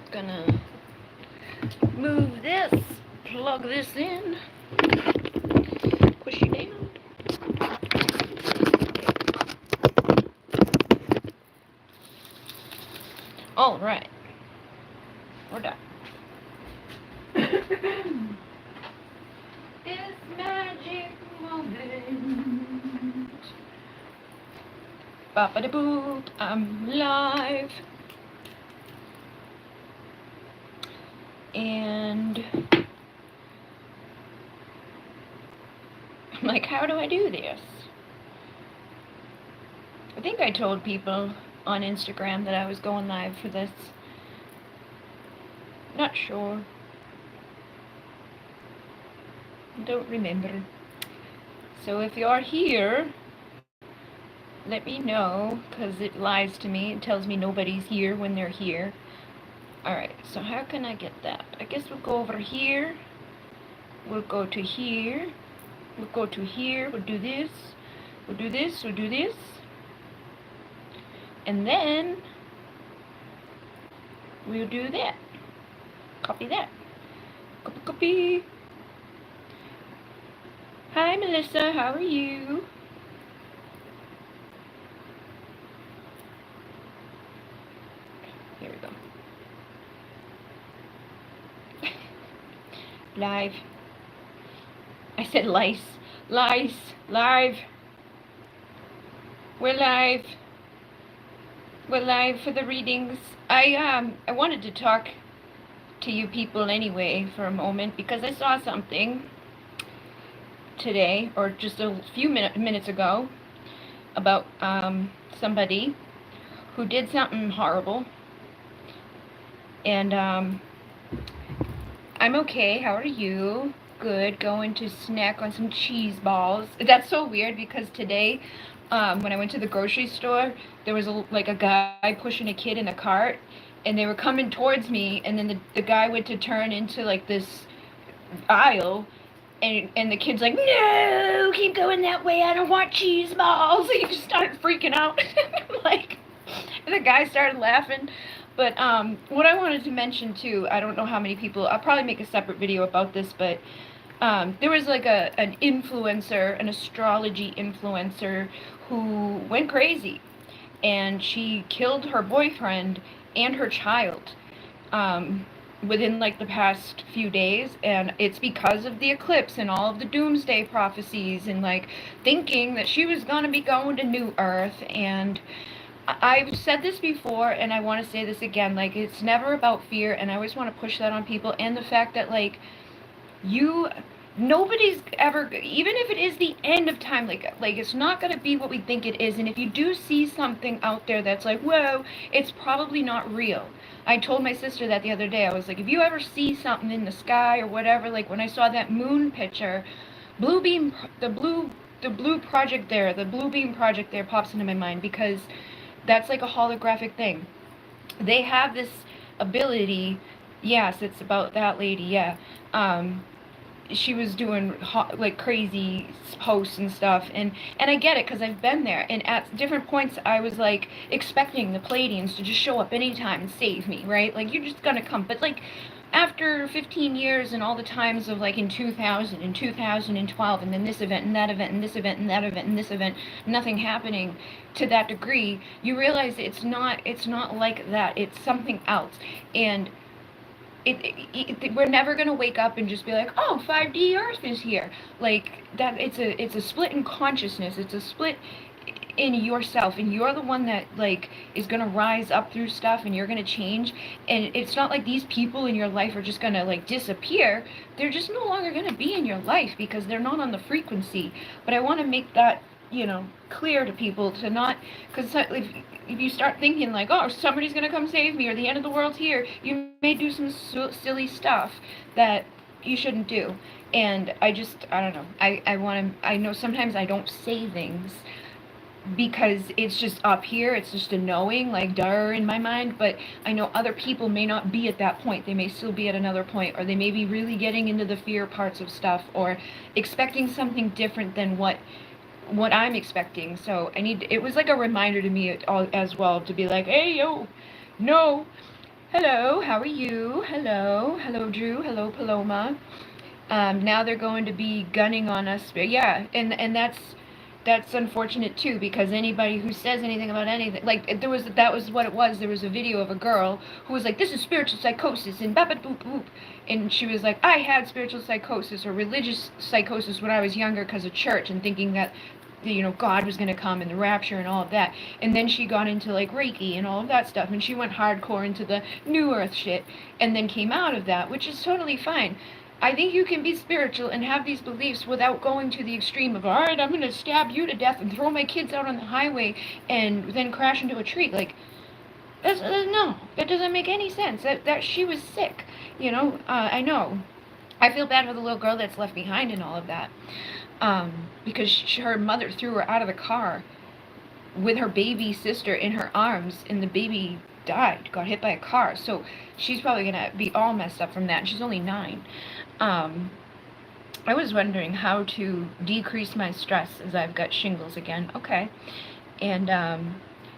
Gonna move this, plug this in, push you down. All right, we're done. This magic moment. Ba-ba-da-boop, I'm live. And I'm like, how do I do this? I think I told people on Instagram that I was going live for this. Not sure. Don't remember. So if you're here, let me know, because it lies to me. It tells me nobody's here when they're here. Alright, so how can I get that? I guess we'll go over here. We'll go to here. We'll go to here. We'll do this. We'll do this. We'll do this. And then we'll do that. Copy that. Copy, copy. Hi, Melissa. How are you? Here we go. Live. I said lice. Lice. Live. We're live. We're live for the readings. I wanted to talk to you people anyway for a moment because I saw something today, or just a few minutes ago, about somebody who did something horrible. And I'm okay. How are you? Good. Going to snack on some cheese balls. That's so weird because today, when I went to the grocery store, there was a guy pushing a kid in a cart, and they were coming towards me, and then the guy went to turn into like this aisle, and the kid's like, no, keep going that way, I don't want cheese balls. He just started freaking out. Like, the guy started laughing. But what I wanted to mention too, I don't know how many people, I'll probably make a separate video about this, but there was like an influencer, an astrology influencer, who went crazy, and she killed her boyfriend and her child within like the past few days, and it's because of the eclipse and all of the doomsday prophecies, and like thinking that she was gonna be going to New Earth. And I've said this before, and I want to say this again, like, it's never about fear, and I always want to push that on people, and the fact that, like, nobody's ever, even if it is the end of time, like it's not going to be what we think it is. And if you do see something out there that's like, whoa, it's probably not real. I told my sister that the other day. I was like, if you ever see something in the sky or whatever, like when I saw that moon picture, blue beam, the blue project there, the blue beam project there pops into my mind, because that's like a holographic thing. They have this ability. Yes, it's about that lady. Yeah. She was doing like crazy posts and stuff, and I get it, because I've been there, and at different points I was like expecting the Pleiadians to just show up anytime and save me, right? Like, you're just gonna come. But like after 15 years and all the times of like in 2000 and 2012, and then this event and that event and this event and that event and this event, nothing happening to that degree, you realize it's not like that. It's something else. And we're never going to wake up and just be like, oh, 5D Earth is here. Like, that, it's a split in consciousness. It's a split in yourself, and you're the one that, like, is going to rise up through stuff, and you're going to change. And it's not like these people in your life are just going to, like, disappear. They're just no longer going to be in your life because they're not on the frequency. But I want to make that, clear to people, to not, because if you start thinking like, oh, somebody's going to come save me, or the end of the world's here, you may do some silly stuff that you shouldn't do. And I don't know. I know sometimes I don't say things because it's just up here, it's just a knowing, like, duh, in my mind. But I know other people may not be at that point. They may still be at another point, or they may be really getting into the fear parts of stuff, or expecting something different than what I'm expecting. So it was like a reminder to me as well, to be like, hey, yo, no, hello, how are you? Hello, Drew. Hello, Paloma. Now they're going to be gunning on us. But yeah, and that's unfortunate too, because anybody who says anything about anything, like, that was what it was. There was a video of a girl who was like, this is spiritual psychosis, and bap boop boop, and she was like, I had spiritual psychosis or religious psychosis when I was younger because of church, and thinking that, you know, God was going to come and the rapture and all of that. And then she got into like Reiki and all of that stuff, and she went hardcore into the New Earth shit, and then came out of that, which is totally fine. I think you can be spiritual and have these beliefs without going to the extreme of, all right, I'm going to stab you to death and throw my kids out on the highway and then crash into a tree. Like, no, that doesn't make any sense. That she was sick, you know. I know. I feel bad for the little girl that's left behind in all of that, because her mother threw her out of the car with her baby sister in her arms, and the baby died, got hit by a car. So she's probably gonna be all messed up from that, and she's only 9. I was wondering how to decrease my stress as I've got shingles again. Okay. And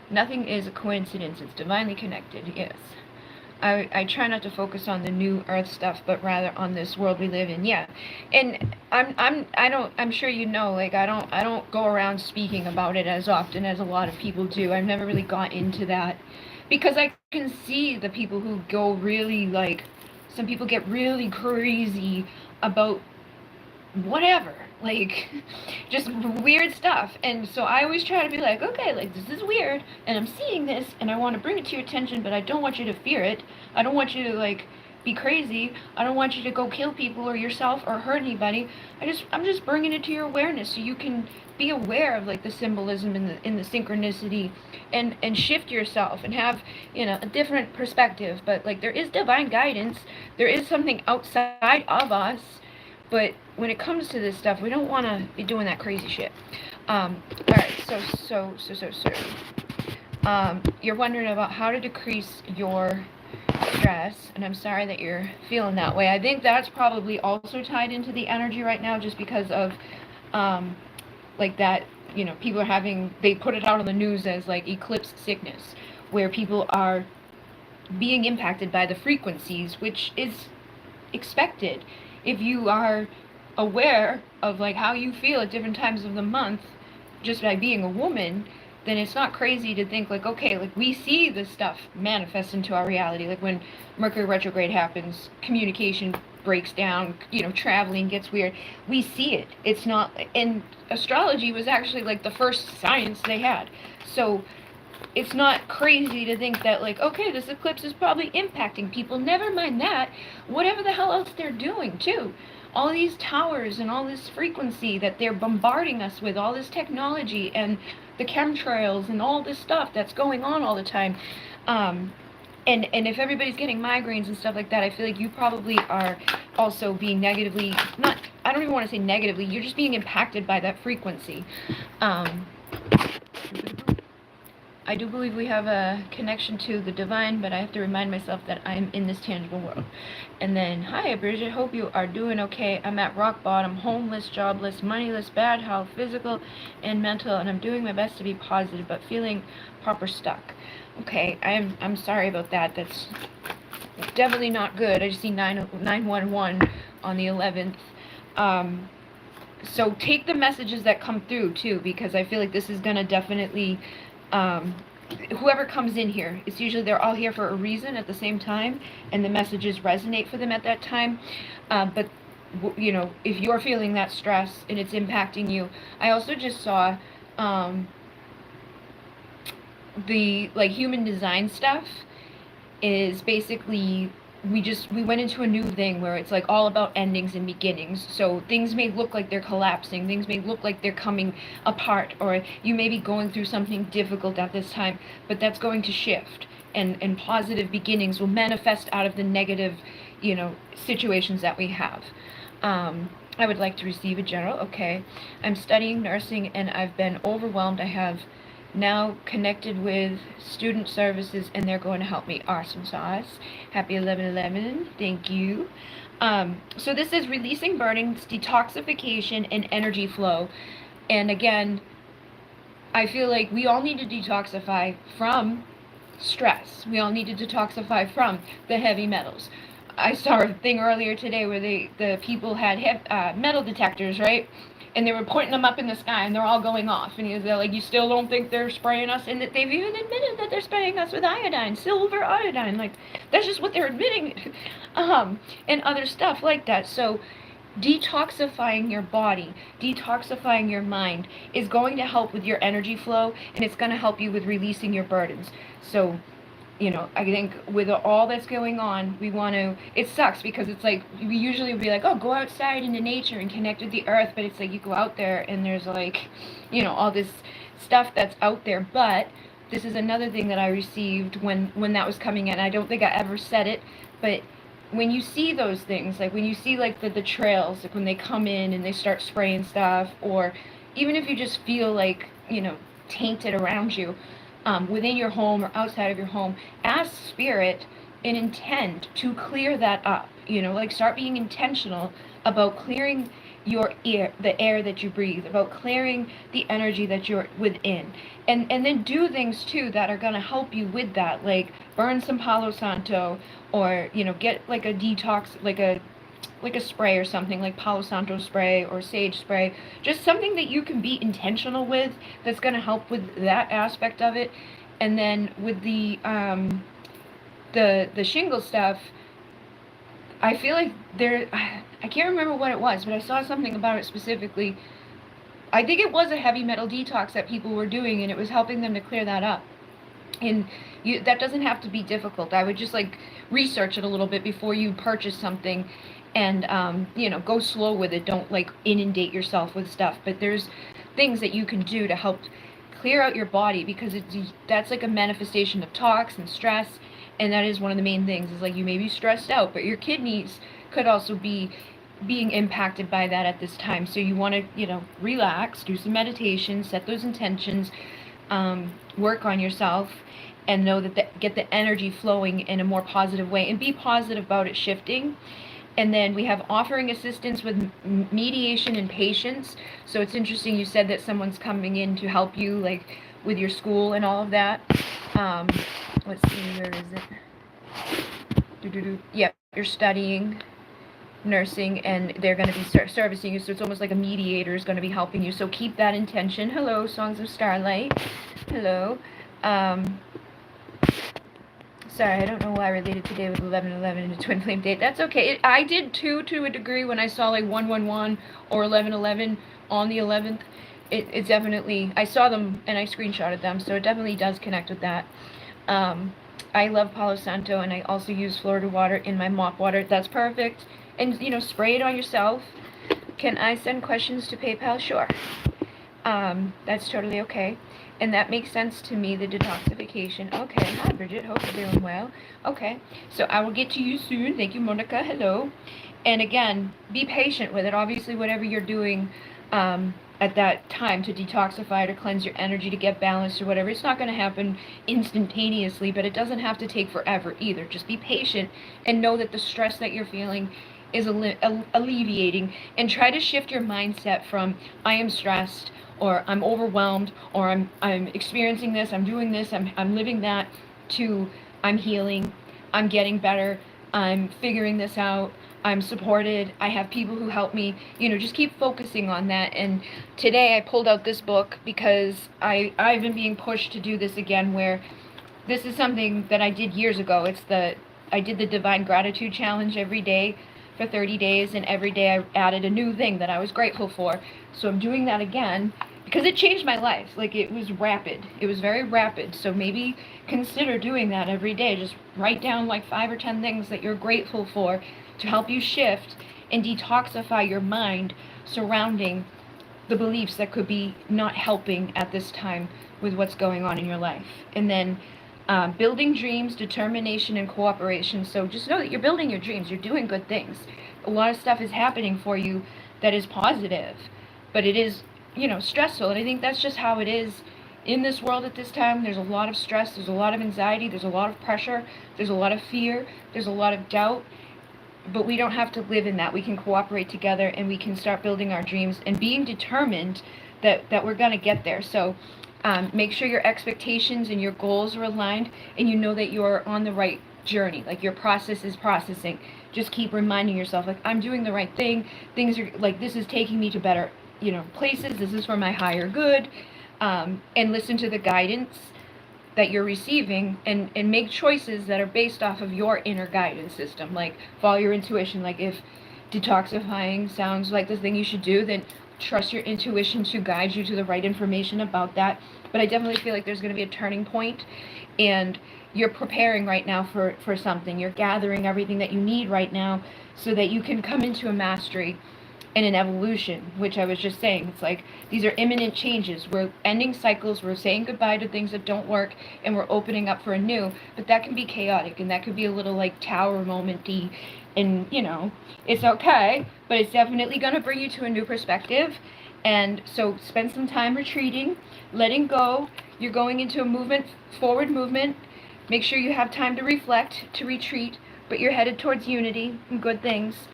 nothing is a coincidence, it's divinely connected. Yes. I try not to focus on the New Earth stuff, but rather on this world we live in. Yeah. And I'm sure you know, like, I don't go around speaking about it as often as a lot of people do. I've never really got into that, because I can see the people who go really, like, some people get really crazy about whatever, like, just weird stuff. And so I always try to be like, okay, like, this is weird, and I'm seeing this, and I want to bring it to your attention, but I don't want you to fear it. I don't want you to, like, be crazy. I don't want you to go kill people or yourself or hurt anybody. I'm just bringing it to your awareness so you can be aware of, like, the symbolism in the synchronicity, and shift yourself and have, you know, a different perspective. But, like, there is divine guidance. There is something outside of us. But when it comes to this stuff, we don't want to be doing that crazy shit. Alright, so, you're wondering about how to decrease your stress, and I'm sorry that you're feeling that way. I think that's probably also tied into the energy right now, just because of, like, that, you know, people are having, they put it out on the news as, like, eclipse sickness, where people are being impacted by the frequencies, which is expected. If you are aware of, like, how you feel at different times of the month, just by being a woman, then it's not crazy to think, like, okay, like, we see this stuff manifest into our reality. Like, when Mercury retrograde happens, communication breaks down, you know, traveling gets weird. We see it. It's not, and astrology was actually, like, the first science they had. So it's not crazy to think that, like, okay, this eclipse is probably impacting people. Never mind that. Whatever the hell else they're doing, too. All these towers and all this frequency that they're bombarding us with, all this technology and the chemtrails and all this stuff that's going on all the time. And if everybody's getting migraines and stuff like that, I feel like you probably are also being negatively, not, I don't even want to say negatively, you're just being impacted by that frequency. I do believe we have a connection to the divine, but I have to remind myself that I'm in this tangible world. And then, hi, Bridget, hope you are doing okay. I'm at rock bottom, homeless, jobless, moneyless, bad health, physical and mental, and I'm doing my best to be positive, but feeling proper stuck. Okay, I'm sorry about that. That's definitely not good. I just see 911 on the 11th. So take the messages that come through, too, because I feel like this is going to definitely... whoever comes in here, it's usually they're all here for a reason at the same time, and the messages resonate for them at that time. But you know, if you're feeling that stress and it's impacting you, I also just saw the, like, human design stuff is basically, we went into a new thing where it's, like, all about endings and beginnings. So things may look like they're collapsing, things may look like they're coming apart, or you may be going through something difficult at this time, but that's going to shift, and positive beginnings will manifest out of the negative, you know, situations that we have. I would like to receive a general. Okay, I'm studying nursing and I've been overwhelmed. I have now connected with student services, and they're going to help me. Awesome sauce. Happy 11/11. Thank you. So this is releasing burdens, detoxification, and energy flow. And again, I feel like we all need to detoxify from stress. We all need to detoxify from the heavy metals. I saw a thing earlier today where the people had metal detectors, right? And they were pointing them up in the sky, and they're all going off. And they're like, "You still don't think they're spraying us?" And that they've even admitted that they're spraying us with iodine, silver iodine. Like, that's just what they're admitting, and other stuff like that. So, detoxifying your body, detoxifying your mind is going to help with your energy flow, and it's going to help you with releasing your burdens. So, I think with all that's going on, we want to, it sucks because it's like, we usually would be like, oh, go outside into nature and connect with the earth, but it's like you go out there and there's like, all this stuff that's out there. But this is another thing that I received when that was coming in. I don't think I ever said it, but when you see those things, like when you see like the trails, like when they come in and they start spraying stuff, or even if you just feel like, tainted around you, within your home or outside of your home, ask spirit and intend to clear that up. Like start being intentional about clearing your air, the air that you breathe, about clearing the energy that you're within. And then do things too that are going to help you with that, like burn some Palo Santo, or get like a detox, like a spray or something, like Palo Santo spray or sage spray, just something that you can be intentional with that's going to help with that aspect of it. And then with the shingle stuff, I feel like I can't remember what it was, but I saw something about it specifically. I think it was a heavy metal detox that people were doing, and it was helping them to clear that up. And that doesn't have to be difficult. I would just like research it a little bit before you purchase something, and go slow with it. Don't like inundate yourself with stuff. But there's things that you can do to help clear out your body, because that's like a manifestation of tox and stress, and that is one of the main things. Is like you may be stressed out, but your kidneys could also be being impacted by that at this time. So you want to relax, do some meditation, set those intentions, work on yourself, and know that get the energy flowing in a more positive way, and be positive about it shifting. And then we have offering assistance with mediation and patience. So it's interesting you said that someone's coming in to help you, like with your school and all of that. Let's see, where is it? Yep, you're studying nursing, and they're going to be servicing you. So it's almost like a mediator is going to be helping you. So keep that intention. Hello, Songs of Starlight. Hello. Sorry, I don't know why I related today with 11/11 and a twin flame date. That's okay. I did too, to a degree, when I saw like 111 or 11/11 on the 11th. It definitely, I saw them and I screenshotted them, so it definitely does connect with that. I love Palo Santo, and I also use Florida water in my mop water. That's perfect. And spray it on yourself. Can I send questions to PayPal? Sure. That's totally okay. And that makes sense to me, the detoxification. Okay, hi Bridget, hope you're doing well. Okay, so I will get to you soon. Thank you, Monica. Hello. And again, be patient with it. Obviously, whatever you're doing at that time to detoxify, to cleanse your energy, to get balanced or whatever, it's not going to happen instantaneously, but it doesn't have to take forever either. Just be patient and know that the stress that you're feeling is alleviating, and try to shift your mindset from I am stressed, or I'm overwhelmed, or I'm experiencing this, I'm doing this, I'm living that, to I'm healing, I'm getting better, I'm figuring this out, I'm supported, I have people who help me. Just keep focusing on that. And today I pulled out this book because I've been being pushed to do this again, where this is something that I did years ago. I did the Divine Gratitude Challenge every day for 30 days, and every day I added a new thing that I was grateful for. So I'm doing that again because it changed my life. Like, it was rapid. It was very rapid. So maybe consider doing that every day. Just write down like 5 or 10 things that you're grateful for to help you shift and detoxify your mind surrounding the beliefs that could be not helping at this time with what's going on in your life. And then building dreams, determination, and cooperation. So just know that you're building your dreams. You're doing good things. A lot of stuff is happening for you that is positive, but it is, stressful. And I think that's just how it is in this world at this time, there's a lot of stress, there's a lot of anxiety, there's a lot of pressure, there's a lot of fear, there's a lot of doubt, but we don't have to live in that. We can cooperate together, and we can start building our dreams and being determined that we're going to get there. So make sure your expectations and your goals are aligned, and you know that you're on the right journey. Like, your process is processing. Just keep reminding yourself, like, I'm doing the right thing. Things are, like, this is taking me to better, places. This is for my higher good. And listen to the guidance that you're receiving, and make choices that are based off of your inner guidance system. Like, follow your intuition. Like, if detoxifying sounds like the thing you should do, then trust your intuition to guide you to the right information about that. But I definitely feel like there's going to be a turning point, and you're preparing right now for something. You're gathering everything that you need right now so that you can come into a mastery and an evolution, which I was just saying. It's like, these are imminent changes. We're ending cycles, we're saying goodbye to things that don't work, and we're opening up for a new. But that can be chaotic, and that could be a little like tower moment-y, and it's okay, but it's definitely going to bring you to a new perspective. And so spend some time retreating, letting go. You're going into a forward movement. Make sure you have time to reflect, to retreat, but you're headed towards unity and good things.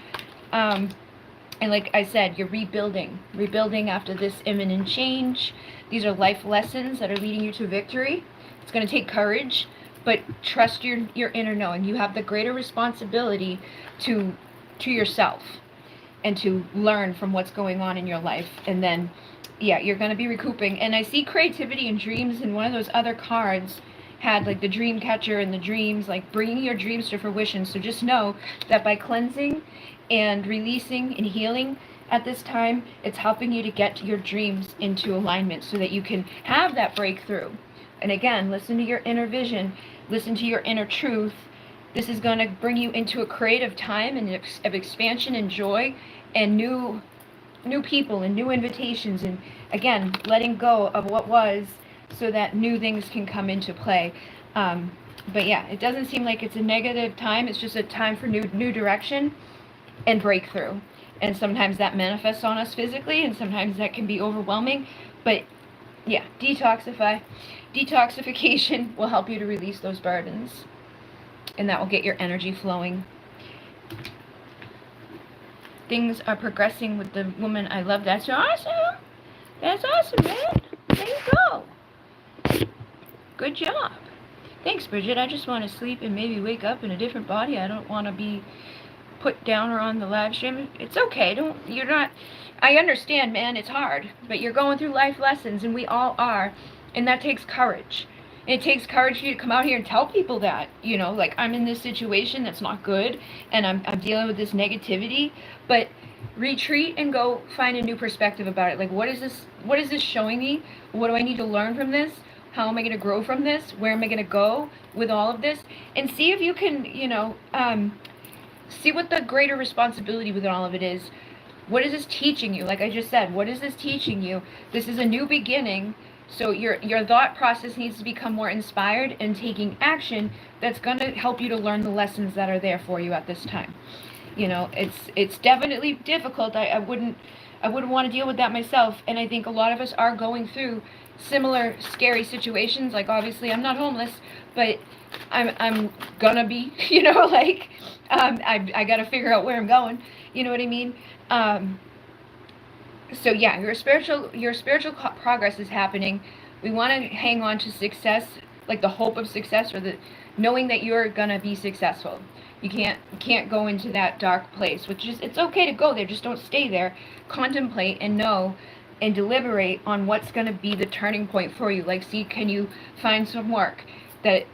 And like I said, you're rebuilding after this imminent change. These are life lessons that are leading you to victory. It's going to take courage, but trust your inner knowing. You have the greater responsibility to yourself, and to learn from what's going on in your life. And then, yeah, you're going to be recouping. And I see creativity and dreams, and one of those other cards had like the dream catcher and the dreams, like bringing your dreams to fruition. So just know that by cleansing and releasing and healing at this time, it's helping you to get your dreams into alignment so that you can have that breakthrough. And again, listen to your inner vision, listen to your inner truth. This is going to bring you into a creative time and of expansion and joy, and new people and new invitations, and again, letting go of what was so that new things can come into play. But yeah, it doesn't seem like it's a negative time. It's just a time for new direction and breakthrough. And sometimes that manifests on us physically, and sometimes that can be overwhelming. But yeah, detoxification will help you to release those burdens, and that will get your energy flowing. Things are progressing with the woman I love. That's awesome. That's awesome, man. There you go. Good job. Thanks, Bridget. I just want to sleep and maybe wake up in a different body. I don't want to be put down or on the live stream. It's okay. I understand, man. It's hard, but you're going through life lessons, and we all are, and that takes courage. And it takes courage for you to come out here and tell people that, like, I'm in this situation that's not good, and I'm dealing with this negativity. But retreat and go find a new perspective about it. Like, what is this showing me? What do I need to learn from this? How am I going to grow from this? Where am I going to go with all of this? And see if you can, see what the greater responsibility with all of it is. What is this teaching you? Like I just said, what is this teaching you? This is a new beginning. So your thought process needs to become more inspired and taking action that's going to help you to learn the lessons that are there for you at this time. It's definitely difficult. I wouldn't want to deal with that myself. And I think a lot of us are going through similar scary situations. Like, obviously I'm not homeless, but I'm gonna be, I got to figure out where I'm going. You know what I mean? So yeah, your spiritual progress is happening. We want to hang on to success, like the hope of success, or the knowing that you're gonna be successful. You can't go into that dark place, which is, it's okay to go there, just don't stay there. Contemplate and know and deliberate on what's going to be the turning point for you. Like, see, can you find some work that,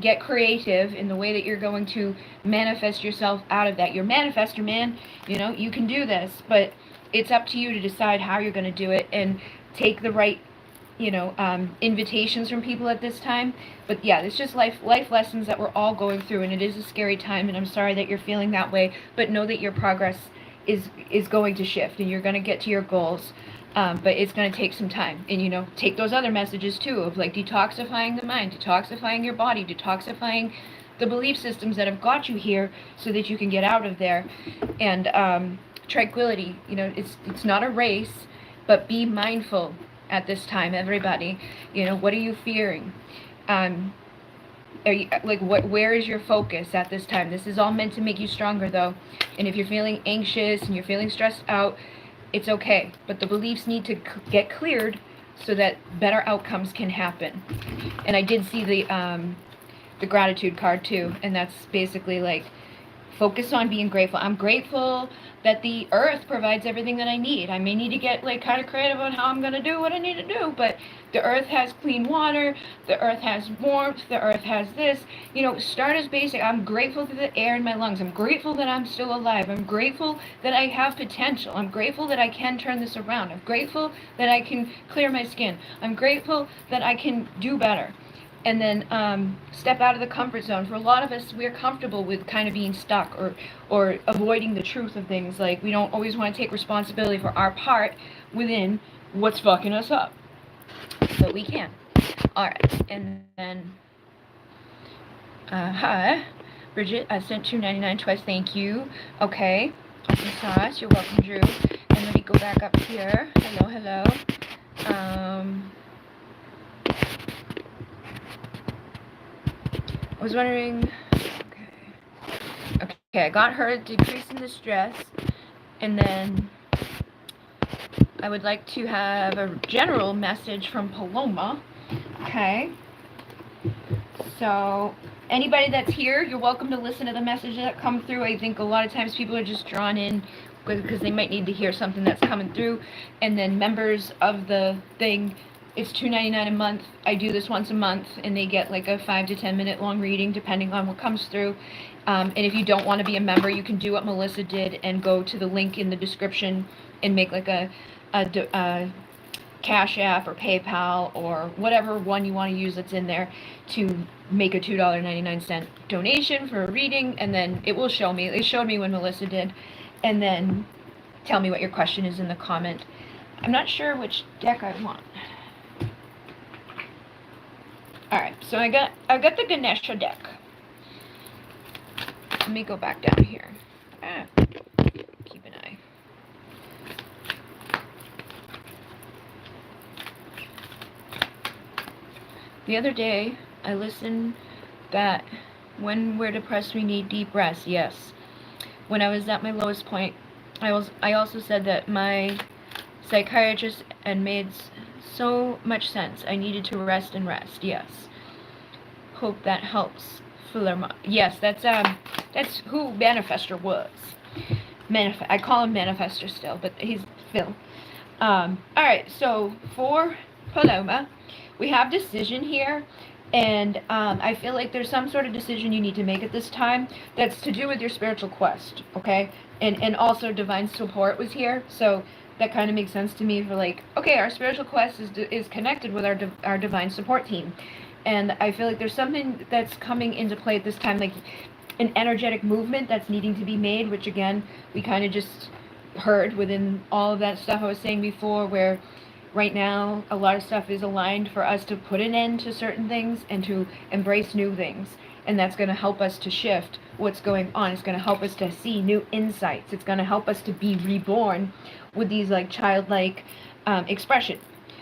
get creative in the way that you're going to manifest yourself out of that. You're a manifester, man. You can do this, but it's up to you to decide how you're going to do it, and take the right, invitations from people at this time. But yeah, it's just life lessons that we're all going through, and it is a scary time, and I'm sorry that you're feeling that way, but know that your progress is going to shift, and you're going to get to your goals. But it's going to take some time. And, take those other messages too, of like detoxifying the mind, detoxifying your body, detoxifying the belief systems that have got you here so that you can get out of there. And tranquility, it's not a race, but be mindful. at this time, everybody. You know, what are you fearing? Are you, like, where is your focus at this time? This is all meant to make you stronger, though. And if you're feeling anxious and you're feeling stressed out, it's okay. But the beliefs need to get cleared so that better outcomes can happen. And I did see the gratitude card too, and that's basically like, focus on being grateful. I'm grateful that the earth provides everything that I need. I may need to get like kind of creative on how I'm going to do what I need to do, but the earth has clean water, the earth has warmth, the earth has this. You know, start as basic. I'm grateful for the air in my lungs. I'm grateful that I'm still alive. I'm grateful that I have potential. I'm grateful that I can turn this around. I'm grateful that I can clear my skin. I'm grateful that I can do better. And then step out of the comfort zone. For a lot of us, we're comfortable with kind of being stuck or avoiding the truth of things. Like, we don't always want to take responsibility for our part within what's fucking us up. But we can. Alright, and then hi, Bridget, I sent $2.99 twice, thank you. Okay, awesome sauce, you're welcome, Drew. And let me go back up here. Hello. I was wondering, okay, I got her decreasing the stress, and then I would like to have a general message from Paloma. Okay, so anybody that's here, you're welcome to listen to the messages that come through. I think a lot of times people are just drawn in because they might need to hear something that's coming through, and then members of the thing, it's $2.99 a month. I do this once a month, and they get like a 5 to 10 minute long reading depending on what comes through. And if you don't want to be a member, you can do what Melissa did and go to the link in the description and make like a Cash App or PayPal or whatever one you want to use that's in there to make a $2.99 donation for a reading, and then it will show me. It showed me when Melissa did, and then tell me what your question is in the comment. I'm not sure which deck I want. Alright, so I got the Ganesha deck. Let me go back down here. Keep an eye. The other day, I listened that when we're depressed, we need deep rest. Yes. When I was at my lowest point, I also said that my psychiatrist and made so much sense. I needed to rest and rest. Yes. Hope that helps. Philermon. Yes, that's who Manifester was. I call him Manifester still, but he's Phil. Alright, so for Paloma, we have decision here, and I feel like there's some sort of decision you need to make at this time that's to do with your spiritual quest, okay? And also divine support was here, so that kind of makes sense to me for like, okay, our spiritual quest is connected with our divine support team. And I feel like there's something that's coming into play at this time, like an energetic movement that's needing to be made, which again, we kind of just heard within all of that stuff I was saying before, where right now a lot of stuff is aligned for us to put an end to certain things and to embrace new things. And that's going to help us to shift what's going on. It's going to help us to see new insights. It's going to help us to be reborn with these like childlike expression.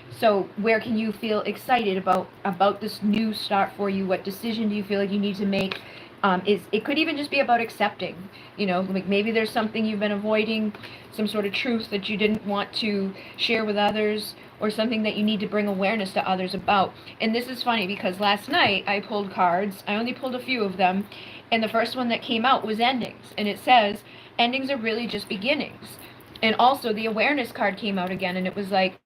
So where can you feel excited about this new start for you? What decision do you feel like you need to make? It could even just be about accepting, you know, like maybe there's something you've been avoiding, some sort of truth that you didn't want to share with others, or something that you need to bring awareness to others about. And this is funny because last night I pulled cards. I only pulled a few of them, and the first one that came out was endings, and it says endings are really just beginnings. And also the awareness card came out again, and it was like,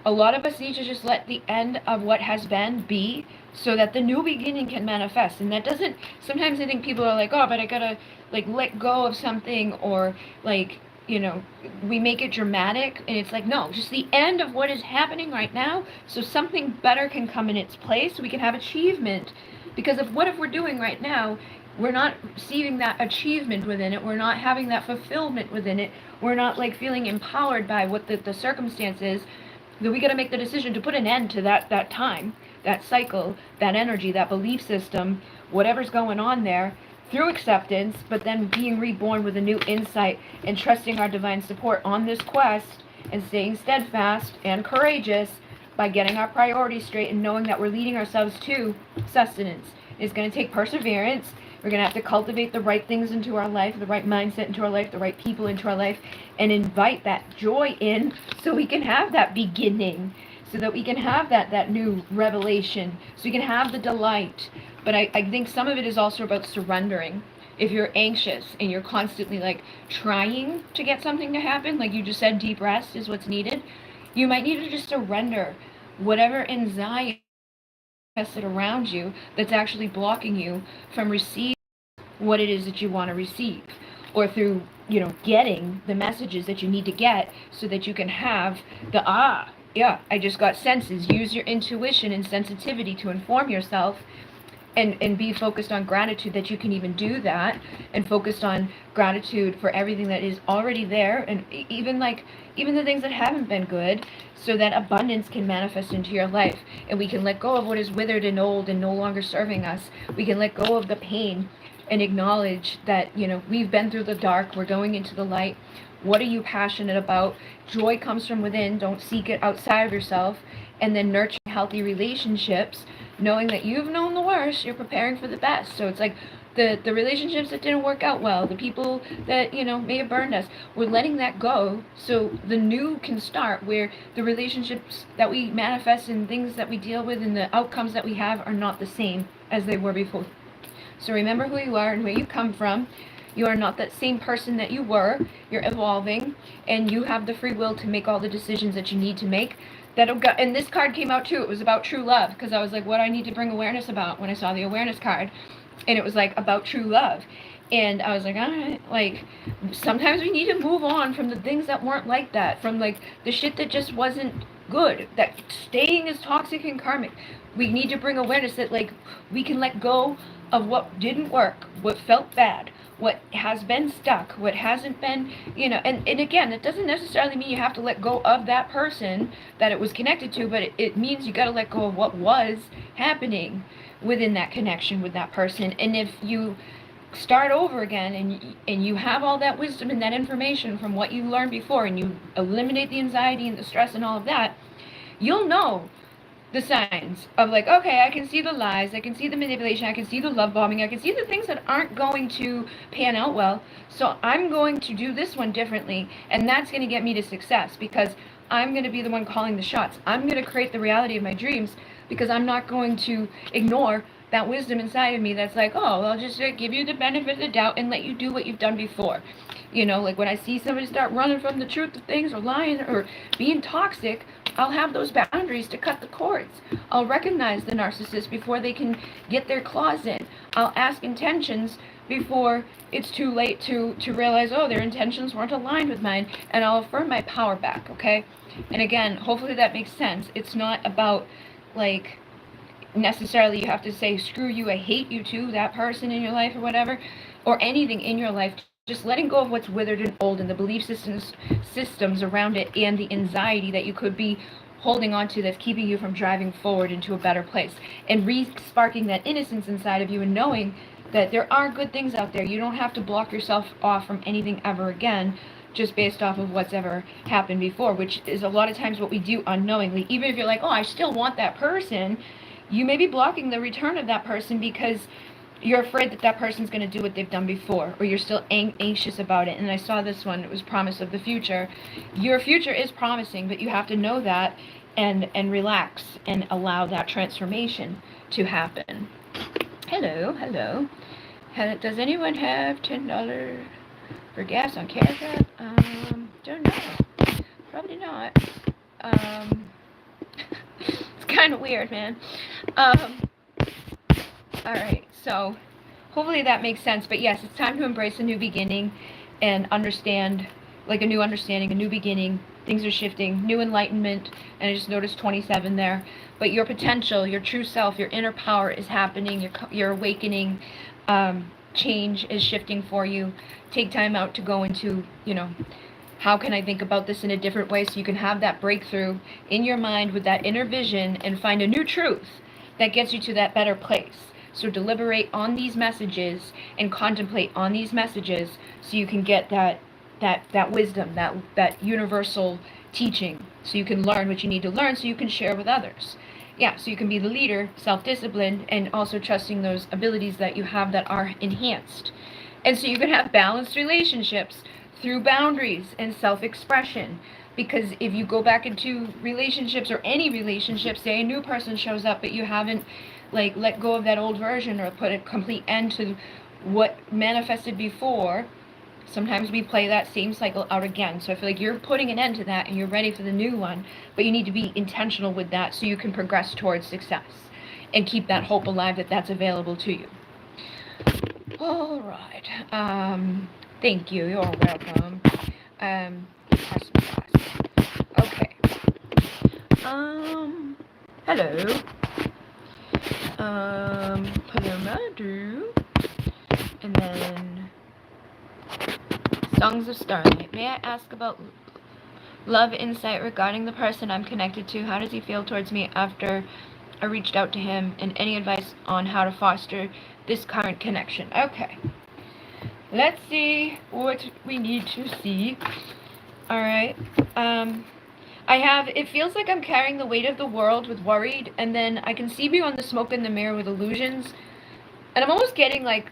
a lot of us need to just let the end of what has been be, so that the new beginning can manifest. And that doesn't, sometimes I think people are like, oh, but I gotta like let go of something, or like, you know, we make it dramatic, and it's like, no, just the end of what is happening right now, so something better can come in its place, so we can have achievement. Because of what if we're doing right now, we're not receiving that achievement within it, we're not having that fulfillment within it, we're not like feeling empowered by what the circumstance is. That we got to make the decision to put an end to that time, that cycle, that energy, that belief system, whatever's going on there, through acceptance, but then being reborn with a new insight and trusting our divine support on this quest and staying steadfast and courageous by getting our priorities straight and knowing that we're leading ourselves to sustenance. It's going to take perseverance. We're going to have to cultivate the right things into our life, the right mindset into our life, the right people into our life, and invite that joy in so we can have that beginning, so that we can have that new revelation, so we can have the delight. But I think some of it is also about surrendering. If you're anxious and you're constantly like trying to get something to happen, like you just said, deep rest is what's needed, you might need to just surrender whatever anxiety around you that's actually blocking you from receiving what it is that you want to receive, or through getting the messages that you need to get so that you can have the yeah, I just got senses. Use your intuition and sensitivity to inform yourself, and be focused on gratitude that you can even do that, and focused on gratitude for everything that is already there, and even the things that haven't been good, so that abundance can manifest into your life, and we can let go of what is withered and old and no longer serving us. We can let go of the pain and acknowledge that we've been through the dark, we're going into the light. What are you passionate about? Joy comes from within. Don't seek it outside of yourself. And then nurture healthy relationships, knowing that you've known the worst, you're preparing for the best. So it's like the relationships that didn't work out well, the people that may have burned us, we're letting that go so the new can start, where the relationships that we manifest and things that we deal with and the outcomes that we have are not the same as they were before. So remember who you are and where you come from. You are not that same person that you were. You're evolving, and you have the free will to make all the decisions that you need to make. And this card came out too. It was about true love, because I was like, what do I need to bring awareness about, when I saw the awareness card, and it was like about true love. And I was like, all right, like sometimes we need to move on from the things that weren't like that, from like the shit that just wasn't good, that staying is toxic and karmic. We need to bring awareness that like we can let go of what didn't work, what felt bad, what has been stuck, what hasn't been, and again, it doesn't necessarily mean you have to let go of that person that it was connected to, but it means you got to let go of what was happening within that connection with that person. And if you start over again and you have all that wisdom and that information from what you learned before, and you eliminate the anxiety and the stress and all of that, you'll know the signs of like, okay, I can see the lies, I can see the manipulation, I can see the love bombing, I can see the things that aren't going to pan out well, so I'm going to do this one differently, and that's going to get me to success, because I'm going to be the one calling the shots. I'm going to create the reality of my dreams, because I'm not going to ignore that wisdom inside of me that's like, oh, I'll just give you the benefit of the doubt and let you do what you've done before. Like when I see somebody start running from the truth of things, or lying, or being toxic, I'll have those boundaries to cut the cords. I'll recognize the narcissist before they can get their claws in. I'll ask intentions before it's too late to realize, oh, their intentions weren't aligned with mine, and I'll affirm my power back, okay? And again, hopefully that makes sense. It's not about, like, necessarily you have to say, screw you, I hate you too, that person in your life or whatever, or anything in your life. Just letting go of what's withered and old, and the belief systems around it, and the anxiety that you could be holding on to that's keeping you from driving forward into a better place, and re-sparking that innocence inside of you, and knowing that there are good things out there. You don't have to block yourself off from anything ever again just based off of what's ever happened before, which is a lot of times what we do unknowingly. Even if you're like, oh, I still want that person, you may be blocking the return of that person because you're afraid that that person's going to do what they've done before, or you're still anxious about it. And I saw this one, it was promise of the future. Your future is promising, but you have to know that and relax and allow that transformation to happen. Hello. Does anyone have $10 for gas on Cash App? Don't know. Probably not. It's kind of weird, man. Alright, so hopefully that makes sense. But yes, it's time to embrace a new beginning and understand, like a new understanding, a new beginning. Things are shifting, new enlightenment, and I just noticed 27 there. But your potential, your true self, your inner power is happening. Your awakening, change is shifting for you. Take time out to go into, how can I think about this in a different way, so you can have that breakthrough in your mind with that inner vision and find a new truth that gets you to that better place. So deliberate on these messages and contemplate on these messages so you can get that wisdom, that universal teaching, so you can learn what you need to learn so you can share with others. Yeah, so you can be the leader, self-disciplined, and also trusting those abilities that you have that are enhanced. And so you can have balanced relationships through boundaries and self-expression. Because if you go back into relationships, or any relationship, say a new person shows up but you haven't like let go of that old version or put a complete end to what manifested before, sometimes we play that same cycle out again. So I feel like you're putting an end to that and you're ready for the new one, but you need to be intentional with that so you can progress towards success and keep that hope alive that that's available to you. All right. Thank you. You're welcome. Okay. Hello. Palomadu. And then Songs of Starlight. May I ask about love insight regarding the person I'm connected to? How does he feel towards me after I reached out to him? And any advice on how to foster this current connection? Okay. Let's see what we need to see. Alright. It feels like I'm carrying the weight of the world with worried, and then I can see beyond the smoke in the mirror with illusions. And I'm almost getting like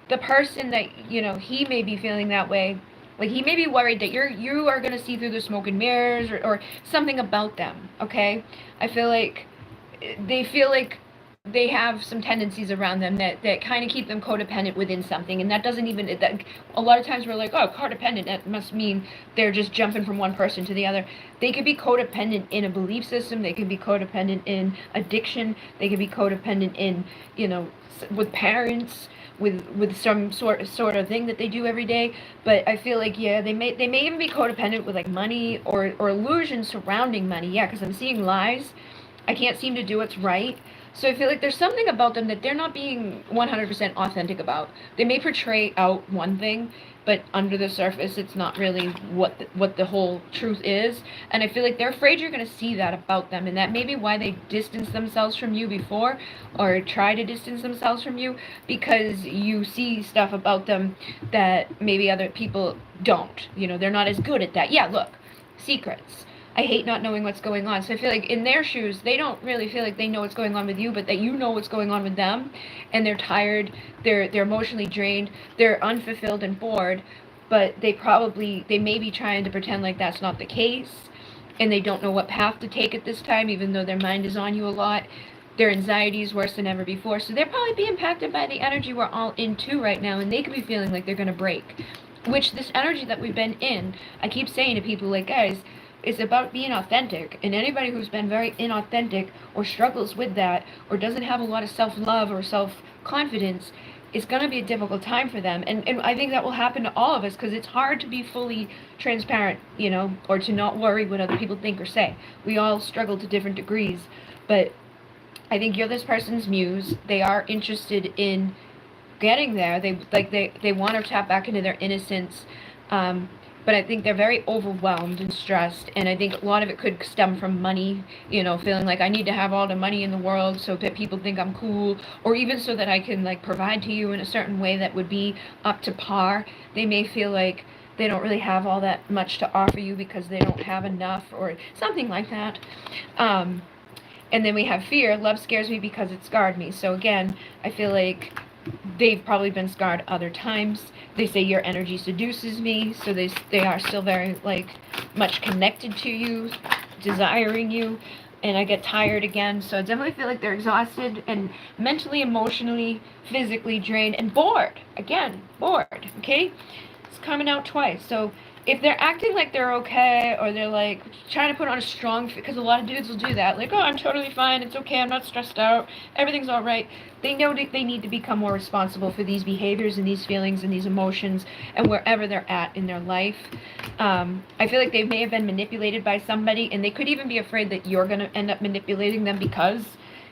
the person that, he may be feeling that way. Like he may be worried that you are going to see through the smoke and mirrors, or something about them, okay? I feel like they have some tendencies around them that kind of keep them codependent within something, and that doesn't even, a lot of times we're like, oh, codependent, that must mean they're just jumping from one person to the other. They could be codependent in a belief system, they could be codependent in addiction, they could be codependent in, with parents, with some sort of thing that they do every day. But I feel like, yeah, they may even be codependent with like money or illusions surrounding money. Yeah, because I'm seeing lies. I can't seem to do what's right. So I feel like there's something about them that they're not being 100% authentic about. They may portray out one thing, but under the surface, it's not really what the whole truth is. And I feel like they're afraid you're going to see that about them, and that may be why they distance themselves from you before, or try to distance themselves from you, because you see stuff about them that maybe other people don't. They're not as good at that. Yeah, look, secrets. I hate not knowing what's going on. So I feel like in their shoes, they don't really feel like they know what's going on with you, but that you know what's going on with them, and they're tired, they're emotionally drained, they're unfulfilled and bored, but they may be trying to pretend like that's not the case, and they don't know what path to take at this time, even though their mind is on you a lot. Their anxiety is worse than ever before, so they're probably being impacted by the energy we're all into right now, and they could be feeling like they're going to break. Which, this energy that we've been in, I keep saying to people, like, guys, it's about being authentic, and anybody who's been very inauthentic or struggles with that or doesn't have a lot of self-love or self-confidence, it's going to be a difficult time for them. And I think that will happen to all of us, because it's hard to be fully transparent, or to not worry what other people think or say. We all struggle to different degrees, but I think you're this person's muse. They are interested in getting there. They want to tap back into their innocence, but I think they're very overwhelmed and stressed, and I think a lot of it could stem from money, feeling like I need to have all the money in the world so that people think I'm cool, or even so that I can like provide to you in a certain way that would be up to par. They may feel like they don't really have all that much to offer you because they don't have enough, or something like that. And then we have fear. Love scares me because it scarred me. So again, I feel like they've probably been scarred other times. They say your energy seduces me, so they are still very much connected to you, desiring you. And I get tired again, so I definitely feel like they're exhausted and mentally, emotionally, physically drained, and bored. Again, bored. Okay, it's coming out twice. So if they're acting like they're okay, or they're like trying to put on a strong, because a lot of dudes will do that, like, oh, I'm totally fine, it's okay, I'm not stressed out, everything's all right. They know that they need to become more responsible for these behaviors and these feelings and these emotions, and wherever they're at in their life. I feel like they may have been manipulated by somebody, and they could even be afraid that you're going to end up manipulating them, because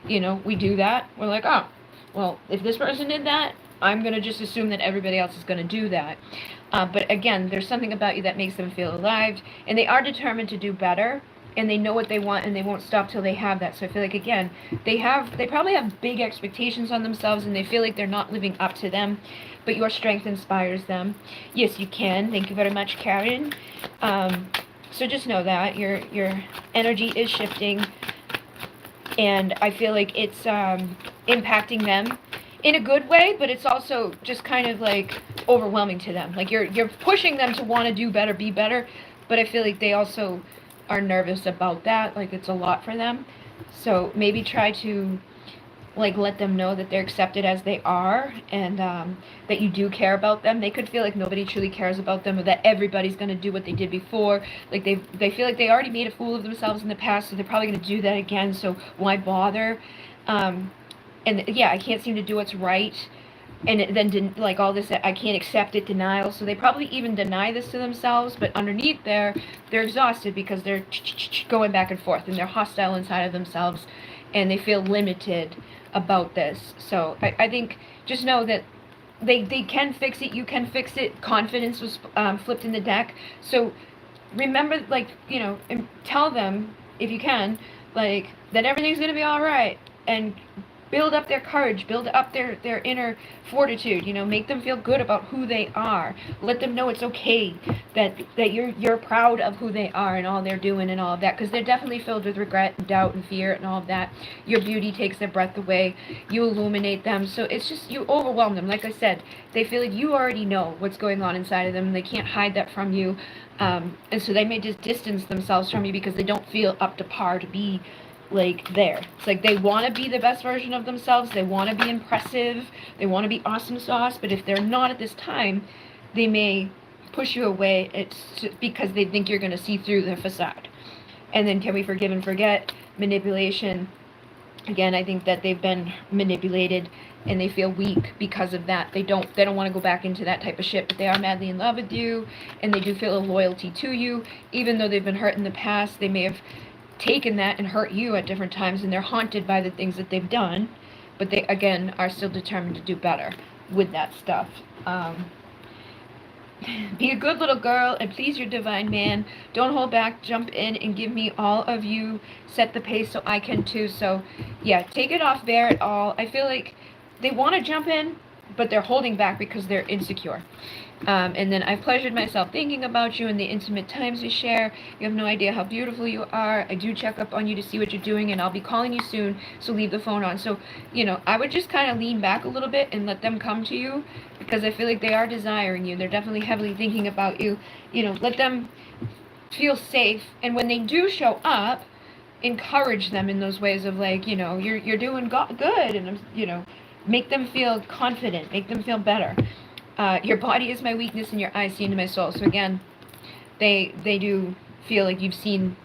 we do that. We're like, oh, well, if this person did that, I'm going to just assume that everybody else is going to do that. But again, there's something about you that makes them feel alive, and they are determined to do better, and they know what they want, and they won't stop till they have that. So I feel like, again, they probably have big expectations on themselves, and they feel like they're not living up to them, but your strength inspires them. Yes, you can. Thank you very much, Karen. So just know that your energy is shifting, and I feel like it's impacting them in a good way, but it's also just kind of like overwhelming to them. Like you're pushing them to want to do better, be better, but I feel like they also are nervous about that. Like it's a lot for them. So maybe try to like let them know that they're accepted as they are, and that you do care about them. They could feel like nobody truly cares about them, or that everybody's going to do what they did before. Like they feel like they already made a fool of themselves in the past, so they're probably going to do that again, so why bother? And yeah, I can't seem to do what's right, and then like all this, I can't accept it, denial. So they probably even deny this to themselves, but underneath there, they're exhausted because they're going back and forth, and they're hostile inside of themselves, and they feel limited about this. So I think just know that they can fix it. You can fix it. Confidence was flipped in the deck. So remember, like, and tell them, if you can, like, that everything's going to be all right, and build up their courage, build up their inner fortitude, make them feel good about who they are. Let them know it's okay, that you're proud of who they are and all they're doing and all of that, because they're definitely filled with regret and doubt and fear and all of that. Your beauty takes their breath away. You illuminate them. So it's just, you overwhelm them. Like I said, they feel like you already know what's going on inside of them, and they can't hide that from you. And so they may just distance themselves from you because they don't feel up to par to be like there. It's like they want to be the best version of themselves. They want to be impressive. They want to be awesome sauce. But if they're not at this time, they may push you away. It's because they think you're going to see through their facade. And then can we forgive and forget? Manipulation. Again, I think that they've been manipulated and they feel weak because of that. They don't want to go back into that type of shit, but they are madly in love with you, and they do feel a loyalty to you. Even though they've been hurt in the past, they may have taken that and hurt you at different times, and they're haunted by the things that they've done, but they again are still determined to do better with that stuff. Be a good little girl and please your divine man. Don't hold back. Jump in and give me all of you. Set the pace so I can too. So yeah, take it off there at all. I feel like they want to jump in, but they're holding back because they're insecure. And then I've pleasured myself thinking about you and the intimate times we share. You have no idea how beautiful you are. I do check up on you to see what you're doing, and I'll be calling you soon, so leave the phone on. So, I would just kind of lean back a little bit and let them come to you, because I feel like they are desiring you. They're definitely heavily thinking about you. Let them feel safe, and when they do show up, encourage them in those ways of like, you're doing good, and make them feel confident, make them feel better. Your body is my weakness and your eyes see into my soul. So again, they do feel like you've seen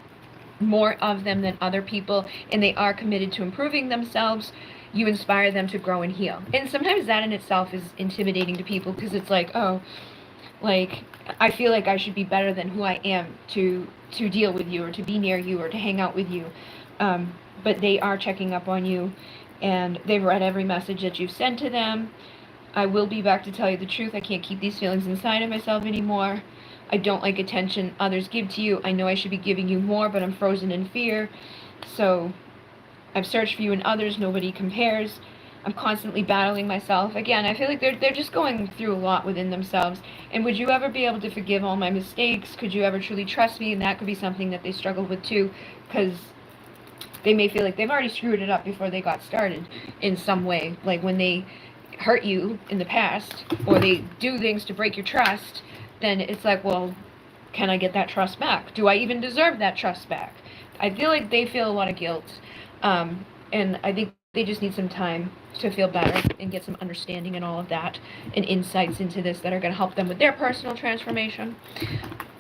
more of them than other people, and they are committed to improving themselves. You inspire them to grow and heal. And sometimes that in itself is intimidating to people, because it's like, oh, like, I feel like I should be better than who I am to deal with you, or to be near you, or to hang out with you. But they are checking up on you, and they've read every message that you've sent to them. I will be back to tell you the truth. I can't keep these feelings inside of myself anymore. I don't like attention others give to you. I know I should be giving you more, but I'm frozen in fear. So I've searched for you in others. Nobody compares. I'm constantly battling myself. Again, I feel like they're just going through a lot within themselves. And would you ever be able to forgive all my mistakes? Could you ever truly trust me? And that could be something that they struggle with too, because they may feel like they've already screwed it up before they got started in some way. Like when they hurt you in the past, or they do things to break your trust, then it's like, well, can I get that trust back? Do I even deserve that trust back? I feel like they feel a lot of guilt, and I think they just need some time to feel better and get some understanding and all of that, and insights into this that are going to help them with their personal transformation.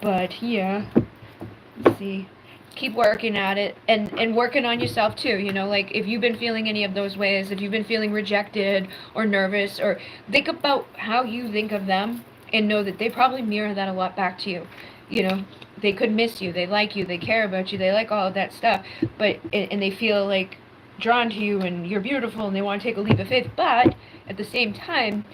But yeah, let's see. Keep working at it, and working on yourself too. Like if you've been feeling any of those ways, if you've been feeling rejected or nervous, or think about how you think of them, and know that they probably mirror that a lot back to you. They could miss you, they like you, they care about you, they like all of that stuff, but and they feel like drawn to you, and you're beautiful, and they want to take a leap of faith, but at the same time,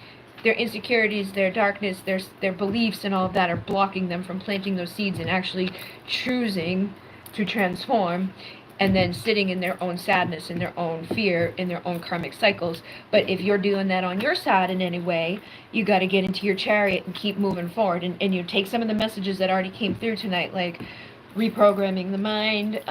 their insecurities, their darkness, their beliefs and all of that are blocking them from planting those seeds and actually choosing to transform, and then sitting in their own sadness, in their own fear, in their own karmic cycles. But if you're doing that on your side in any way, you got to get into your chariot and keep moving forward, and you take some of the messages that already came through tonight, like reprogramming the mind,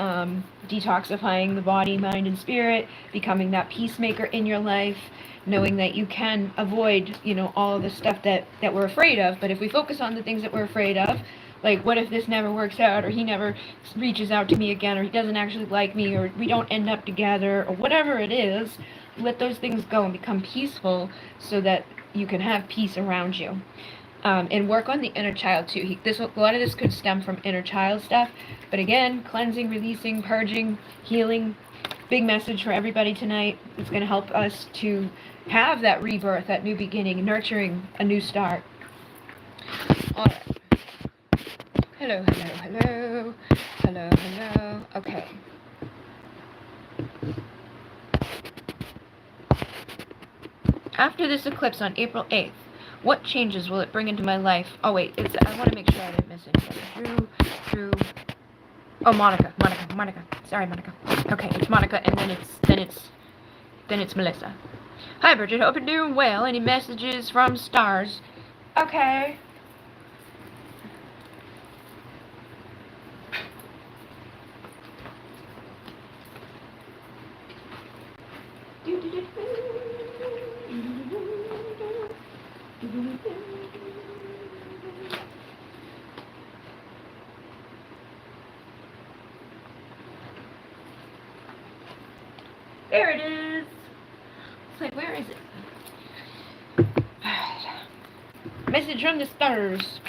detoxifying the body, mind, and spirit, becoming that peacemaker in your life, knowing that you can avoid, all of the stuff that we're afraid of. But if we focus on the things that we're afraid of, like what if this never works out, or he never reaches out to me again, or he doesn't actually like me, or we don't end up together, or whatever it is, let those things go and become peaceful so that you can have peace around you. And work on the inner child too. A lot of this could stem from inner child stuff, but again, cleansing, releasing, purging, healing. Big message for everybody tonight. It's going to help us to have that rebirth, that new beginning, nurturing a new start. All right. Hello, hello, hello. Hello, hello. Okay. After this eclipse on April 8th, what changes will it bring into my life? Oh, wait. I want to make sure I didn't miss anything. Drew. Oh, Monica. Sorry, Monica. Okay, it's Monica, and then it's Melissa. Hi, Bridget. Hope you're doing well. Any messages from stars? Okay. There it is. It's like, where is it? Message from the stars.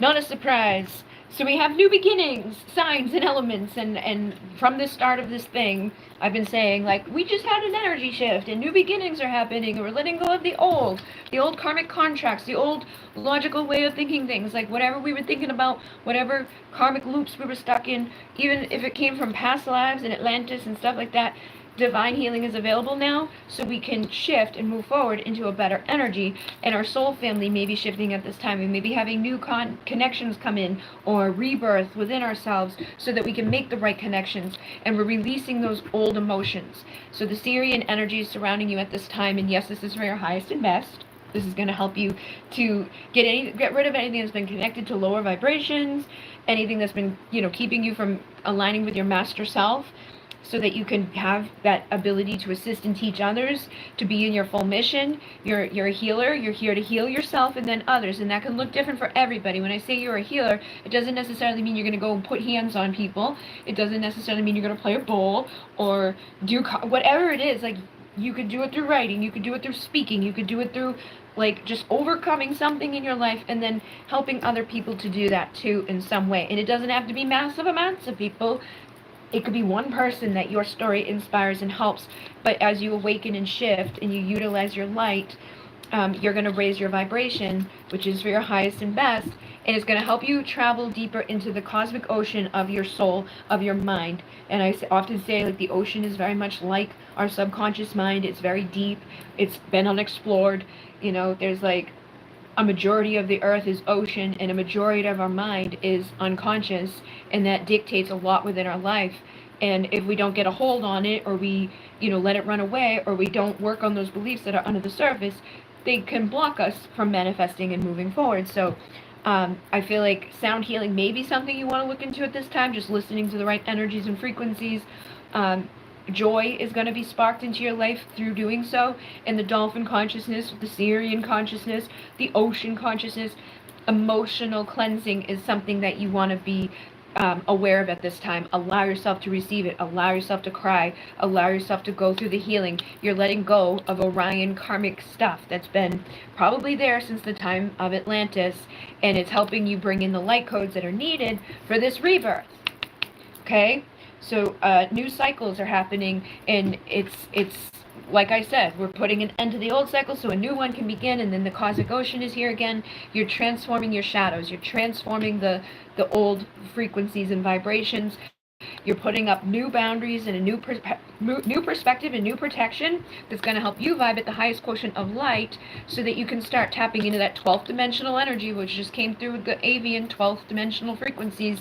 Not a surprise. So we have new beginnings, signs and elements, and from the start of this thing, I've been saying, like, we just had an energy shift, and new beginnings are happening, and we're letting go of the old karmic contracts, the old logical way of thinking things, like whatever we were thinking about, whatever karmic loops we were stuck in, even if it came from past lives and Atlantis and stuff like that. Divine healing is available now, so we can shift and move forward into a better energy, and our soul family may be shifting at this time. We may be having new connections come in, or rebirth within ourselves, so that we can make the right connections, and we're releasing those old emotions. So the Sirian energy is surrounding you at this time, and yes, this is for your highest and best. This is going to help you to get rid of anything that's been connected to lower vibrations, anything that's been, keeping you from aligning with your master self, so that you can have that ability to assist and teach others, to be in your full mission. You're a healer. You're here to heal yourself and then others, and that can look different for everybody. When I say you're a healer, it doesn't necessarily mean you're going to go and put hands on people. It doesn't necessarily mean you're going to play a bowl or do whatever it is. Like, you could do it through writing, you could do it through speaking, you could do it through, like, just overcoming something in your life and then helping other people to do that too in some way. And it doesn't have to be massive amounts of people. It could be one person that your story inspires and helps, but as you awaken and shift and you utilize your light, you're going to raise your vibration, which is for your highest and best, and it's going to help you travel deeper into the cosmic ocean of your soul, of your mind. And I often say, like, the ocean is very much like our subconscious mind. It's very deep. It's been unexplored. There's like a majority of the earth is ocean, and a majority of our mind is unconscious, and that dictates a lot within our life. And if we don't get a hold on it, or we let it run away, or we don't work on those beliefs that are under the surface, they can block us from manifesting and moving forward. So I feel like sound healing may be something you want to look into at this time, just listening to the right energies and frequencies. Joy is going to be sparked into your life through doing so, and the dolphin consciousness, the Sirian consciousness, the ocean consciousness. Emotional cleansing is something that you want to be aware of at this time. Allow yourself to receive it. Allow yourself to cry. Allow yourself to go through the healing. You're letting go of Orion karmic stuff that's been probably there since the time of Atlantis, and it's helping you bring in the light codes that are needed for this rebirth. Okay? So new cycles are happening, and it's like I said, we're putting an end to the old cycle so a new one can begin, and then the cosmic ocean is here again. You're transforming your shadows. You're transforming the old frequencies and vibrations. You're putting up new boundaries and a new perspective and new protection that's going to help you vibe at the highest quotient of light, so that you can start tapping into that 12th dimensional energy, which just came through the avian 12th dimensional frequencies.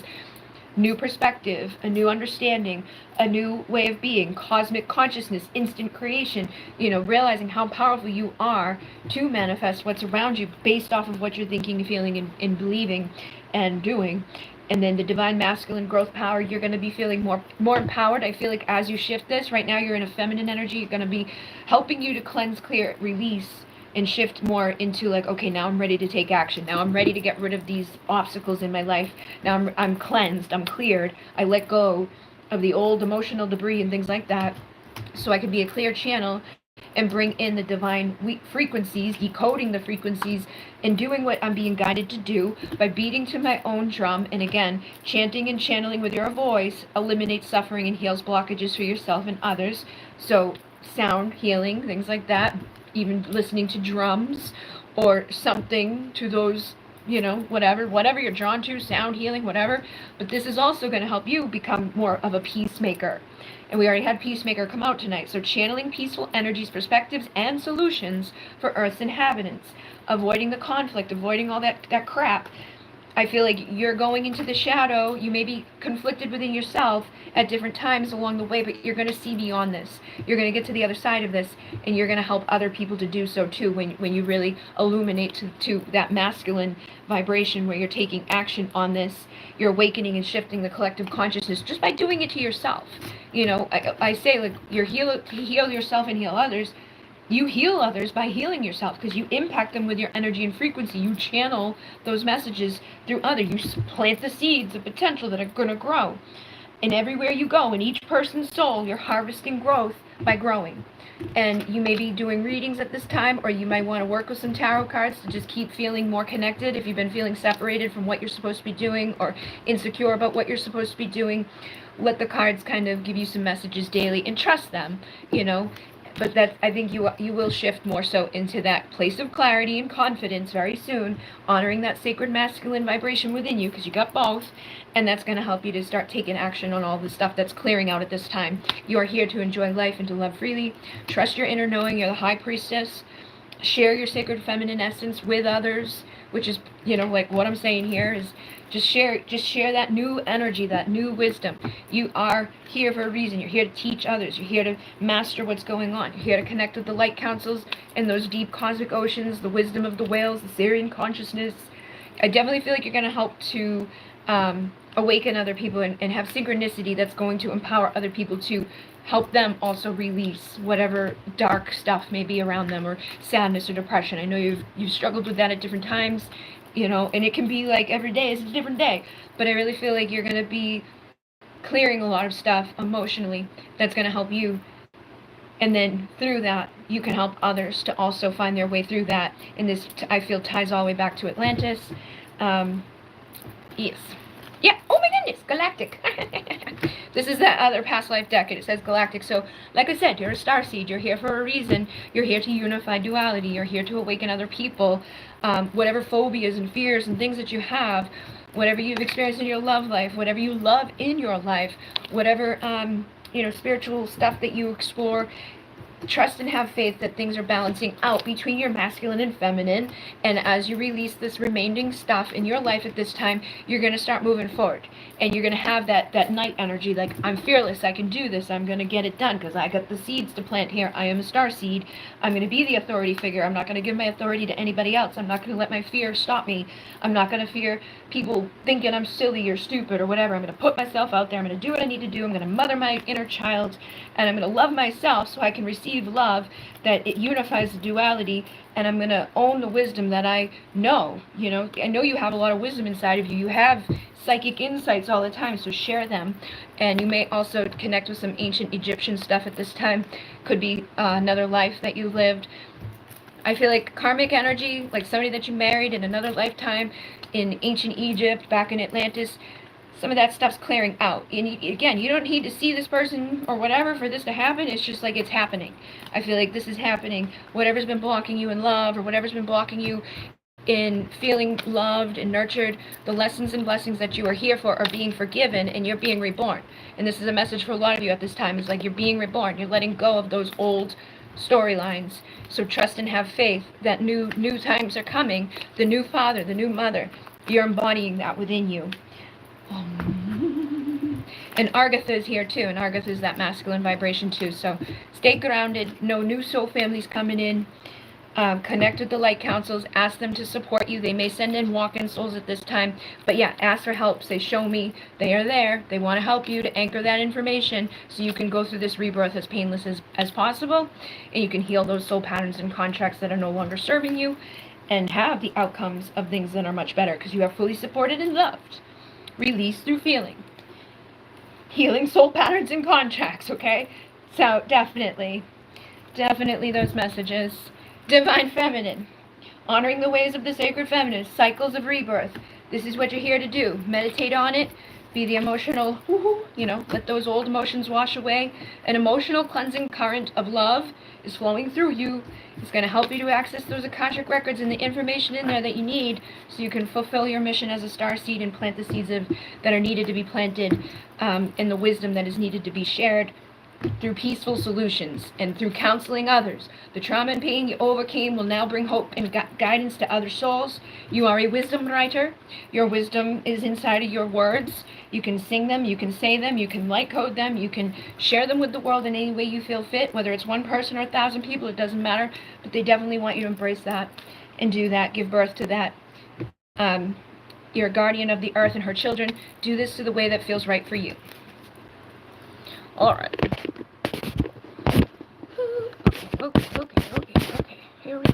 new perspective, a new understanding, a new way of being, cosmic consciousness, instant creation, realizing how powerful you are to manifest what's around you based off of what you're thinking, feeling, and believing and doing. And then the divine masculine growth power, you're going to be feeling more empowered. I feel like as you shift this, right now you're in a feminine energy, you're going to be helping you to cleanse, clear, release, and shift more into like, okay, now I'm ready to take action. Now I'm ready to get rid of these obstacles in my life. Now I'm cleansed, I'm cleared. I let go of the old emotional debris and things like that, so I can be a clear channel and bring in the divine frequencies, decoding the frequencies, and doing what I'm being guided to do by beating to my own drum. And again, chanting and channeling with your voice eliminates suffering and heals blockages for yourself and others. So sound healing, things like that, even listening to drums or something to those, whatever you're drawn to, sound healing, whatever. But this is also going to help you become more of a peacemaker. And we already had Peacemaker come out tonight. So channeling peaceful energies, perspectives, and solutions for Earth's inhabitants. Avoiding the conflict, avoiding all that crap. I feel like you're going into the shadow. You may be conflicted within yourself at different times along the way, but you're going to see beyond this. You're going to get to the other side of this, and you're going to help other people to do so too when you really illuminate to that masculine vibration where you're taking action on this. You're awakening and shifting the collective consciousness just by doing it to yourself. I say, like, heal yourself and heal others. You heal others by healing yourself because you impact them with your energy and frequency. You channel those messages through others. You plant the seeds of potential that are going to grow. And everywhere you go, in each person's soul, you're harvesting growth by growing. And you may be doing readings at this time, or you might want to work with some tarot cards to just keep feeling more connected. If you've been feeling separated from what you're supposed to be doing or insecure about what you're supposed to be doing, let the cards kind of give you some messages daily and trust them, But I think you will shift more so into that place of clarity and confidence very soon, honoring that sacred masculine vibration within you because you got both, and that's going to help you to start taking action on all the stuff that's clearing out at this time. You are here to enjoy life and to love freely. Trust your inner knowing. You're the high priestess. Share your sacred feminine essence with others, which is, like what I'm saying here is just share that new energy, that new wisdom. You are here for a reason. You're here to teach others. You're here to master what's going on. You're here to connect with the light councils and those deep cosmic oceans, the wisdom of the whales, the Sirian consciousness. I definitely feel like you're going to help to awaken other people and have synchronicity that's going to empower other people to help them also release whatever dark stuff may be around them, or sadness or depression. I know you've struggled with that at different times, and it can be like every day is a different day. But I really feel like you're going to be clearing a lot of stuff emotionally that's going to help you. And then through that, you can help others to also find their way through that. And this, I feel, ties all the way back to Atlantis. Yes. Yeah. Oh my goodness. Galactic. This is that other past life deck, and it says galactic. So, like I said, you're a starseed. You're here for a reason. You're here to unify duality. You're here to awaken other people. Whatever phobias and fears and things that you have, whatever you've experienced in your love life, whatever you love in your life, whatever, spiritual stuff that you explore, trust and have faith that things are balancing out between your masculine and feminine. And as you release this remaining stuff in your life at this time, you're going to start moving forward. And you're going to have that night energy, like, I'm fearless, I can do this, I'm going to get it done because I got the seeds to plant here. I am a star seed. I'm going to be the authority figure. I'm not going to give my authority to anybody else. I'm not going to let my fear stop me. I'm not going to fear people thinking I'm silly or stupid or whatever. I'm going to put myself out there. I'm going to do what I need to do. I'm going to mother my inner child, and I'm going to love myself so I can receive love, that it unifies the duality. And I'm going to own the wisdom that I know. I know you have a lot of wisdom inside of you. You have psychic insights all the time, so share them. And you may also connect with some ancient Egyptian stuff at this time. Could be another life that you lived. I feel like karmic energy, like somebody that you married in another lifetime in ancient Egypt, back in Atlantis, some of that stuff's clearing out. And again, you don't need to see this person or whatever for this to happen. It's just like it's happening. I feel like this is happening. Whatever's been blocking you in love, or whatever's been blocking you in feeling loved and nurtured, the lessons and blessings that you are here for are being forgiven, and you're being reborn. And this is a message for a lot of you at this time. It's like you're being reborn. You're letting go of those old storylines. So trust and have faith that new times are coming. The new father, the new mother, you're embodying that within you. And Argatha is here too, and Argatha is that masculine vibration too. So stay grounded. No new soul families coming in. Connect with the light councils. Ask them to support you. They may send in walk-in souls at this time, but yeah, ask for help. Say, show me. They are there. They want to help you to anchor that information so you can go through this rebirth as painless as possible, and you can heal those soul patterns and contracts that are no longer serving you, and have the outcomes of things that are much better because you are fully supported and loved. Release through feeling. Healing soul patterns and contracts, okay? So definitely those messages. Divine Feminine. Honoring the ways of the sacred feminine. Cycles of rebirth. This is what you're here to do. Meditate on it. Be the emotional, let those old emotions wash away. An emotional cleansing current of love is flowing through you. It's going to help you to access those Akashic records and the information in there that you need so you can fulfill your mission as a star seed and plant the seeds that are needed to be planted, and the wisdom that is needed to be shared through peaceful solutions and through counseling others. The trauma and pain you overcame will now bring hope and guidance to other souls. You are a wisdom writer. Your wisdom is inside of your words. You can sing them, you can say them, you can light code them, you can share them with the world in any way you feel fit, whether it's one person or 1,000 people, it doesn't matter, but they definitely want you to embrace that and do that, give birth to that. You're a guardian of the earth and her children. Do this to the way that feels right for you. Alright. Okay. Here we go.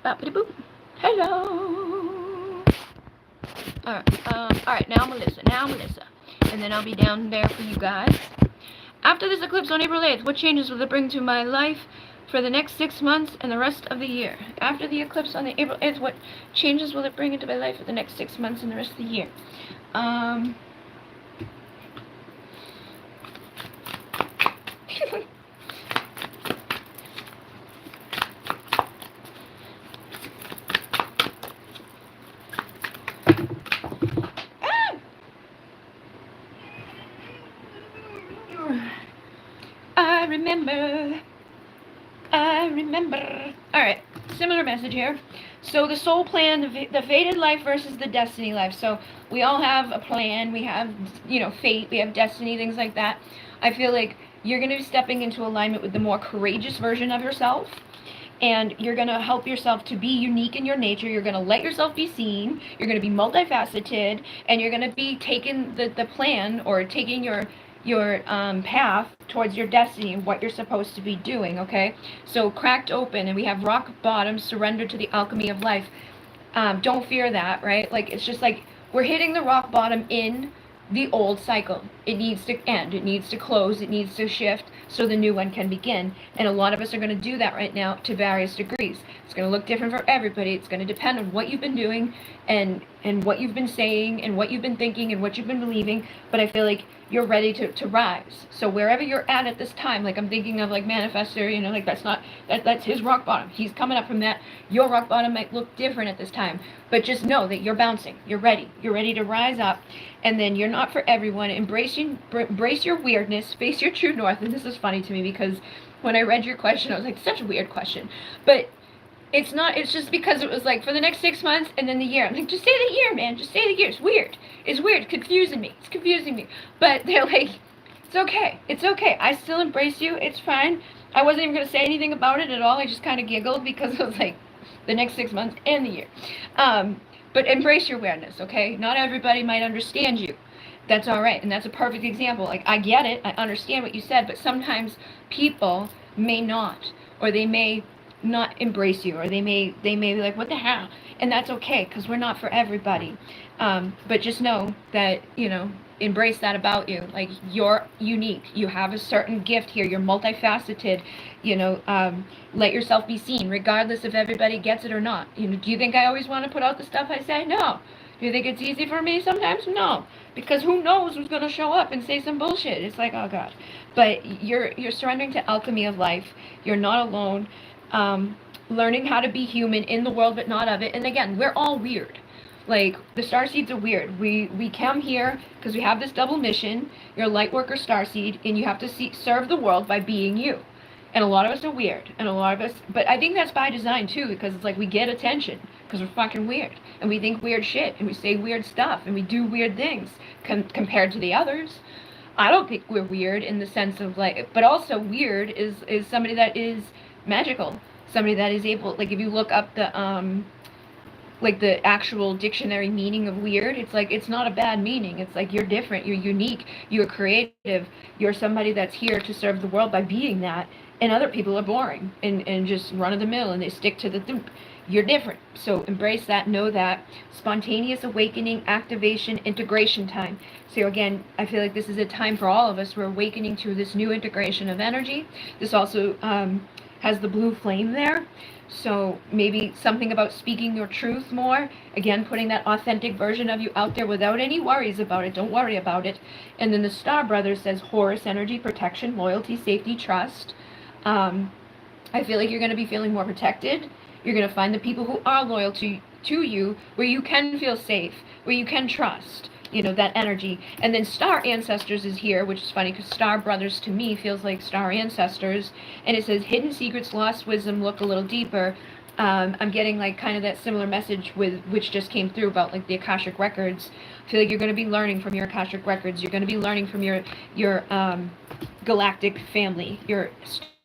Boppity-boop. Hello. Alright, now Melissa. And then I'll be down there for you guys. After this eclipse on April 8th, what changes will it bring to my life for the next 6 months and the rest of the year? After the eclipse on the April 8th, what changes will it bring into my life for the next 6 months and the rest of the year? I remember. Alright, similar message here. So the soul plan, the fated life versus the destiny life. So we all have a plan. We have, fate. We have destiny, things like that. I feel like you're going to be stepping into alignment with the more courageous version of yourself. And you're going to help yourself to be unique in your nature. You're going to let yourself be seen. You're going to be multifaceted. And you're going to be taking the plan, or taking your path towards your destiny and what you're supposed to be doing, okay? So cracked open, and we have rock bottom, surrender to the alchemy of life. Don't fear that, right? Like, it's just like we're hitting the rock bottom in the old cycle. It needs to end. It needs to close. It needs to shift so the new one can begin. And a lot of us are going to do that right now to various degrees. It's going to look different for everybody. It's going to depend on what you've been doing and what you've been saying and what you've been thinking and what you've been believing. But I feel like you're ready to rise. So wherever you're at this time, like I'm thinking of like Manifestor, like that's his rock bottom. He's coming up from that. Your rock bottom might look different at this time, but just know that you're bouncing. You're ready. You're ready to rise up. And then you're not for everyone. Embrace your weirdness. Face your true north. And this is funny to me because when I read your question, I was like, such a weird question. But it's not, it's just because it was like for the next 6 months and then the year. I'm like, just say the year, man. Just say the year. It's weird. It's weird. It's confusing me. But they're like, it's okay. It's okay. I still embrace you. It's fine. I wasn't even going to say anything about it at all. I just kind of giggled because it was like the next 6 months and the year. But embrace your awareness, okay? Not everybody might understand you. That's all right. And that's a perfect example. Like, I get it. I understand what you said. But sometimes people may not. Or they may not embrace you, or they may be like, what the hell? And that's okay, because we're not for everybody. But just know that, embrace that about you. Like, you're unique. You have a certain gift here. You're multifaceted. Let yourself be seen, regardless if everybody gets it or not. Do you think I always want to put out the stuff I say? No. Do you think it's easy for me sometimes? No. Because who knows who's going to show up and say some bullshit. It's like, oh God. But you're surrendering to alchemy of life. You're not alone. Learning how to be human in the world but not of it. And again, we're all weird. Like, the starseeds are weird. We come here because we have this double mission. You're a light worker starseed, and you have to serve the world by being you. And a lot of us are weird. And a lot of us, but I think that's by design too, because it's like we get attention because we're fucking weird. And we think weird shit, and we say weird stuff, and we do weird things compared to the others. I don't think we're weird in the sense of like, but also weird is somebody that is magical, somebody that is able, like if you look up the actual dictionary meaning of weird, it's like it's not a bad meaning. It's like you're different, you're unique, you're creative, you're somebody that's here to serve the world by being that. And other people are boring and just run of the mill and they stick to the you're different. So embrace that, know that. Spontaneous awakening, activation, integration time. So again, I feel like this is a time for all of us. We're awakening to this new integration of energy. This also has the blue flame there. So maybe something about speaking your truth more. Again, putting that authentic version of you out there without any worries about it. Don't worry about it. And then the Star Brothers says Horus energy, protection, loyalty, safety, trust. I feel like you're going to be feeling more protected. You're going to find the people who are loyal to you, where you can feel safe, where you can trust, you know, that energy. And then Star Ancestors is here, which is funny because Star Brothers to me feels like Star Ancestors. And it says hidden secrets, lost wisdom, look a little deeper. I'm getting like kind of that similar message with which just came through about like the Akashic Records. I feel like you're going to be learning from your Akashic Records. You're going to be learning from your galactic family, your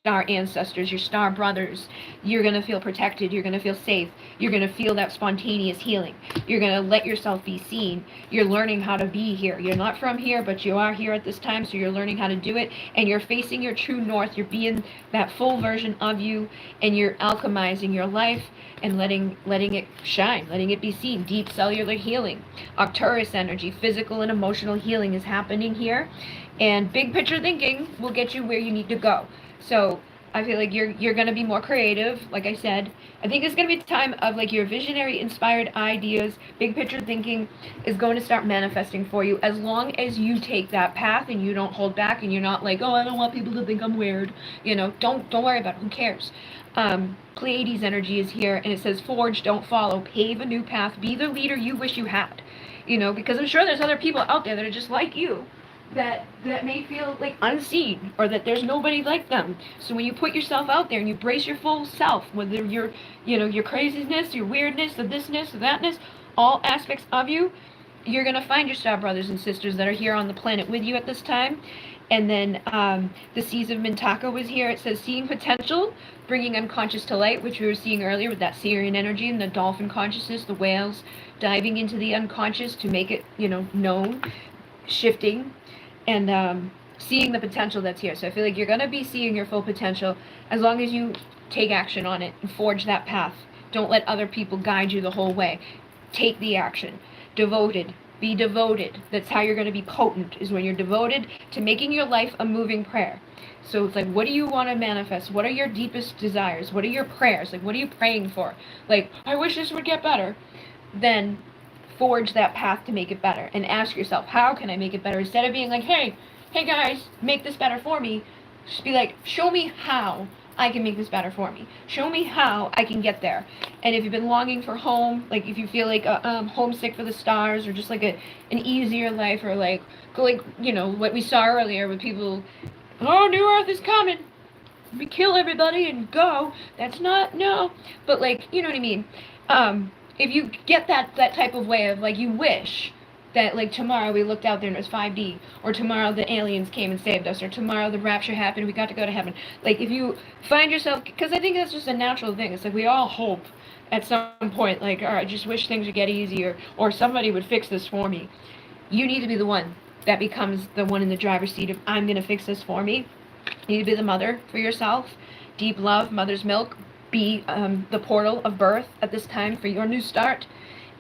star ancestors, your star brothers. You're going to feel protected. You're going to feel safe. You're going to feel that spontaneous healing. You're going to let yourself be seen. You're learning how to be here. You're not from here, but you are here at this time, so you're learning how to do it, and you're facing your true north. You're being that full version of you, and you're alchemizing your life and letting it shine, letting it be seen. Deep cellular healing. Arcturus energy, physical and emotional healing is happening here, and big picture thinking will get you where you need to go. So I feel like you're going to be more creative, like I said. I think it's going to be a time of like your visionary inspired ideas, big picture thinking is going to start manifesting for you as long as you take that path and you don't hold back and you're not like, oh, I don't want people to think I'm weird. You know, don't worry about it. Who cares? Pleiades energy is here and it says forge, don't follow, pave a new path, be the leader you wish you had. You know, because I'm sure there's other people out there that are just like you. That may feel like unseen or that there's nobody like them. So when you put yourself out there and you brace your full self, whether your craziness, your weirdness, the thisness, the thatness, all aspects of you, you're going to find your star brothers and sisters that are here on the planet with you at this time. And then the Seas of Mintaka was here. It says seeing potential, bringing unconscious to light, which we were seeing earlier with that Sirian energy and the dolphin consciousness, the whales diving into the unconscious to make it, known, shifting, and seeing the potential that's here. So I feel like you're going to be seeing your full potential as long as you take action on it and forge that path. Don't let other people guide you the whole way. Take the action. Devoted. Be devoted. That's how you're going to be potent, is when you're devoted to making your life a moving prayer. So it's like, what do you want to manifest? What are your deepest desires? What are your prayers? Like, what are you praying for? Like, I wish this would get better. Then forge that path to make it better and ask yourself, how can I make it better? Instead of being like, hey guys, make this better for me, just be like, show me how I can make this better for me. Show me how I can get there. And if you've been longing for home, like if you feel like homesick for the stars, or just like an easier life, or like what we saw earlier with people, oh, New Earth is coming, we kill everybody and go. That's not, no, but like, you know what I mean. If you get that type of way of like, you wish that like tomorrow we looked out there and it was 5D, or tomorrow the aliens came and saved us, or tomorrow the rapture happened, we got to go to heaven. Like if you find yourself, because I think that's just a natural thing. It's like we all hope at some point, like, all right, just wish things would get easier, or somebody would fix this for me. You need to be the one that becomes the one in the driver's seat of, I'm going to fix this for me. You need to be the mother for yourself. Deep love, mother's milk. Be the portal of birth at this time for your new start.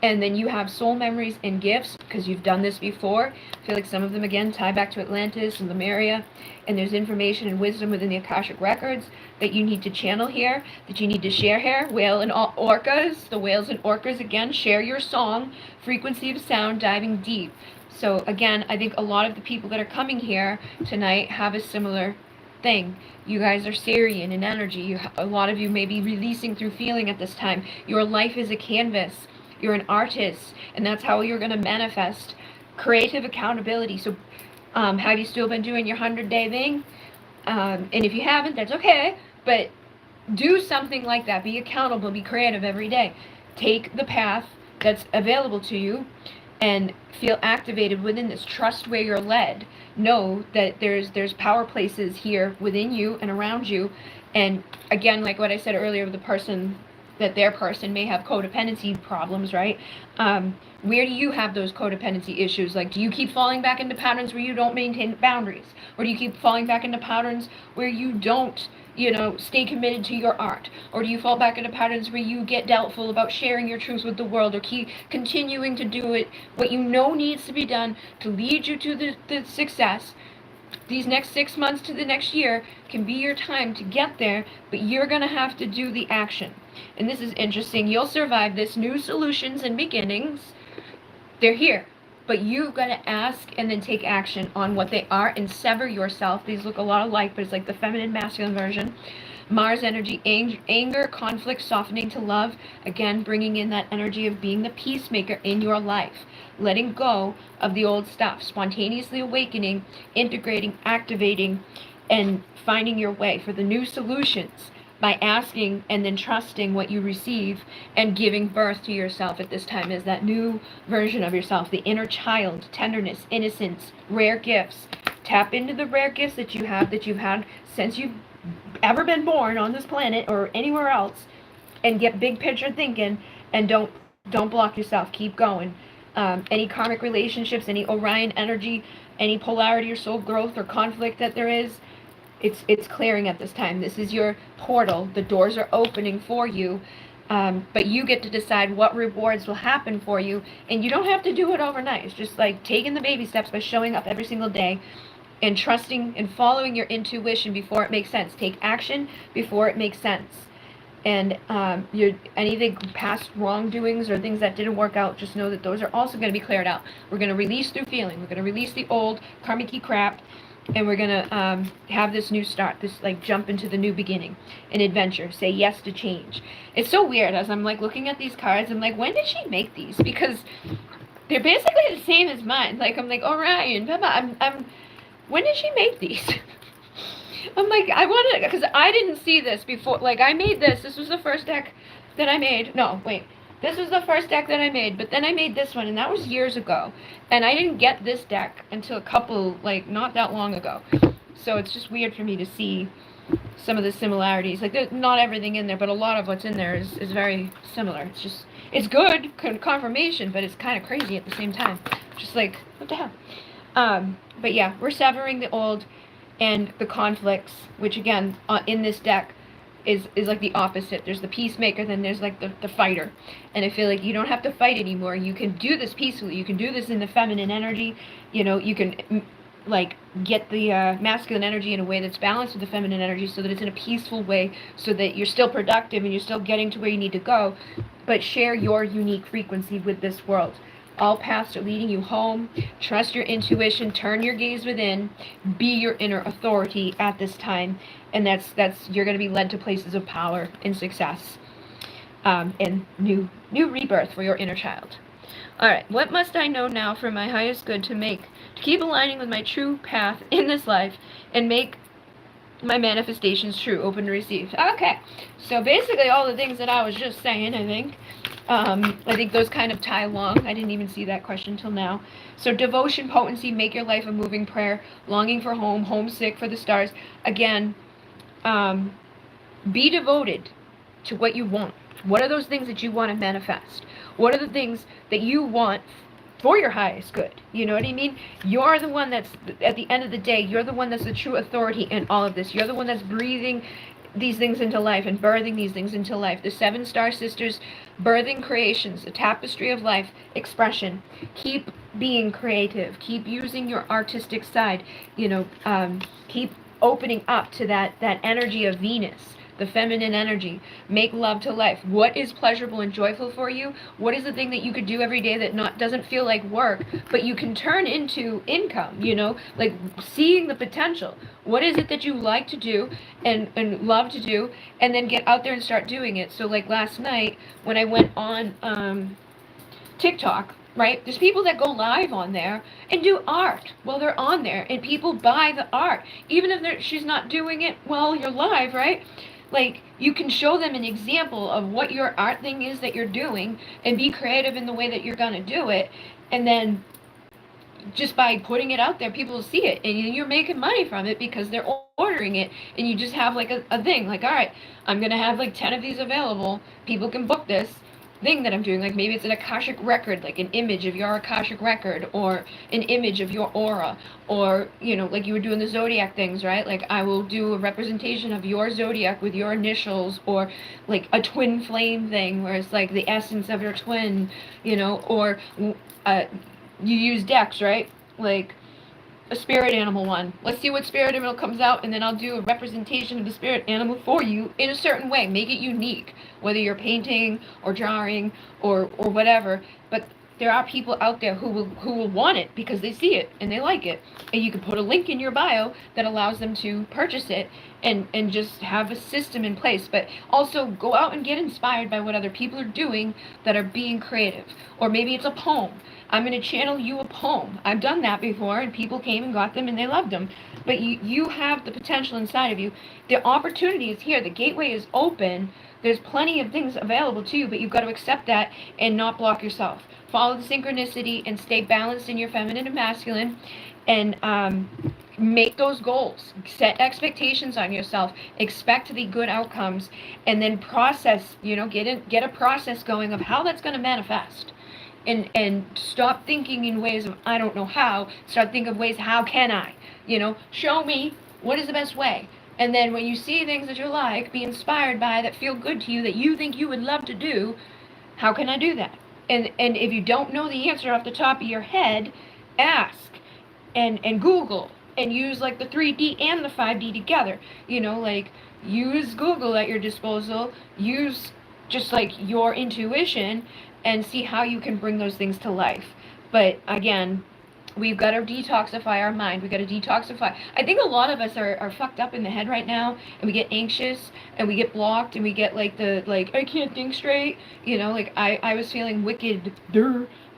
And then you have soul memories and gifts, because you've done this before. I feel like some of them, again, tie back to Atlantis and Lemuria. And there's information and wisdom within the Akashic Records that you need to channel here, that you need to share here. Whale and orcas, the whales and orcas, again, share your song, frequency of sound, diving deep. So again, I think a lot of the people that are coming here tonight have a similar thing. You guys are Sirian in energy. A lot of you may be releasing through feeling at this time. Your life is a canvas. You're an artist, and that's how you're going to manifest creative accountability. So have you still been doing your 100-day thing? And if you haven't, that's okay, but do something like that. Be accountable, be creative every day. Take the path that's available to you and feel activated within this. Trust where you're led. Know that there's power places here within you and around you. And again, like what I said earlier, the person, that their person may have codependency problems, right? Where do you have those codependency issues? Like, do you keep falling back into patterns where you don't maintain boundaries? Or do you keep falling back into patterns where you don't, stay committed to your art? Or do you fall back into patterns where you get doubtful about sharing your truth with the world, or keep continuing to do it, what you know needs to be done to lead you to the success? These next 6 months to the next year can be your time to get there, but you're going to have to do the action. And this is interesting. You'll survive this. New solutions and beginnings, they're here. But you've got to ask and then take action on what they are and sever yourself. These look a lot alike, but it's like the feminine, masculine version. Mars energy, anger, conflict, softening to love. Again, bringing in that energy of being the peacemaker in your life. Letting go of the old stuff. Spontaneously awakening, integrating, activating, and finding your way for the new solutions by asking and then trusting what you receive and giving birth to yourself at this time as that new version of yourself. The inner child, tenderness, innocence, rare gifts. Tap into the rare gifts that you've had since you've ever been born on this planet or anywhere else, and get big picture thinking, and don't block yourself. Keep going. Any karmic relationships, any Orion energy, any polarity or soul growth or conflict that there is, it's clearing at this time. This is your portal. The doors are opening for you, but you get to decide what rewards will happen for you, and you don't have to do it overnight. It's just like taking the baby steps by showing up every single day and trusting and following your intuition before it makes sense. Take action before it makes sense. And anything past wrongdoings or things that didn't work out, just know that those are also going to be cleared out. We're going to release through feeling. We're going to release the old karmic crap, and we're going to have this new start, this like jump into the new beginning, an adventure. Say yes to change. It's so weird as I'm like looking at these cards. I'm like, when did she make these? Because they're basically the same as mine. Like, I'm like, Orion, I'm when did she make these? I'm like, I wanted, because I didn't see this before. Like, I made this. This was the first deck that I made. No, wait. This was the first deck that I made, but then I made this one, and that was years ago. And I didn't get this deck until a couple, like, not that long ago. So it's just weird for me to see some of the similarities. Like, there's not everything in there, but a lot of what's in there is very similar. It's just, it's good confirmation, but it's kind of crazy at the same time. Just like, what the hell? But yeah, we're severing the old and the conflicts, which again, in this deck, is like the opposite. There's the peacemaker, then there's like the fighter. And I feel like you don't have to fight anymore. You can do this peacefully. You can do this in the feminine energy. You can like get the masculine energy in a way that's balanced with the feminine energy, so that it's in a peaceful way, so that you're still productive and you're still getting to where you need to go, but share your unique frequency with this world. All paths are leading you home. Trust your intuition. Turn your gaze within. Be your inner authority at this time, and that's you're going to be led to places of power and success, and new rebirth for your inner child. All right, what must I know now for my highest good to keep aligning with my true path in this life and make my manifestations true, open to receive? Okay, so basically all the things that I was just saying, I think those kind of tie along. I didn't even see that question till now. So devotion, potency, make your life a moving prayer, longing for home, homesick for the stars. Again, be devoted to what you want. What are those things that you want to manifest? What are the things that you want for your highest good? You know what I mean? You're the one that's, at the end of the day, you're the one that's the true authority in all of this. You're the one that's breathing these things into life and birthing these things into life. The 7 Star Sisters, birthing creations, the tapestry of life, expression. Keep being creative. Keep using your artistic side. Keep opening up to that energy of Venus, the feminine energy. Make love to life. What is pleasurable and joyful for you? What is the thing that you could do every day that doesn't feel like work, but you can turn into income, like seeing the potential. What is it that you like to do and love to do, and then get out there and start doing it? So like last night when I went on TikTok, right? There's people that go live on there and do art while they're on there, and people buy the art. Even if she's not doing it while you're live, right? Like, you can show them an example of what your art thing is that you're doing and be creative in the way that you're going to do it. And then just by putting it out there, people will see it, and you're making money from it because they're ordering it. And you just have like a thing, like, all right, I'm going to have like 10 of these available. People can book this thing that I'm doing. Like, maybe it's an Akashic record, like an image of your Akashic record, or an image of your aura, or, you know, like you were doing the zodiac things, right? Like, I will do a representation of your zodiac with your initials, or like a twin flame thing where it's like the essence of your twin, you know, or you use decks, right? Like a spirit animal one. Let's see what spirit animal comes out, and then I'll do a representation of the spirit animal for you in a certain way. Make it unique, whether you're painting or drawing or whatever. But there are people out there who will want it because they see it and they like it. And you can put a link in your bio that allows them to purchase it, and just have a system in place. But also go out and get inspired by what other people are doing that are being creative. Or maybe it's a poem. I'm going to channel you a poem. I've done that before, and people came and got them, and they loved them. But you have the potential inside of you. The opportunity is here. The gateway is open. There's plenty of things available to you, but you've got to accept that and not block yourself. Follow the synchronicity and stay balanced in your feminine and masculine, and make those goals. Set expectations on yourself. Expect the good outcomes, and then process. You know, get a process going of how that's going to manifest. And stop thinking in ways of I don't know how. Start thinking of ways, how can I? You know, show me what is the best way. And then when you see things that you like, be inspired by, that feel good to you, that you think you would love to do, how can I do that? And if you don't know the answer off the top of your head, ask and Google, and use like the 3D and the 5D together. You know, like, use Google at your disposal. Use just like your intuition, and see how you can bring those things to life. But again, we've got to detoxify our mind. We've got to detoxify. I think a lot of us are fucked up in the head right now, and we get anxious, and we get blocked, and we get like I can't think straight. You know, like I was feeling wicked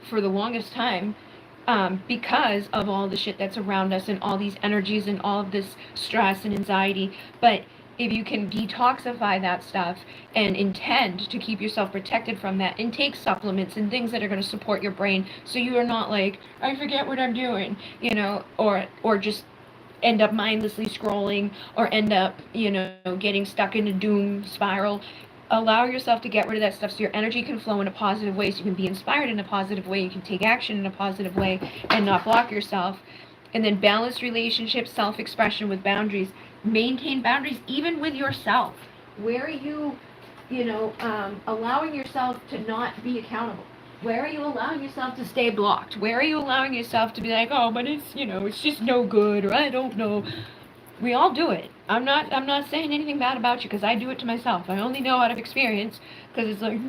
for the longest time, because of all the shit that's around us, and all these energies, and all of this stress and anxiety. But if you can detoxify that stuff and intend to keep yourself protected from that, and take supplements and things that are going to support your brain, so you are not like, I forget what I'm doing, you know, or just end up mindlessly scrolling, or end up, you know, getting stuck in a doom spiral. Allow yourself to get rid of that stuff so your energy can flow in a positive way, so you can be inspired in a positive way, you can take action in a positive way, and not block yourself. And then balance relationships, self-expression with boundaries. Maintain boundaries even with yourself. Where are you, allowing yourself to not be accountable? Where are you allowing yourself to stay blocked? Where are you allowing yourself to be like, oh, but it's just no good, or I don't know. We all do it. I'm not saying anything bad about you, because I do it to myself. I only know out of experience, because it's like,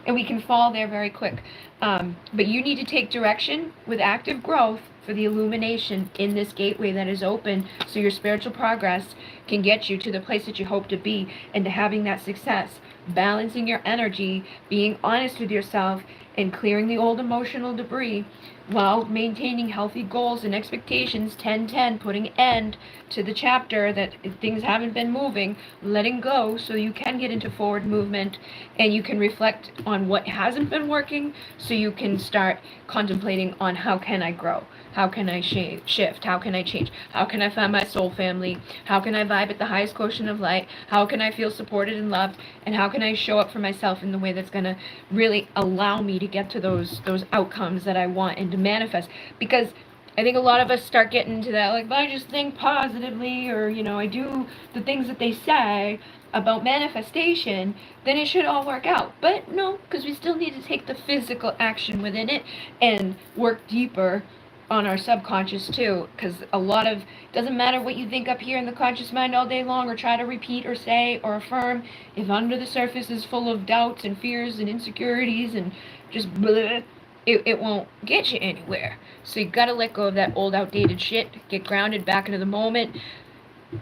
and we can fall there very quick. But you need to take direction with active growth for the illumination in this gateway that is open, so your spiritual progress can get you to the place that you hope to be, and to having that success. Balancing your energy, being honest with yourself, and clearing the old emotional debris, while maintaining healthy goals and expectations. 10-10, putting end to the chapter that things haven't been moving, letting go so you can get into forward movement, and you can reflect on what hasn't been working, so you can start contemplating on how can I grow, how can I shift, how can I change, how can I find my soul family, how can I vibe at the highest quotient of light, how can I feel supported and loved, and how can I show up for myself in the way that's going to really allow me to get to those outcomes that I want and to manifest. Because I think a lot of us start getting into that, like, if I just think positively, or, I do the things that they say about manifestation, then it should all work out. But no, because we still need to take the physical action within it and work deeper on our subconscious too, because a lot of, doesn't matter what you think up here in the conscious mind all day long, or try to repeat or say or affirm, if under the surface is full of doubts and fears and insecurities and just bleh, it won't get you anywhere. So you gotta let go of that old outdated shit, get grounded back into the moment,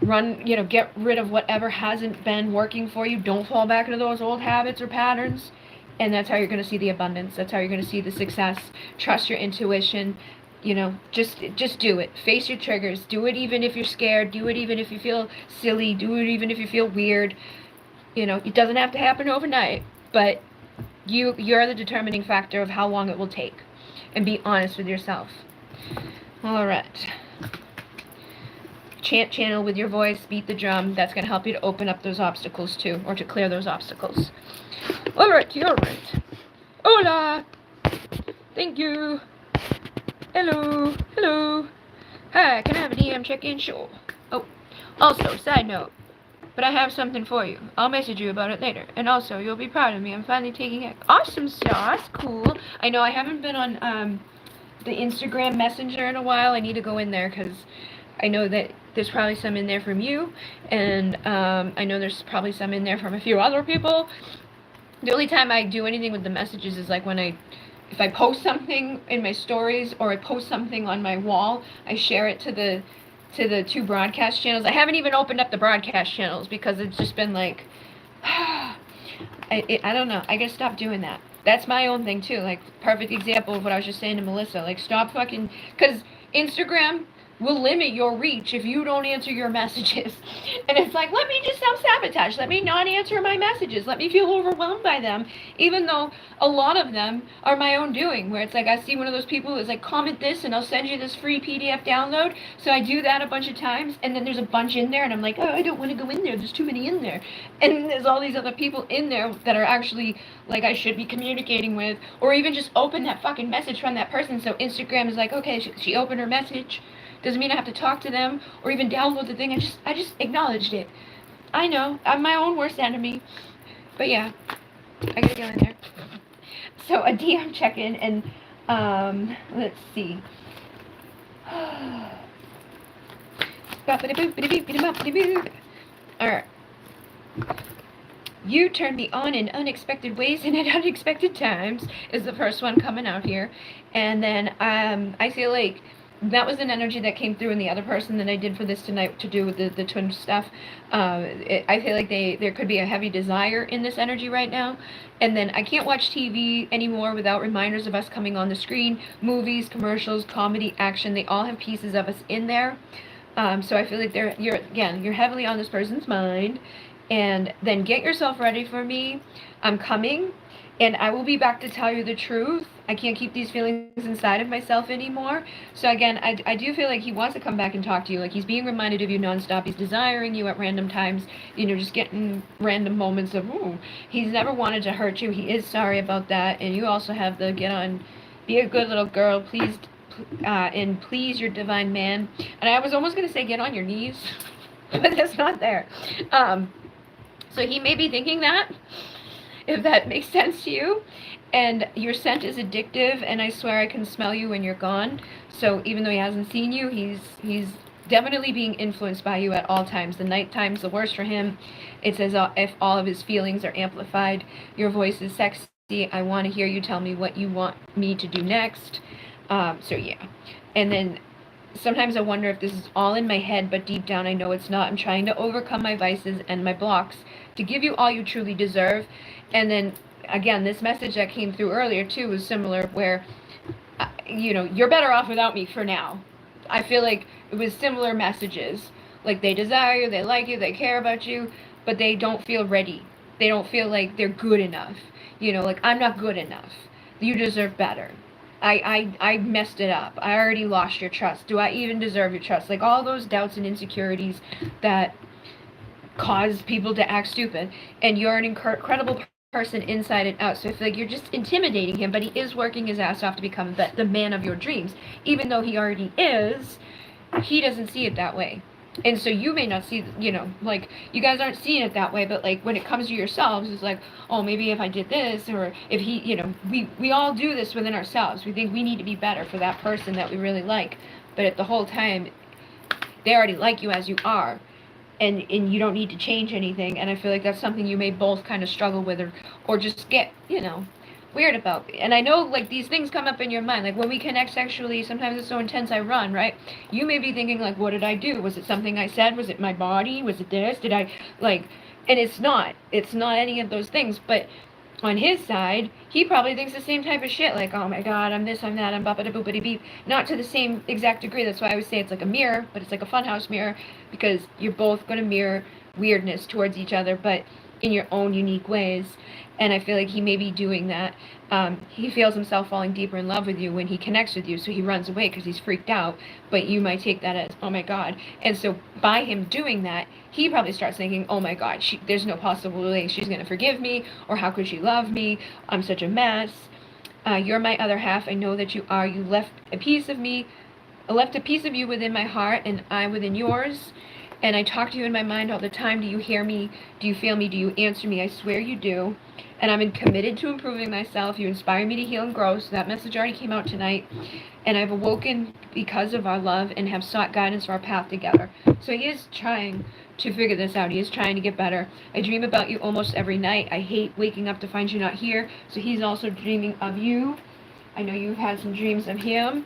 get rid of whatever hasn't been working for you. Don't fall back into those old habits or patterns, and that's how you're going to see the abundance. That's how you're going to see the success. Trust your intuition. Just do it. Face your triggers. Do it even if you're scared. Do it even if you feel silly. Do it even if you feel weird. You know, it doesn't have to happen overnight, but you're the determining factor of how long it will take. And be honest with yourself. All right. Chant, channel with your voice, beat the drum. That's going to help you to open up those obstacles too, or to clear those obstacles. All right, you're right. Hola. Thank you. Hello. Hello. Hi, can I have a DM check-in? Sure. Oh, also, side note, but I have something for you. I'll message you about it later. And also, you'll be proud of me. I'm finally taking it. Awesome sauce. Cool. I know I haven't been on the Instagram Messenger in a while. I need to go in there because I know that there's probably some in there from you. And I know there's probably some in there from a few other people. The only time I do anything with the messages is like when if I post something in my stories or I post something on my wall, I share it to the two broadcast channels. I haven't even opened up the broadcast channels because it's just been like, I don't know. I gotta stop doing that. That's my own thing too. Like, perfect example of what I was just saying to Melissa. Like, stop fucking, because Instagram will limit your reach if you don't answer your messages. And it's like, let me just self-sabotage. Let me not answer my messages. Let me feel overwhelmed by them, even though a lot of them are my own doing, where it's like I see one of those people who's like, comment this and I'll send you this free PDF download. So I do that a bunch of times, and then there's a bunch in there, and I'm like, oh, I don't want to go in there. There's too many in there. And there's all these other people in there that are actually like I should be communicating with, or even just open that fucking message from that person. So Instagram is like, okay, she opened her message. Doesn't mean I have to talk to them or even download the thing. I just acknowledged it. I know, I'm my own worst enemy. But yeah, I gotta go in there. So a DM check-in, and let's see. Alright. You turned me on in unexpected ways and at unexpected times is the first one coming out here. And then I feel like that was an energy that came through in the other person that I did for this tonight to do with the twin stuff. I feel like there could be a heavy desire in this energy right now. And then I can't watch TV anymore without reminders of us coming on the screen. Movies, commercials, comedy, action, they all have pieces of us in there. So I feel like you're heavily on this person's mind. And then get yourself ready for me. I'm coming. And I will be back to tell you the truth. I can't keep these feelings inside of myself anymore. So again, I do feel like he wants to come back and talk to you. Like, he's being reminded of you nonstop. He's desiring you at random times. You know, just getting random moments of, ooh. He's never wanted to hurt you. He is sorry about that. And you also have the be a good little girl, please, and please your divine man. And I was almost going to say get on your knees, but that's not there. So he may be thinking that, if that makes sense to you. And your scent is addictive, and I swear I can smell you when you're gone. So even though he hasn't seen you, he's definitely being influenced by you at all times. The night time's the worst for him. It's as if all of his feelings are amplified. Your voice is sexy. I want to hear you tell me what you want me to do next. So yeah. And then sometimes I wonder if this is all in my head, but deep down I know it's not. I'm trying to overcome my vices and my blocks to give you all you truly deserve. And then again, this message that came through earlier too was similar, where you know, you're better off without me for now. I feel like it was similar messages, like they desire you, they like you, they care about you, but they don't feel ready. They don't feel like they're good enough. You know, like, I'm not good enough. You deserve better. I messed it up. I already lost your trust. Do I even deserve your trust? Like, all those doubts and insecurities that cause people to act stupid. And you're an incredible person inside and out. So I feel like you're just intimidating him, but he is working his ass off to become the man of your dreams. Even though he already is, he doesn't see it that way. And so you may not see, you know, like, you guys aren't seeing it that way, but like when it comes to yourselves, it's like, oh, maybe if I did this, or if he, you know, we all do this within ourselves. We think we need to be better for that person that we really like. But at the whole time, they already like you as you are. And you don't need to change anything. And I feel like that's something you may both kind of struggle with, or just get, you know, weird about. And I know, like, these things come up in your mind. Like, when we connect sexually, sometimes it's so intense I run, right? You may be thinking, like, what did I do? Was it something I said? Was it my body? Was it this? Did I, like, and it's not. It's not any of those things. But on his side, he probably thinks the same type of shit, like, oh my god, I'm this, I'm that, I'm boppity beep. Not to the same exact degree. That's why I always say it's like a mirror, but it's like a funhouse mirror, because you're both going to mirror weirdness towards each other. But in your own unique ways. And I feel like he may be doing that. He feels himself falling deeper in love with you when he connects with you, so he runs away because he's freaked out. But you might take that as, oh my God. And so by him doing that, he probably starts thinking, oh my God, there's no possible way she's going to forgive me, or how could she love me? I'm such a mess. You're my other half. I know that you are. You left a piece of me, left a piece of you within my heart, and I within yours. And I talk to you in my mind all the time. Do you hear me? Do you feel me? Do you answer me? I swear you do. And I'm committed to improving myself. You inspire me to heal and grow. So that message already came out tonight. And I've awoken because of our love and have sought guidance for our path together. So he is trying to figure this out. He is trying to get better. I dream about you almost every night. I hate waking up to find you not here. So he's also dreaming of you. I know you've had some dreams of him.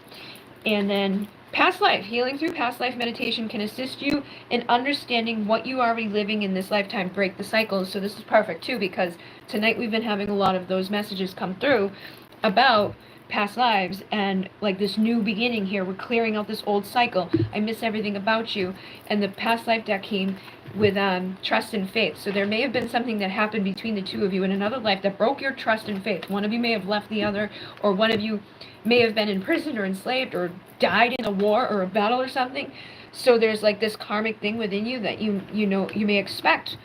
And then past life, healing through past life meditation can assist you in understanding what you are reliving in this lifetime, break the cycles. So this is perfect too, because tonight we've been having a lot of those messages come through about past lives and like this new beginning here. We're clearing out this old cycle. I miss everything about you. And the past life deck came with trust and faith. So there may have been something that happened between the two of you in another life that broke your trust and faith. One of you may have left the other, or one of you may have been imprisoned or enslaved or died in a war or a battle or something. So there's like this karmic thing within you that you may expect,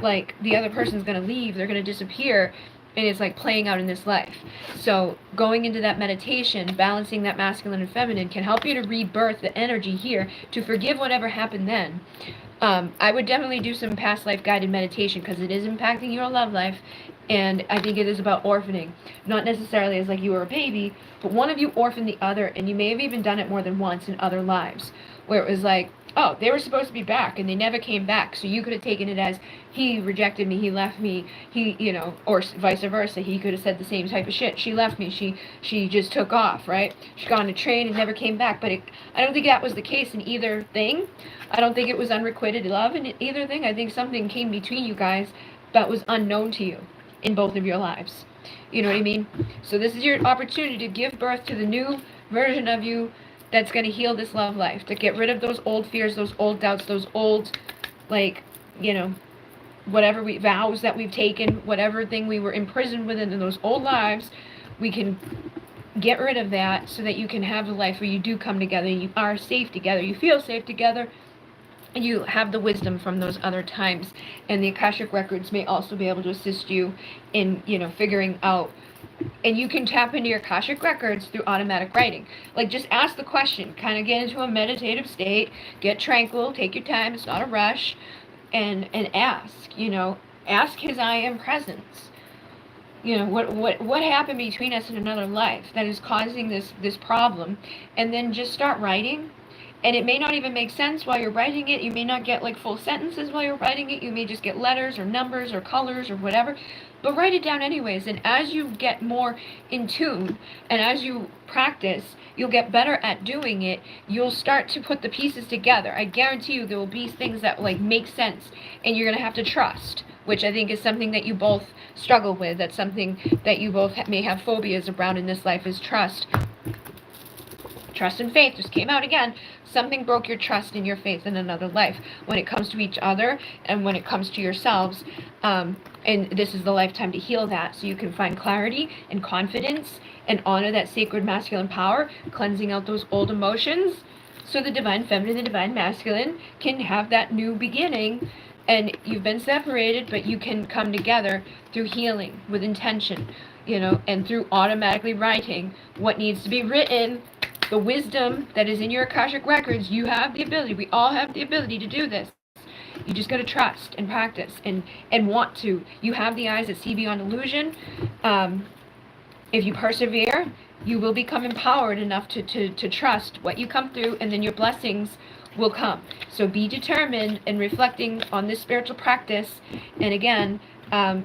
like the other person's going to leave, they're going to disappear, and it's like playing out in this life. So going into that meditation, balancing that masculine and feminine, can help you to rebirth the energy here, to forgive whatever happened then. I would definitely do some past life guided meditation because it is impacting your love life. And I think it is about orphaning. Not necessarily as like you were a baby, but one of you orphaned the other, and you may have even done it more than once in other lives, where it was like, oh, they were supposed to be back, and they never came back. So you could have taken it as, he rejected me, he left me, or vice versa. He could have said the same type of shit. She left me, she just took off, right? She got on a train and never came back. But I don't think that was the case in either thing. I don't think it was unrequited love in either thing. I think something came between you guys that was unknown to you in both of your lives. You know what I mean? So this is your opportunity to give birth to the new version of you that's going to heal this love life, to get rid of those old fears, those old doubts, those old, whatever vows that we've taken, whatever thing we were imprisoned within in those old lives. We can get rid of that so that you can have the life where you do come together, you are safe together, you feel safe together, and you have the wisdom from those other times. And the Akashic Records may also be able to assist you in, figuring out. And you can tap into your Akashic Records through automatic writing. Like, just ask the question, kind of get into a meditative state, get tranquil, take your time, it's not a rush, and ask, ask his I am presence. What happened between us in another life that is causing this problem, and then just start writing. And it may not even make sense while you're writing it. You may not get like full sentences while you're writing it. You may just get letters or numbers or colors or whatever. But write it down anyways. And as you get more in tune and as you practice, you'll get better at doing it. You'll start to put the pieces together. I guarantee you there will be things that like make sense, and you're going to have to trust, which I think is something that you both struggle with. That's something that you both may have phobias around in this life, is trust. Trust and faith just came out again. Something broke your trust and your faith in another life when it comes to each other and when it comes to yourselves. And this is the lifetime to heal that, so you can find clarity and confidence and honor that sacred masculine power, cleansing out those old emotions, so the divine feminine and the divine masculine can have that new beginning. And you've been separated, but you can come together through healing with intention, and through automatically writing what needs to be written. The wisdom that is in your Akashic Records, you have the ability. We all have the ability to do this. You just got to trust and practice and want to. You have the eyes that see beyond illusion. If you persevere, you will become empowered enough to trust what you come through, and then your blessings will come. So be determined in reflecting on this spiritual practice. And again,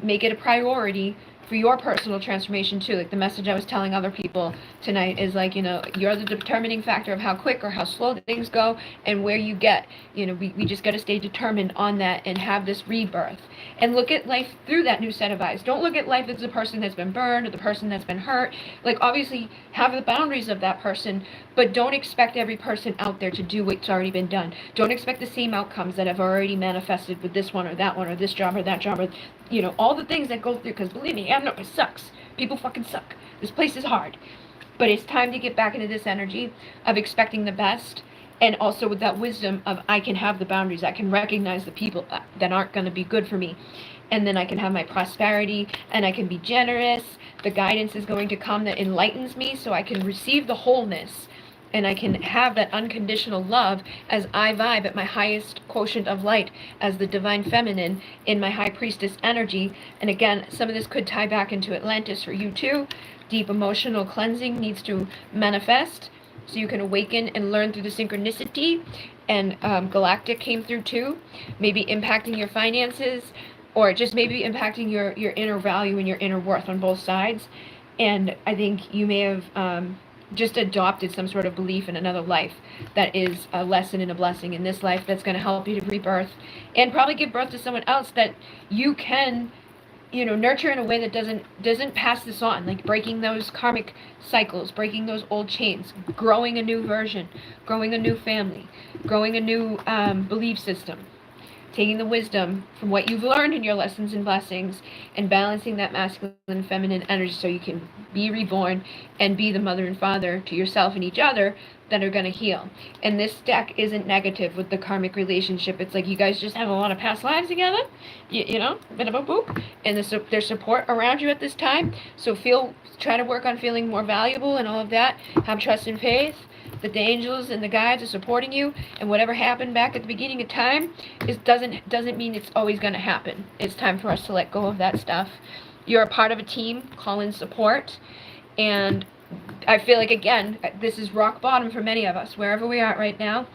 make it a priority for your personal transformation too. Like the message I was telling other people tonight is like, you're the determining factor of how quick or how slow things go and where you get. We just got to stay determined on that and have this rebirth and look at life through that new set of eyes. Don't look at life as the person that's been burned or the person that's been hurt. Like, obviously have the boundaries of that person, but don't expect every person out there to do what's already been done. Don't expect the same outcomes that have already manifested with this one or that one or this job or that job, or you know, all the things that go through, because believe me, it sucks. People fucking suck. This place is hard. But it's time to get back into this energy of expecting the best, and also with that wisdom of I can have the boundaries. I can recognize the people that aren't going to be good for me. And then I can have my prosperity, and I can be generous. The guidance is going to come that enlightens me, so I can receive the wholeness, and I can have that unconditional love as I vibe at my highest quotient of light as the divine feminine in my high priestess energy. And again, some of this could tie back into Atlantis for you too. Deep emotional cleansing needs to manifest so you can awaken and learn through the synchronicity. And Galactic came through too, maybe impacting your finances, or just maybe impacting your inner value and your inner worth on both sides. And I think you may have just adopted some sort of belief in another life that is a lesson and a blessing in this life that's going to help you to rebirth and probably give birth to someone else that you can, you know, nurture in a way that doesn't pass this on, like breaking those karmic cycles, breaking those old chains, growing a new version, growing a new family, growing a new belief system. Taking the wisdom from what you've learned in your lessons and blessings and balancing that masculine and feminine energy so you can be reborn and be the mother and father to yourself and each other that are going to heal. And this deck isn't negative with the karmic relationship. It's like you guys just have a lot of past lives together, you know, a bit of a boop. And there's support around you at this time. So try to work on feeling more valuable and all of that. Have trust and faith. The angels and the guides are supporting you, and whatever happened back at the beginning of time doesn't mean it's always going to happen. It's time for us to let go of that stuff. You're a part of a team. Call in support. And I feel like, again, this is rock bottom for many of us, wherever we are right now.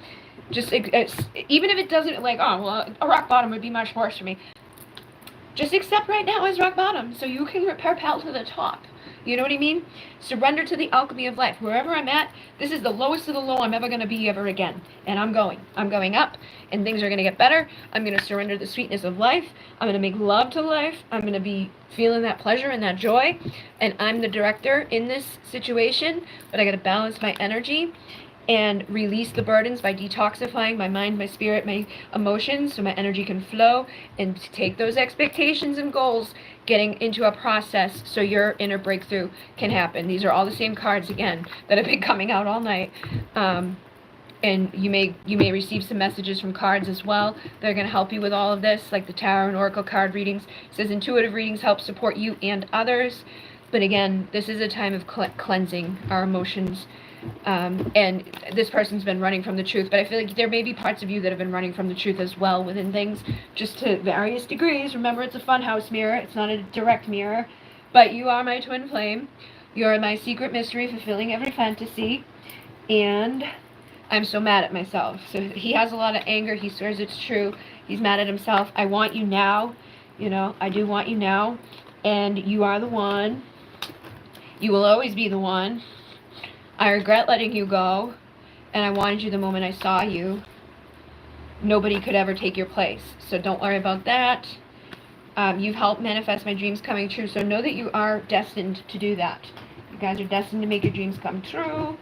Just even if it doesn't, like, oh, well, a rock bottom would be much worse for me. Just accept right now as rock bottom so you can propel to the top. You know what I mean? Surrender to the alchemy of life. Wherever I'm at, this is the lowest of the low I'm ever going to be ever again. And I'm going up, and things are going to get better. I'm going to surrender the sweetness of life. I'm going to make love to life. I'm going to be feeling that pleasure and that joy. And I'm the director in this situation, but I got to balance my energy and release the burdens by detoxifying my mind, my spirit, my emotions, so my energy can flow, and take those expectations and goals, getting into a process so your inner breakthrough can happen. These are all the same cards, again, that have been coming out all night. And you may receive some messages from cards as well that are going to help you with all of this, like the tarot and oracle card readings. It says intuitive readings help support you and others. But again, this is a time of cleansing our emotions. And this person's been running from the truth, but I feel like there may be parts of you that have been running from the truth as well within things, just to various degrees. Remember, it's a funhouse mirror. It's not a direct mirror, but you are my twin flame. You're my secret mystery, fulfilling every fantasy. And I'm so mad at myself. So he has a lot of anger. He swears it's true. He's mad at himself. I want you now. You know, I do want you now. And you are the one. You will always be the one. I regret letting you go, and I wanted you the moment I saw you. Nobody could ever take your place, so don't worry about that. You've helped manifest my dreams coming true, so know that you are destined to do that. You guys are destined to make your dreams come true,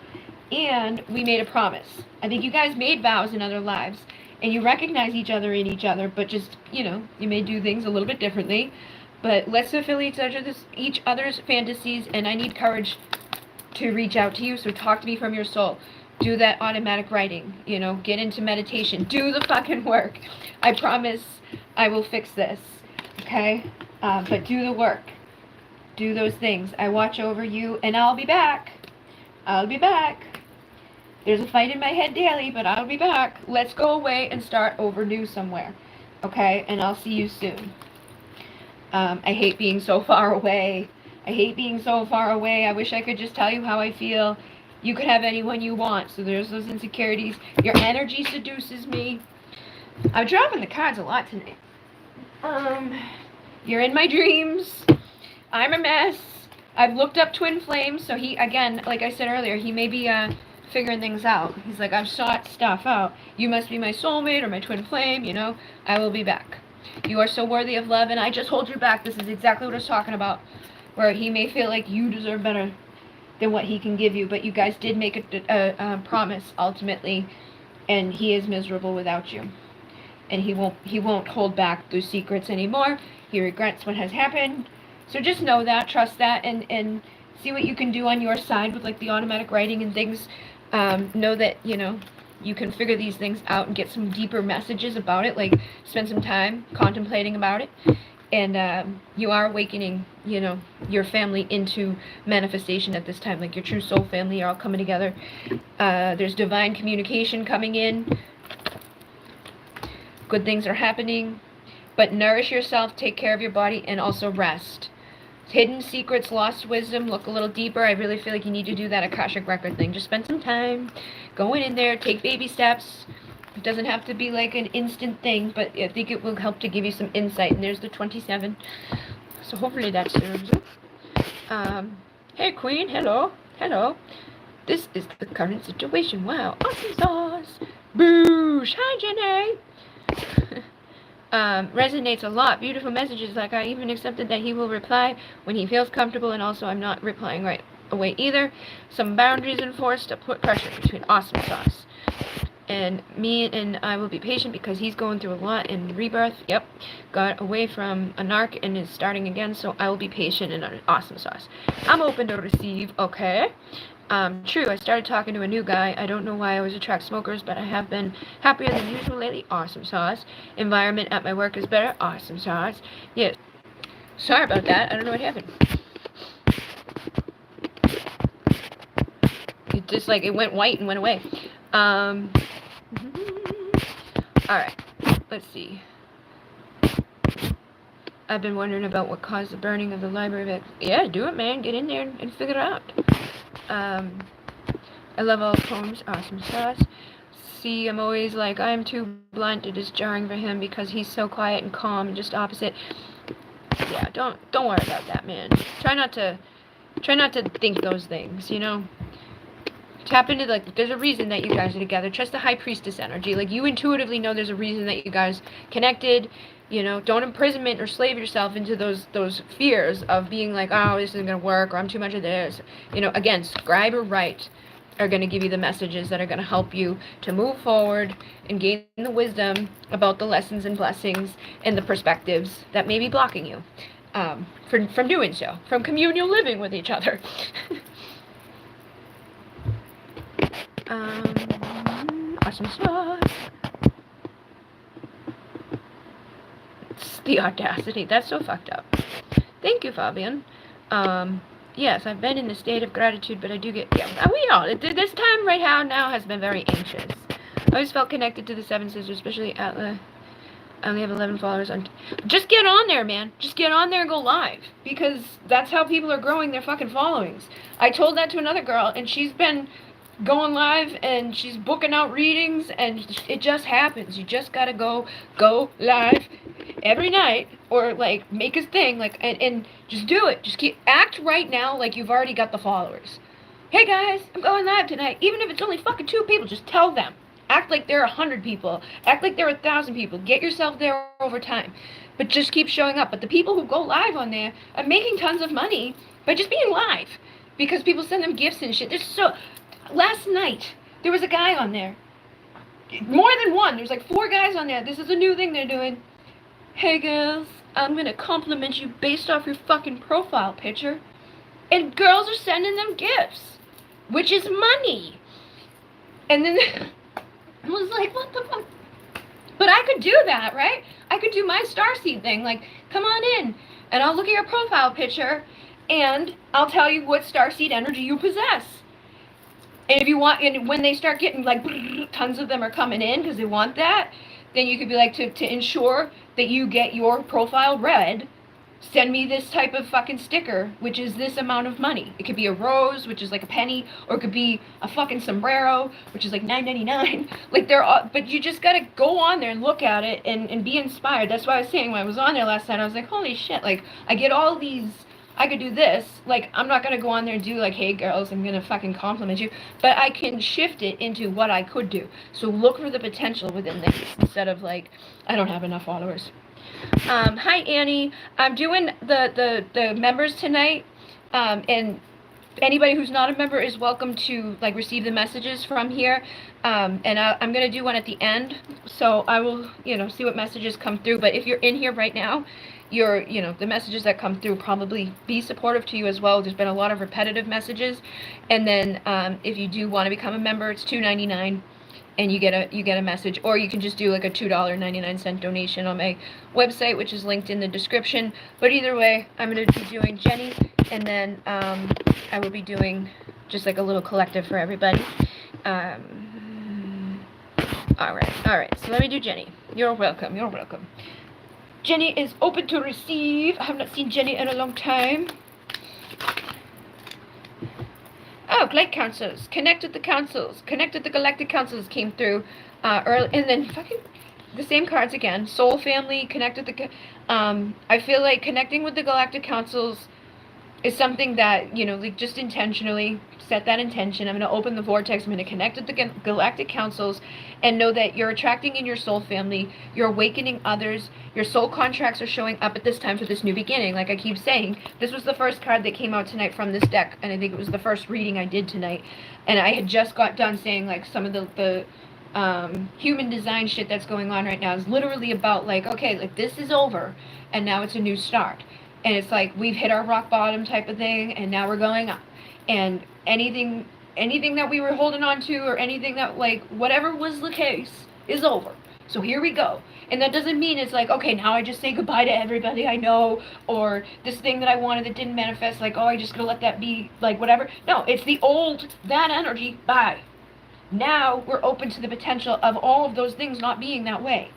and we made a promise. I think you guys made vows in other lives, and you recognize each other in each other, but just, you know, you may do things a little bit differently. But let's fulfill each other's fantasies, and I need courage to reach out to you, so talk to me from your soul. Do that automatic writing, you know, get into meditation, do the fucking work. I promise I will fix this, okay? But do the work. Do those things. I watch over you, and I'll be back. I'll be back. There's a fight in my head daily, but I'll be back. Let's go away and start over new somewhere, okay? And I'll see you soon. I hate being so far away. I hate being so far away. I wish I could just tell you how I feel. You could have anyone you want. So there's those insecurities. Your energy seduces me. I'm dropping the cards a lot tonight. You're in my dreams. I'm a mess. I've looked up twin flames. So he, again, like I said earlier, he may be figuring things out. He's like, I've sought stuff out. You must be my soulmate or my twin flame, you know. I will be back. You are so worthy of love, and I just hold you back. This is exactly what I was talking about. Where he may feel like you deserve better than what he can give you, but you guys did make a promise ultimately, and he is miserable without you. and he won't hold back those secrets anymore. He regrets what has happened. So just know that, trust that, and see what you can do on your side with like the automatic writing and things. Know that, you know, you can figure these things out and get some deeper messages about it, like spend some time contemplating about it. And you are awakening, you know, your family into manifestation at this time. Like your true soul family are all coming together. There's divine communication coming in. Good things are happening. But nourish yourself, take care of your body, and also rest. Hidden secrets, lost wisdom, look a little deeper. I really feel like you need to do that Akashic Record thing. Just spend some time going in there, take baby steps. It doesn't have to be like an instant thing, but I think it will help to give you some insight. And there's the 27. So hopefully that serves you. Hey Queen, hello, hello. This is the current situation. Wow, awesome sauce. Boosh, hi Jenny. Resonates a lot. Beautiful messages. Like I even accepted that he will reply when he feels comfortable, and also I'm not replying right away either. Some boundaries enforced to put pressure between awesome sauce and me, and I will be patient because he's going through a lot in rebirth. Yep, got away from a narc and is starting again, so I will be patient and an awesome sauce. I'm open to receive. Okay. True, I started talking to a new guy. I don't know why I always attract smokers, but I have been happier than usual lately. Awesome sauce. Environment at my work is better. Awesome sauce. Yes. Sorry about that. I don't know what happened. It just like, it went white and went away. Alright. Let's see. I've been wondering about what caused the burning of the library. Yeah, do it, man. Get in there and figure it out. I love all poems. Awesome sauce. See, I'm always like, I'm too blunt. It is jarring for him because he's so quiet and calm and just opposite. Yeah, don't worry about that, man. Try not to think those things, you know? Tap into, like, there's a reason that you guys are together. Trust the High Priestess energy. Like, you intuitively know there's a reason that you guys connected. You know, don't imprisonment or slave yourself into those fears of being like, oh, this isn't going to work, or I'm too much of this. You know, again, scribe or write are going to give you the messages that are going to help you to move forward and gain the wisdom about the lessons and blessings and the perspectives that may be blocking you from doing so, from communal living with each other. Awesome sauce. The audacity. That's so fucked up. Thank you, Fabian. Yes, I've been in a state of gratitude, but I do get... Yeah, we all... This time right now has been very anxious. I always felt connected to the Seven Sisters, especially Atla. I only have 11 followers on... Just get on there, man. Just get on there and go live. Because that's how people are growing their fucking followings. I told that to another girl, and she's been going live, and she's booking out readings, and it just happens. You just gotta go live every night, or like make a thing, like, and just do it. Just act right now like you've already got the followers. Hey guys, I'm going live tonight. Even if it's only fucking 2 people, just tell them. Act like there are 100 people. Act like there are 1,000 people. Get yourself there over time. But just keep showing up. But the people who go live on there are making tons of money by just being live, because people send them gifts and shit. Last night, there was a guy on there. More than one. There's like 4 guys on there. This is a new thing they're doing. Hey girls, I'm gonna compliment you based off your fucking profile picture. And girls are sending them gifts, which is money. And then I was like, what the fuck? But I could do that, right? I could do my starseed thing. Like, come on in, and I'll look at your profile picture, and I'll tell you what starseed energy you possess. And if you want, and when they start getting like tons of them are coming in because they want that, then you could be like, to ensure that you get your profile read, send me this type of fucking sticker, which is this amount of money. It could be a rose, which is like a penny, or it could be a fucking sombrero, which is like $9.99. Like, they're all, but you just gotta go on there and look at it and be inspired. That's why I was saying, when I was on there last night, I was like, holy shit, like, I get all these, I could do this. Like, I'm not gonna go on there and do like, hey girls, I'm gonna fucking compliment you, but I can shift it into what I could do. So look for the potential within this, instead of like, I don't have enough followers. Hi Annie. I'm doing the members tonight, and Anybody who's not a member is welcome to like receive the messages from here, and I'm gonna do one at the end, so I will, see what messages come through. But if you're in here right now, the messages that come through probably be supportive to you as well. There's been a lot of repetitive messages, and then if you do want to become a member, it's $2.99. And you get a message, or you can just do like a $2.99 donation on my website, which is linked in the description. But either way, I'm going to be doing Jenny, and then I will be doing just like a little collective for everybody. All right. So let me do Jenny. You're welcome. Jenny is open to receive. I have not seen Jenny in a long time. Oh, Light Councils. Connected the Councils. Connected the Galactic Councils came through early. And then fucking the same cards again. Soul Family, connected the... I feel like connecting with the Galactic Councils is something that, like just intentionally set that intention. I'm going to open the vortex. I'm going to connect with the Galactic Councils and know that you're attracting in your soul family. You're awakening others. Your soul contracts are showing up at this time for this new beginning. Like I keep saying, this was the first card that came out tonight from this deck, and I think it was the first reading I did tonight. And I had just got done saying like some of the human design shit that's going on right now is literally about like, okay, like this is over and now it's a new start. And it's like we've hit our rock bottom type of thing, and now we're going up. And anything that we were holding on to, or anything that, like, whatever was the case, is over. So here we go. And that doesn't mean it's like, okay, now I just say goodbye to everybody I know, or this thing that I wanted that didn't manifest, like, oh, I just gonna let that be, like, whatever. No, it's the old, that energy, bye. Now we're open to the potential of all of those things not being that way.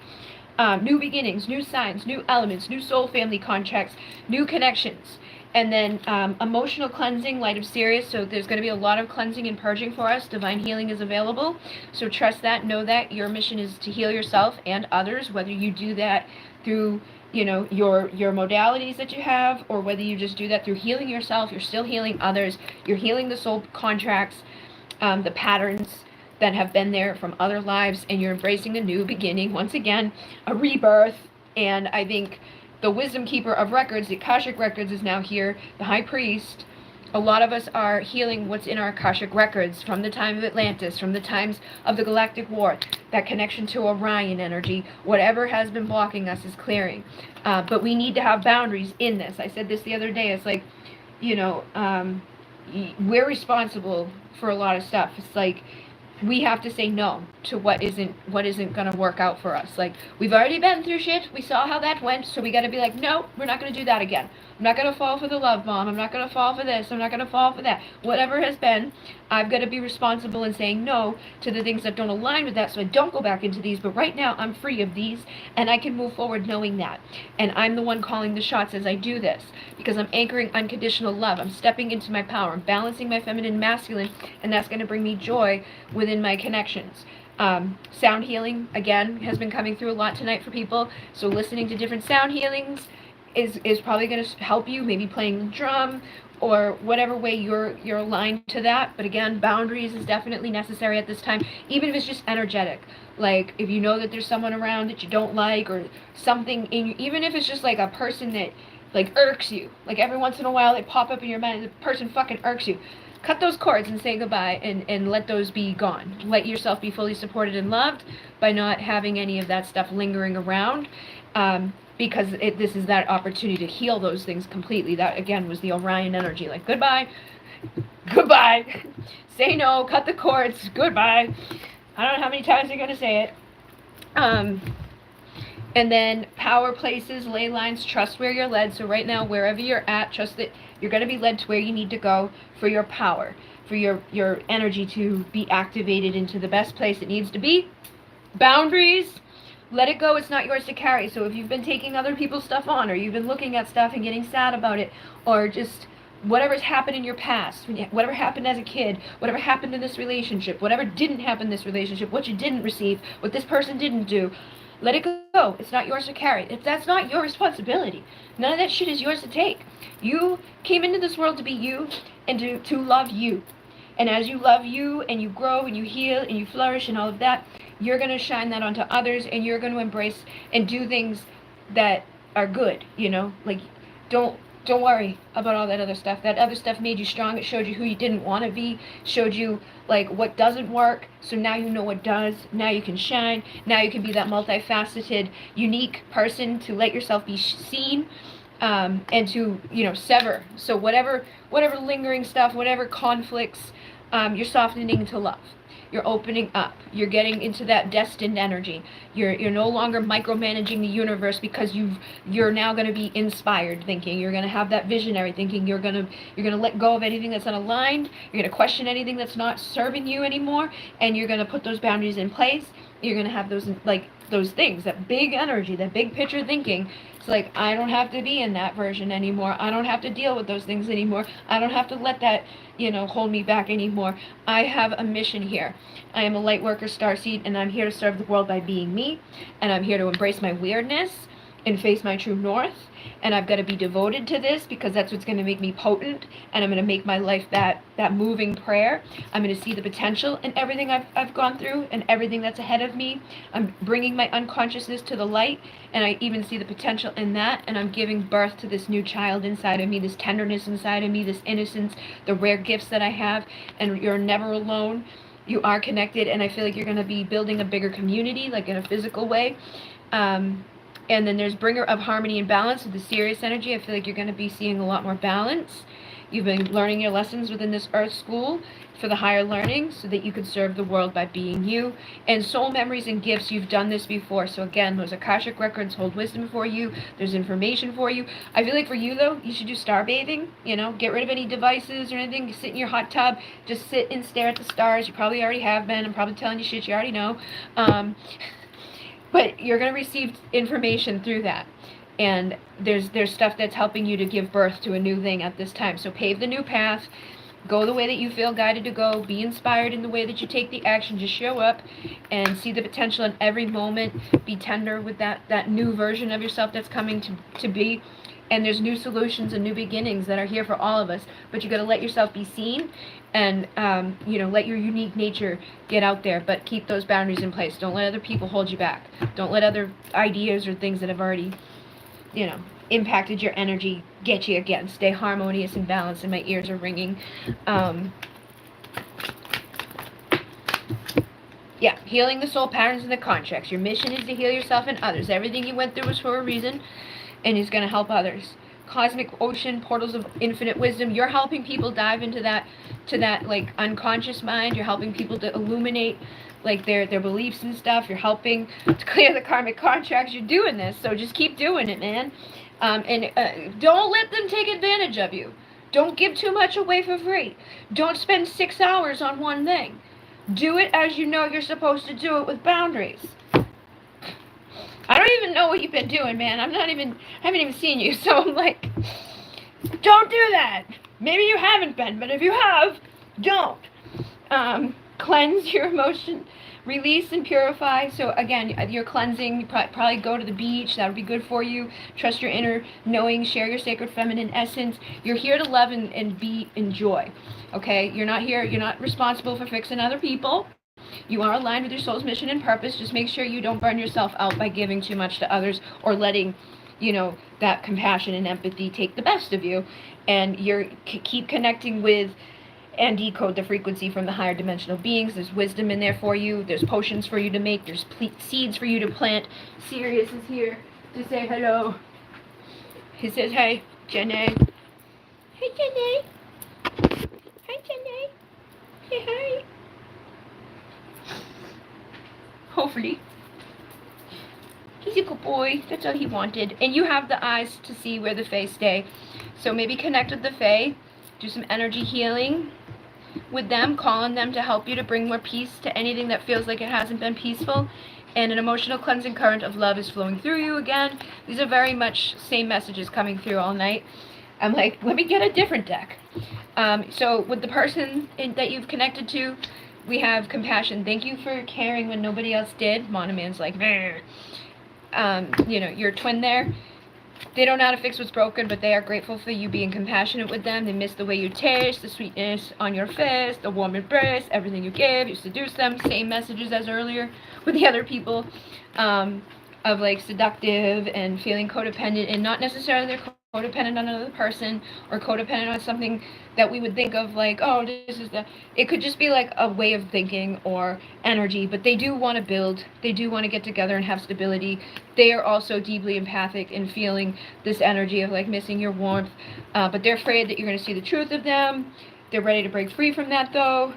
New beginnings, new signs, new elements, new soul family contracts, new connections. And then emotional cleansing, Light of Sirius. So there's going to be a lot of cleansing and purging for us. Divine healing is available. So trust that. Know that your mission is to heal yourself and others, whether you do that through, your modalities that you have, or whether you just do that through healing yourself. You're still healing others. You're healing the soul contracts, the patterns that have been there from other lives, and you're embracing a new beginning, once again, a rebirth. And I think the wisdom keeper of records, the Akashic records, is now here, the high priest. A lot of us are healing what's in our Akashic records from the time of Atlantis, from the times of the Galactic War, that connection to Orion energy. Whatever has been blocking us is clearing. But we need to have boundaries in this. I said this the other day. It's like, we're responsible for a lot of stuff. It's like, we have to say no to what isn't going to work out for us. Like, we've already been through shit. We saw how that went. So we got to be like, no, we're not going to do that again. I'm not going to fall for the love bomb. I'm not going to fall for this. I'm not going to fall for that. Whatever has been, I've got to be responsible in saying no to the things that don't align with that, so I don't go back into these. But right now, I'm free of these, and I can move forward knowing that. And I'm the one calling the shots as I do this, because I'm anchoring unconditional love. I'm stepping into my power. I'm balancing my feminine and masculine, and that's going to bring me joy within my connections. Sound healing, again, has been coming through a lot tonight for people. So listening to different sound healings is probably going to help you, maybe playing the drum, or whatever way you're aligned to that. But again, boundaries is definitely necessary at this time, even if it's just energetic. Like, if you know that there's someone around that you don't like, or something in you, even if it's just like a person that like irks you, like every once in a while they pop up in your mind and the person fucking irks you, cut those cords and say goodbye, and let those be gone. Let yourself be fully supported and loved by not having any of that stuff lingering around, because this is that opportunity to heal those things completely. That, again, was the Orion energy. Like, goodbye, say no, cut the cords, goodbye. I don't know how many times you're going to say it. And then power places, ley lines, trust where you're led. So right now, wherever you're at, trust that you're going to be led to where you need to go for your power, for your energy to be activated into the best place it needs to be. Boundaries, let it go. It's not yours to carry. So if you've been taking other people's stuff on, or you've been looking at stuff and getting sad about it, or just whatever's happened in your past, whatever happened as a kid, whatever happened in this relationship, whatever didn't happen in this relationship, what you didn't receive, what this person didn't do, let it go. It's not yours to carry. That's not your responsibility. None of that shit is yours to take. You came into this world to be you, and to love you. And as you love you, and you grow, and you heal, and you flourish, and all of that, you're going to shine that onto others, and you're going to embrace and do things that are good, Like, don't Don't worry about all that other stuff. That other stuff made you strong. It showed you who you didn't want to be, showed you like what doesn't work. So now you know what does. Now you can shine. Now you can be that multifaceted, unique person to let yourself be seen, and to, you know, sever. So whatever lingering stuff, whatever conflicts, you're softening to love. You're opening up. You're getting into that destined energy. You're no longer micromanaging the universe, because you're now going to be inspired thinking. You're going to have that visionary thinking. You're going to let go of anything that's unaligned. You're going to question anything that's not serving you anymore, and you're going to put those boundaries in place. You're going to have those things, that big energy, that big picture thinking. It's like, I don't have to be in that version anymore. I don't have to deal with those things anymore. I don't have to let that, you know, hold me back anymore. I have a mission here. I am a light worker starseed, and I'm here to serve the world by being me. And I'm here to embrace my weirdness and face my true north. And I've got to be devoted to this, because that's what's going to make me potent. And I'm going to make my life that moving prayer. I'm going to see the potential in everything I've gone through and everything that's ahead of me. I'm bringing my unconsciousness to the light, and I even see the potential in that. And I'm giving birth to this new child inside of me, this tenderness inside of me, this innocence, the rare gifts that I have. And you're never alone. You are connected, and I feel like you're going to be building a bigger community, like in a physical way. And then there's bringer of harmony and balance with the Sirius energy. I feel like you're going to be seeing a lot more balance. You've been learning your lessons within this earth school for the higher learning, so that you could serve the world by being you. And soul memories and gifts, you've done this before. So again, those Akashic records hold wisdom for you. There's information for you. I feel like for you though, you should do star bathing. You know, get rid of any devices or anything. You sit in your hot tub, just sit and stare at the stars. You probably already have been. I'm probably telling you shit you already know. But you're going to receive information through that. And there's stuff that's helping you to give birth to a new thing at this time. So pave the new path. Go the way that you feel guided to go. Be inspired in the way that you take the action. Just show up and see the potential in every moment. Be tender with that new version of yourself that's coming to be. And there's new solutions and new beginnings that are here for all of us. But you got to let yourself be seen, and you know, let your unique nature get out there. But keep those boundaries in place. Don't let other people hold you back. Don't let other ideas or things that have already, you know, impacted your energy get you again. Stay harmonious and balanced. And my ears are ringing. Yeah, healing the soul patterns and the contracts. Your mission is to heal yourself and others. Everything you went through was for a reason, and is going to help others. Cosmic ocean, portals of infinite wisdom. You're helping people dive into that, to that like unconscious mind. You're helping people to illuminate like their beliefs and stuff. You're helping to clear the karmic contracts. You're doing this, so just keep doing it, man. Don't let them take advantage of you. Don't give too much away for free. Don't spend 6 hours on one thing. Do it as you know you're supposed to do it, with boundaries. I don't even know what you've been doing, man. I haven't even seen you, so I'm like, don't do that. Maybe you haven't been, but if you have, don't. Cleanse your emotion, release and purify. So again, you're cleansing. You probably go to the beach. That would be good for you. Trust your inner knowing. Share your sacred feminine essence. You're here to love and be in joy. Okay? You're not responsible for fixing other people. You are aligned with your soul's mission and purpose. Just make sure you don't burn yourself out by giving too much to others, or letting, you know, that compassion and empathy take the best of you. And keep connecting with and decode the frequency from the higher dimensional beings. There's wisdom in there for you. There's potions for you to make. There's seeds for you to plant. Sirius is here to say hello. He says, hey, Jenny. Hey, Jenny. Hi, Jenny. Say hi. Hopefully. He's a good boy. That's all he wanted. And you have the eyes to see where the Fae stay. So maybe connect with the Fae. Do some energy healing with them. Call on them to help you to bring more peace to anything that feels like it hasn't been peaceful. And an emotional cleansing current of love is flowing through you again. These are very much same messages coming through all night. I'm like, let me get a different deck. So with the person that you've connected to, we have compassion. Thank you for caring when nobody else did. Monoman's like, you know, your twin there. They don't know how to fix what's broken, but they are grateful for you being compassionate with them. They miss the way you taste, the sweetness on your face, the warm embrace, everything you give. You seduce them. Same messages as earlier with the other people, of like seductive and feeling codependent, and not necessarily they're codependent on another person or codependent on something that we would think of like, oh, this is the, it could just be like a way of thinking or energy, but they do want to build, they do want to get together and have stability. They are also deeply empathic and feeling this energy of like missing your warmth, but they're afraid that you're going to see the truth of them. They're ready to break free from that though.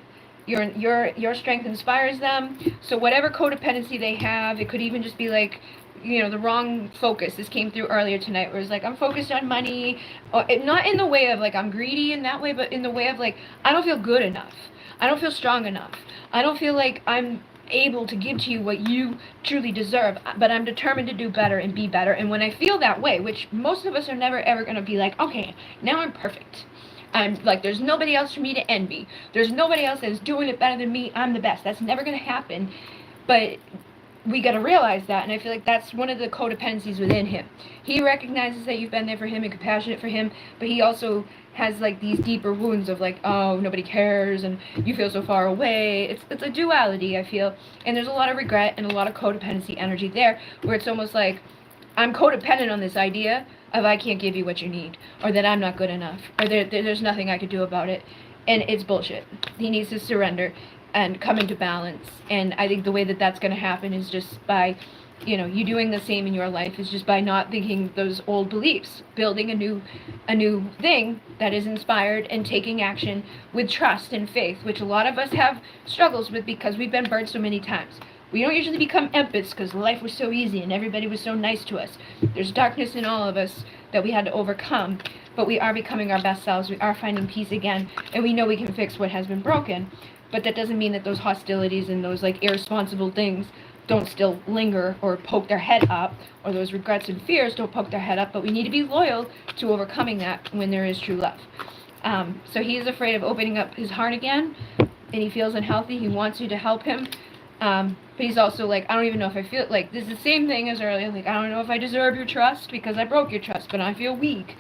Your strength inspires them. So whatever codependency they have, it could even just be like, the wrong focus. This came through earlier tonight where it's like, I'm focused on money, or not in the way of like I'm greedy in that way, but in the way of like, I don't feel good enough. I don't feel strong enough. I don't feel like I'm able to give to you what you truly deserve, but I'm determined to do better and be better. And when I feel that way, which most of us are never ever going to be like, okay, now I'm perfect. I'm like, there's nobody else for me to envy. There's nobody else that's doing it better than me. I'm the best. That's never going to happen. But we got to realize that, and I feel like that's one of the codependencies within him. He recognizes that you've been there for him and compassionate for him, but he also has like these deeper wounds of like, oh, nobody cares and you feel so far away. It's a duality, I feel, and there's a lot of regret and a lot of codependency energy there, where it's almost like I'm codependent on this idea of I can't give you what you need, or that I'm not good enough, or there's nothing I could do about it, and it's bullshit. He needs to surrender and come into balance. And I think the way that that's going to happen is just by, you doing the same in your life, is just by not thinking those old beliefs, building a new thing that is inspired and taking action with trust and faith, which a lot of us have struggles with because we've been burned so many times. We don't usually become empaths because life was so easy and everybody was so nice to us. There's darkness in all of us that we had to overcome, but we are becoming our best selves. We are finding peace again, and we know we can fix what has been broken. But that doesn't mean that those hostilities and those like irresponsible things don't still linger or poke their head up, or those regrets and fears don't poke their head up. But we need to be loyal to overcoming that when there is true love. So he is afraid of opening up his heart again, and he feels unhealthy. He wants you to help him. But he's also like, I don't even know if I feel like this is the same thing as earlier. Like, I don't know if I deserve your trust because I broke your trust, but I feel weak.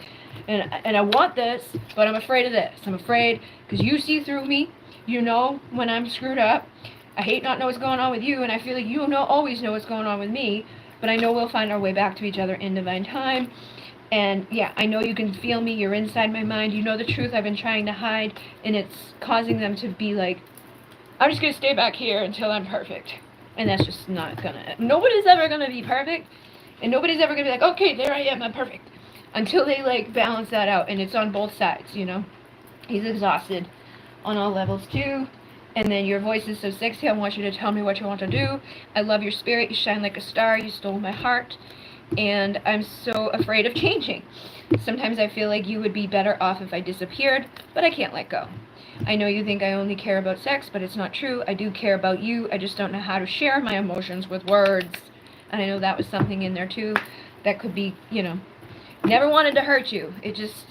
And I want this, but I'm afraid of this. I'm afraid because you see through me. You know when I'm screwed up. I hate not know what's going on with you, and I feel like you always know what's going on with me, but I know we'll find our way back to each other in divine time. And yeah, I know you can feel me. You're inside my mind. You know the truth I've been trying to hide, and it's causing them to be like, I'm just going to stay back here until I'm perfect. And that's just not gonna, nobody's ever gonna be perfect, and nobody's ever gonna be like, okay, there I am, I'm perfect. Until they like balance that out, and it's on both sides, He's exhausted on all levels too. And then your voice is so sexy. I want you to tell me what you want to do. I love your spirit. You shine like a star. You stole my heart. And I'm so afraid of changing. Sometimes I feel like you would be better off if I disappeared, but I can't let go. I know you think I only care about sex, but it's not true. I do care about you. I just don't know how to share my emotions with words. And I know that was something in there too that could be, never wanted to hurt you. It just,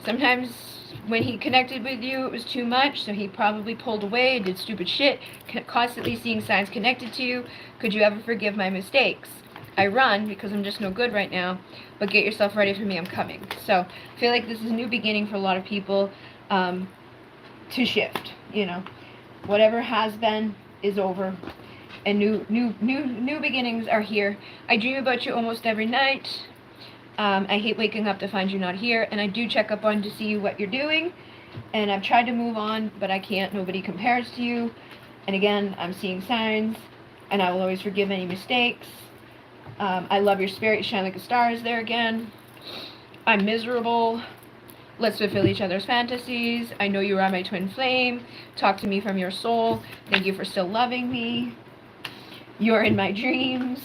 sometimes when he connected with you, it was too much, so he probably pulled away, did stupid shit, constantly seeing signs connected to you. Could you ever forgive my mistakes? I run because I'm just no good right now, but get yourself ready for me, I'm coming. So I feel like this is a new beginning for a lot of people to shift, Whatever has been is over, and new beginnings are here. I dream about you almost every night. I hate waking up to find you not here, and I do check up on to see what you're doing, and I've tried to move on, but I can't. Nobody compares to you, and again, I'm seeing signs, and I will always forgive any mistakes. I love your spirit. You shine like a star is there again. I'm miserable. Let's fulfill each other's fantasies. I know you are my twin flame. Talk to me from your soul. Thank you for still loving me. You're in my dreams.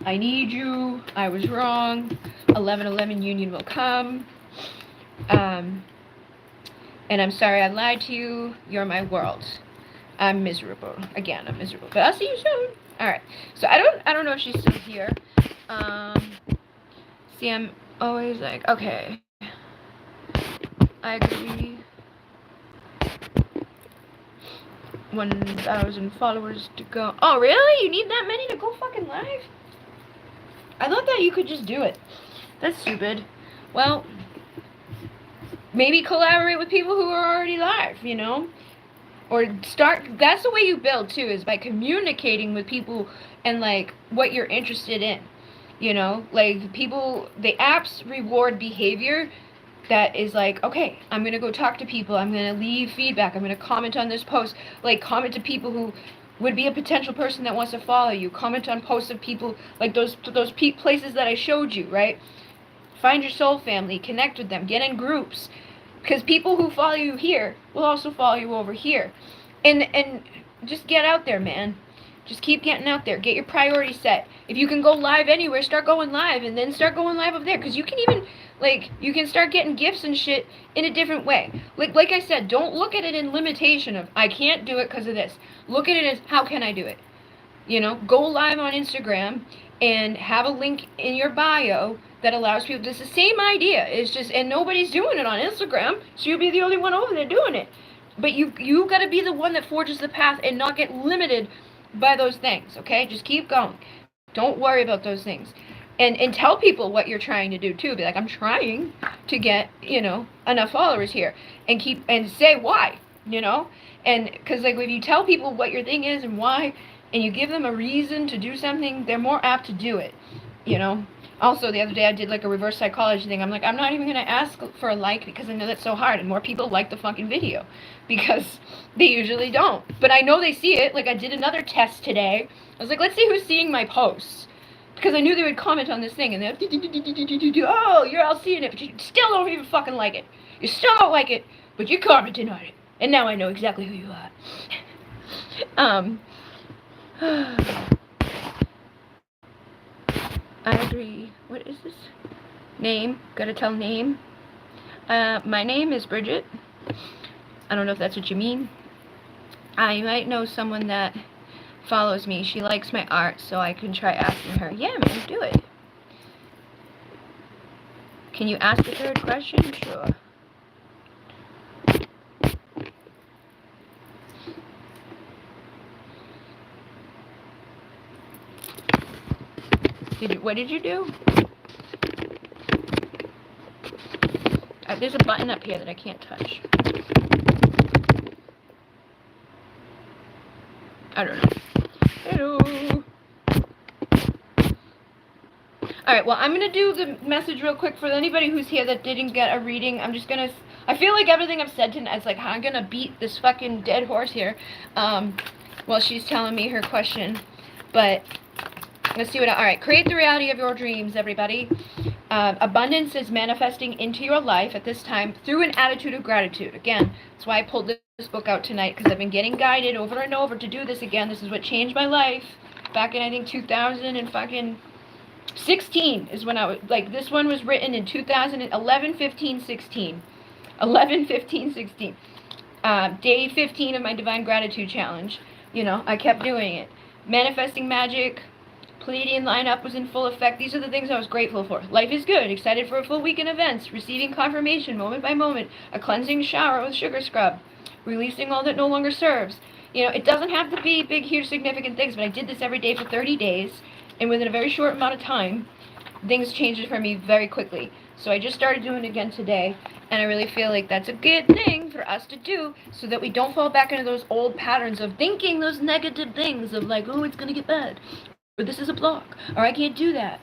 I need you. I was wrong. 11/11 union will come. And I'm sorry I lied to you. You're my world. I'm miserable. Again, I'm miserable. But I'll see you soon. Alright. So I don't know if she's still here. See, I'm always like, okay. I agree. 1,000 followers to go. Oh, really? You need that many to go fucking live? I thought that you could just do it. That's stupid. Well, maybe collaborate with people who are already live, Or that's the way you build too, is by communicating with people and like what you're interested in. You know, like people, the apps reward behavior that is like, okay, I'm gonna go talk to people, I'm gonna leave feedback, I'm gonna comment on this post, like comment to people who would be a potential person that wants to follow you, comment on posts of people like those places that I showed you, right? Find your soul family, connect with them, get in groups, because people who follow you here will also follow you over here, and just get out there, man. Just keep getting out there. Get your priorities set. If you can go live anywhere, start going live, and then start going live over there. Because you can even, like, you can start getting gifts and shit in a different way. Like I said, don't look at it in limitation of, I can't do it because of this. Look at it as, how can I do it? You know, go live on Instagram and have a link in your bio that allows people. It's the same idea. It's just, and nobody's doing it on Instagram, so you'll be the only one over there doing it. But you got to be the one that forges the path and not get limited by those things, okay? Just keep going. Don't worry about those things. And tell people what you're trying to do too. Be like, I'm trying to get, you know, enough followers here. And keep, and say why, you know? And because, like, if you tell people what your thing is and why, and you give them a reason to do something, they're more apt to do it, you know? Also, the other day I did like a reverse psychology thing. I'm like, I'm not even going to ask for a like because I know that's so hard. And more people like the fucking video because they usually don't. But I know they see it. Like, I did another test today. I was like, let's see who's seeing my posts. Because I knew they would comment on this thing. And they're, oh, you're all seeing it. But you still don't even fucking like it. You still don't like it. But you're commenting on it. And now I know exactly who you are. I agree. What is this? Name. Gotta tell name. My name is Bridget. I don't know if that's what you mean. I might know someone that follows me. She likes my art, so I can try asking her. Yeah, man, do it. Can you ask the third question? Sure. What did you do? There's a button up here that I can't touch. I don't know. Hello. Alright, well, I'm going to do the message real quick for anybody who's here that didn't get a reading. I'm just going to... I feel like everything I've said tonight is like, how I'm going to beat this fucking dead horse here while she's telling me her question. But let's see what... Alright, create the reality of your dreams, everybody. Abundance is manifesting into your life at this time through an attitude of gratitude. Again, that's why I pulled this book out tonight, because I've been getting guided over and over to do this again. This is what changed my life back in, I think, 2016 is when I was, like, this one was written in 2011, 15, 16. 11, 15, 16. Day 15 of my Divine Gratitude Challenge. You know, I kept doing it. Manifesting magic. Pleiadian lineup was in full effect. These are the things I was grateful for. Life is good. Excited for a full weekend events. Receiving confirmation moment by moment. A cleansing shower with sugar scrub. Releasing all that no longer serves. You know, it doesn't have to be big, huge, significant things, but I did this every day for 30 days. And within a very short amount of time, things changed for me very quickly. So I just started doing it again today. And I really feel like that's a good thing for us to do so that we don't fall back into those old patterns of thinking those negative things of like, oh, it's going to get bad. Or this is a block, or I can't do that.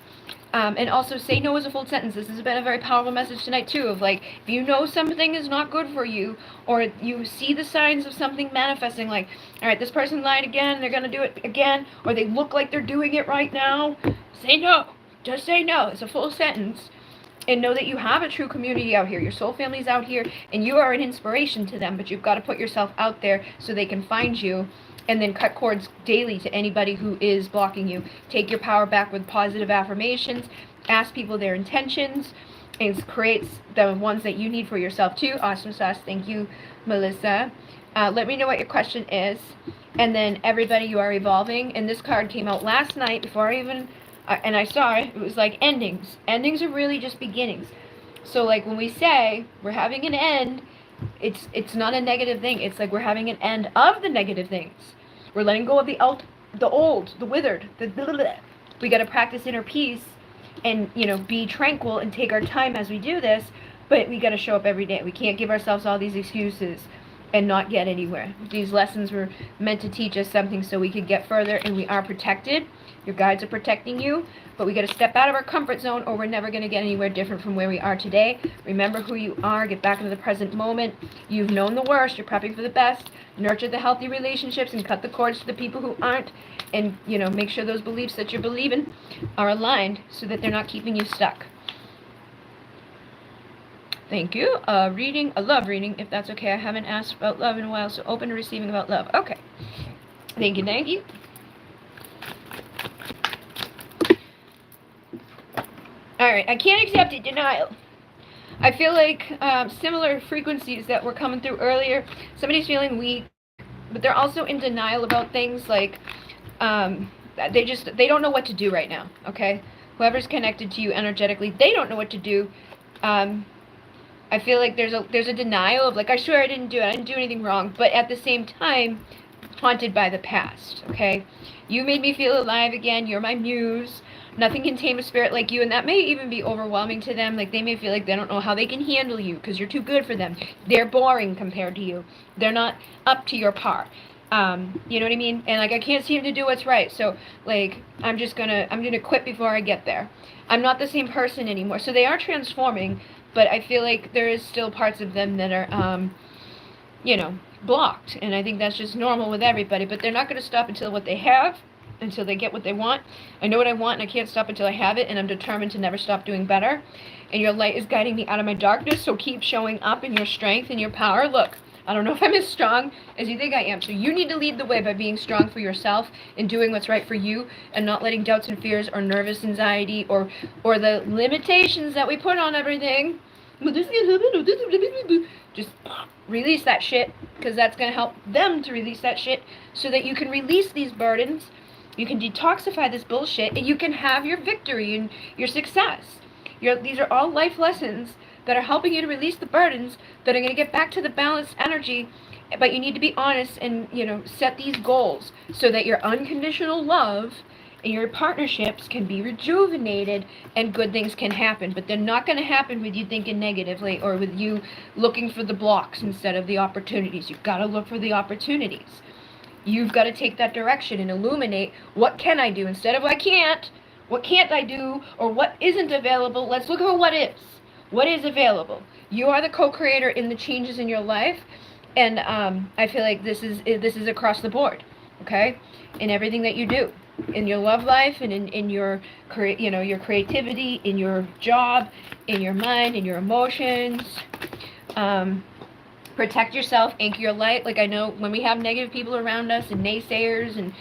And also, say no is a full sentence. This has been a very powerful message tonight, too, of like, if you know something is not good for you, or you see the signs of something manifesting, like, all right, this person lied again, they're going to do it again, or they look like they're doing it right now, say no. Just say no. It's a full sentence. And know that you have a true community out here. Your soul family's out here, and you are an inspiration to them, but you've got to put yourself out there so they can find you. And then cut cords daily to anybody who is blocking you. Take your power back with positive affirmations. Ask people their intentions. And create the ones that you need for yourself too. Awesome sauce. Thank you, Melissa. Let me know what your question is. And then everybody, you are evolving. And this card came out last night before I even... and I saw it. It was like endings. Endings are really just beginnings. So like when we say we're having an end... It's not a negative thing. It's like we're having an end of the negative things. We're letting go of the old, the withered, we got to practice inner peace and, you know, be tranquil and take our time as we do this, but we got to show up every day. We can't give ourselves all these excuses and not get anywhere. These lessons were meant to teach us something so we could get further, and we are protected. Your guides are protecting you, but we got to step out of our comfort zone, or we're never going to get anywhere different from where we are today. Remember who you are. Get back into the present moment. You've known the worst. You're prepping for the best. Nurture the healthy relationships and cut the cords to the people who aren't. And, make sure those beliefs that you're believing are aligned so that they're not keeping you stuck. Thank you. Reading, a love reading, if that's okay. I haven't asked about love in a while, so open to receiving about love. Okay. Thank you, thank you. Alright, I can't accept it. Denial. I feel like similar frequencies that were coming through earlier. Somebody's feeling weak, but they're also in denial about things like they don't know what to do right now, okay? Whoever's connected to you energetically, they don't know what to do. I feel like there's a denial of like, I swear I didn't do it. I didn't do anything wrong. But at the same time, haunted by the past, okay? You made me feel alive again. You're my muse. Nothing can tame a spirit like you, and that may even be overwhelming to them. Like, they may feel like they don't know how they can handle you because you're too good for them. They're boring compared to you. They're not up to your par. You know what I mean? And, like, I can't seem to do what's right. So, like, I'm gonna quit before I get there. I'm not the same person anymore. So they are transforming, but I feel like there is still parts of them that are, blocked. And I think that's just normal with everybody. But they're not going to stop until they get what they want. I know what I want, and I can't stop until I have it, and I'm determined to never stop doing better. And your light is guiding me out of my darkness, so keep showing up in your strength and your power. Look, I don't know if I'm as strong as you think I am, so you need to lead the way by being strong for yourself and doing what's right for you, and not letting doubts and fears or nervous anxiety or the limitations that we put on everything. Just release that shit, because that's going to help them to release that shit so that you can release these burdens. You can detoxify this bullshit, and you can have your victory and your success. These are all life lessons that are helping you to release the burdens that are going to get back to the balanced energy. But you need to be honest and, set these goals so that your unconditional love and your partnerships can be rejuvenated and good things can happen. But they're not going to happen with you thinking negatively or with you looking for the blocks instead of the opportunities. You've got to look for the opportunities. You've got to take that direction and illuminate, what can I do instead of I can't? What can't I do? Or what isn't available? Let's look at what is. What is available? You are the co-creator in the changes in your life, and I feel like this is across the board, okay? In everything that you do, in your love life, and in your your creativity, in your job, in your mind, in your emotions. Protect yourself, anchor your light. Like, I know when we have negative people around us and naysayers and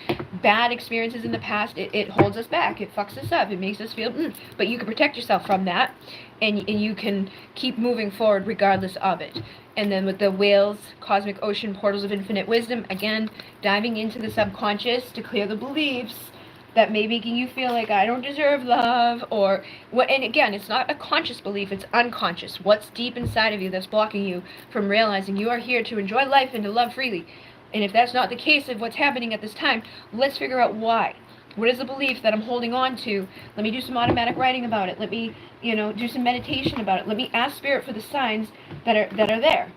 bad experiences in the past, it holds us back. It fucks us up. It makes us feel, but you can protect yourself from that, and you can keep moving forward regardless of it. And then with the whales, cosmic ocean, portals of infinite wisdom, again, diving into the subconscious to clear the beliefs that may be making you feel like I don't deserve love, or what. And again, it's not a conscious belief, it's unconscious. What's deep inside of you that's blocking you from realizing you are here to enjoy life and to love freely. And if that's not the case of what's happening at this time, let's figure out why. What is the belief that I'm holding on to? Let me do some automatic writing about it. Let me, do some meditation about it. Let me ask Spirit for the signs that are there.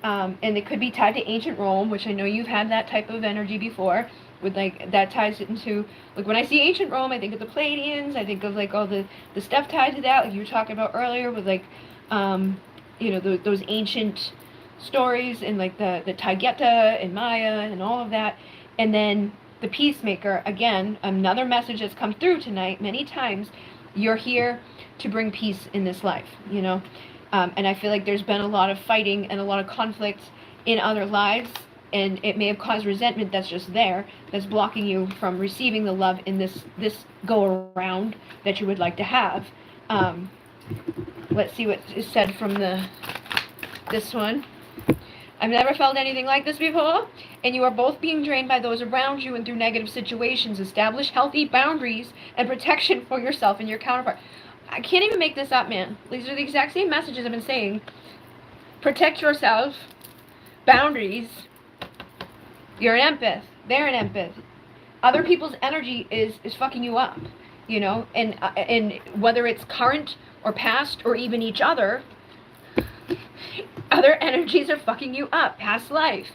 And it could be tied to ancient Rome, which I know you've had that type of energy before. With like, that ties it into, like, when I see ancient Rome, I think of the Palladians. I think of like all the stuff tied to that, like you were talking about earlier, with like, those ancient stories, and like the Taygeta and Maya and all of that. And then the Peacemaker, again, another message that's come through tonight many times. You're here to bring peace in this life, and I feel like there's been a lot of fighting and a lot of conflict in other lives. And it may have caused resentment that's just there, that's blocking you from receiving the love in this go-around that you would like to have. Let's see what is said from this one. I've never felt anything like this before, and you are both being drained by those around you and through negative situations. Establish healthy boundaries and protection for yourself and your counterpart. I can't even make this up, man. These are the exact same messages I've been saying. Protect yourself. Boundaries. You're an empath. They're an empath. Other people's energy is fucking you up, and whether it's current or past or even each other, Other energies are fucking you up. Past life,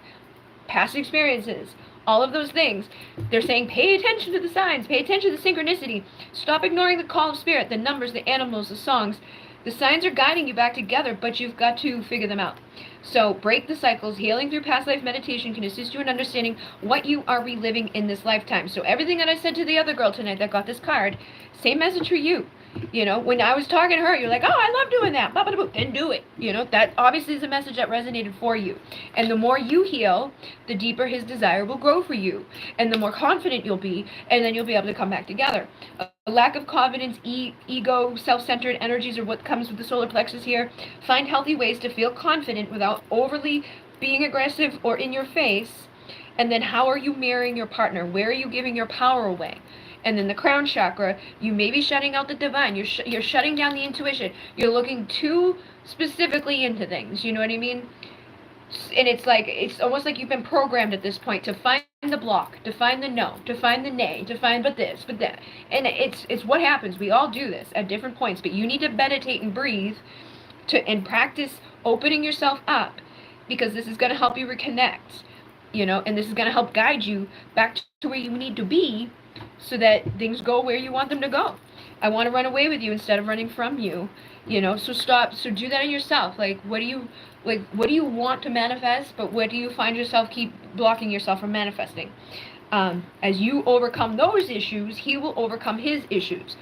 past experiences, all of those things. They're saying pay attention to the signs, pay attention to the synchronicity. Stop ignoring the call of spirit, the numbers, the animals, the songs. The signs are guiding you back together, but you've got to figure them out. So break the cycles. Healing through past life meditation can assist you in understanding what you are reliving in this lifetime. So everything that I said to the other girl tonight that got this card, same message for you. You know, when I was talking to her, you're like, oh, I love doing that. Then do it. You know, that obviously is a message that resonated for you. And the more you heal, the deeper his desire will grow for you. And the more confident you'll be, and then you'll be able to come back together. A lack of confidence, ego, self-centered energies are what comes with the solar plexus here. Find healthy ways to feel confident without overly being aggressive or in your face. And then how are you mirroring your partner? Where are you giving your power away? And then the crown chakra, you may be shutting out the divine. You're shutting down the intuition. You're looking too specifically into things. You know what I mean? And it's like, it's almost like you've been programmed at this point to find the block, to find the no, to find the nay, to find but this, but that. And it's what happens. We all do this at different points, but you need to meditate and breathe and practice opening yourself up, because this is going to help you reconnect, you know, and this is going to help guide you back to where you need to be, so that things go where you want them to go. I want to run away with you instead of running from you, you know. So do that in yourself. Like, what do you want to manifest, but what do you find yourself keep blocking yourself from manifesting? As you overcome those issues, he will overcome his issues.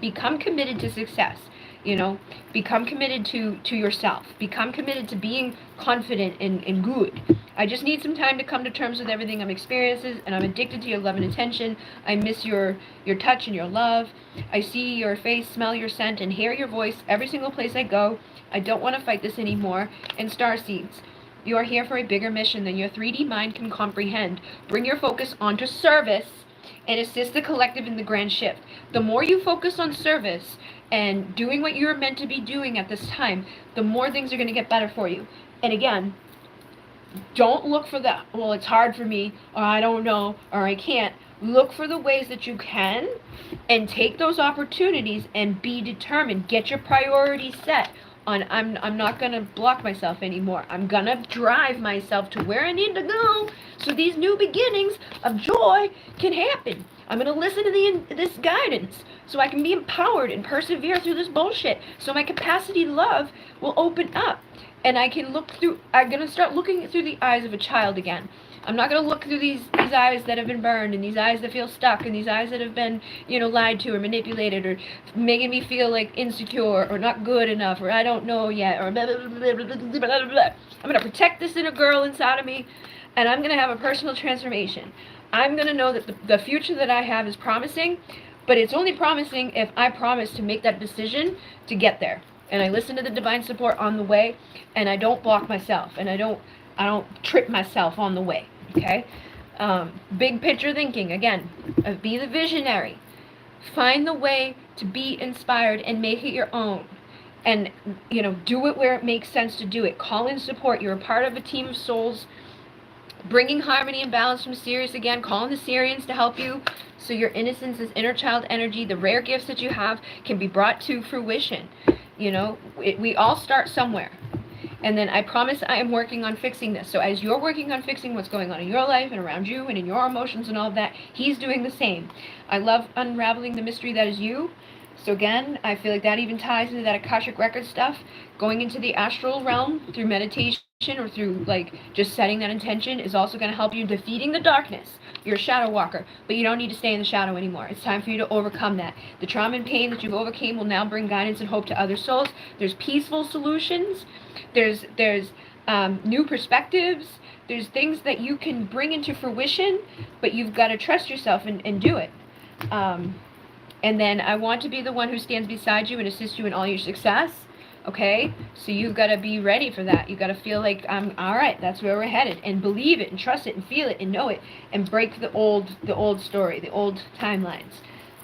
Become committed to success. You know, become committed to yourself. Become committed to being confident and good. I just need some time to come to terms with everything I'm experiencing, and I'm addicted to your love and attention. I miss your touch and your love. I see your face, smell your scent, and hear your voice every single place I go. I don't want to fight this anymore. And starseeds, you are here for a bigger mission than your 3D mind can comprehend. Bring your focus onto service and assist the collective in the grand shift. The more you focus on service and doing what you're meant to be doing at this time, the more things are going to get better for you. And again, don't look for the, well, it's hard for me, or I don't know, or I can't. Look for the ways that you can and take those opportunities and be determined. Get your priorities set on, I'm not going to block myself anymore. I'm going to drive myself to where I need to go so these new beginnings of joy can happen. I'm going to listen to this guidance so I can be empowered and persevere through this bullshit, so my capacity to love will open up. And I can I'm going to start looking through the eyes of a child again. I'm not going to look through these eyes that have been burned, and these eyes that feel stuck, and these eyes that have been, you know, lied to or manipulated or making me feel like insecure or not good enough or I don't know yet or blah, blah, blah, blah, blah, blah, blah, blah. I'm going to protect this inner girl inside of me, and I'm going to have a personal transformation. I'm going to know that the future that I have is promising, but it's only promising if I promise to make that decision to get there. And I listen to the divine support on the way, and I don't block myself, and I don't trip myself on the way. Okay? Big picture thinking, again, be the visionary. Find the way to be inspired and make it your own. And, you know, do it where it makes sense to do it. Call in support. You're a part of a team of souls. Bringing harmony and balance from Sirius again. Calling the Sirians to help you. So your innocence, this inner child energy, the rare gifts that you have can be brought to fruition. You know, we all start somewhere. And then I promise I am working on fixing this. So as you're working on fixing what's going on in your life and around you and in your emotions and all of that, he's doing the same. I love unraveling the mystery that is you. So again, I feel like that even ties into that Akashic Record stuff. Going into the astral realm through meditation or through like just setting that intention is also going to help you defeating the darkness. You're a shadow walker, but you don't need to stay in the shadow anymore. It's time for you to overcome that. The trauma and pain that you've overcame will now bring guidance and hope to other souls. There's peaceful solutions. There's new perspectives. There's things that you can bring into fruition, but you've got to trust yourself and do it. And then I want to be the one who stands beside you and assists you in all your success. Okay? So you've got to be ready for that. You've got to feel like, all right, that's where we're headed. And believe it and trust it and feel it and know it. And break the old story, the old timelines,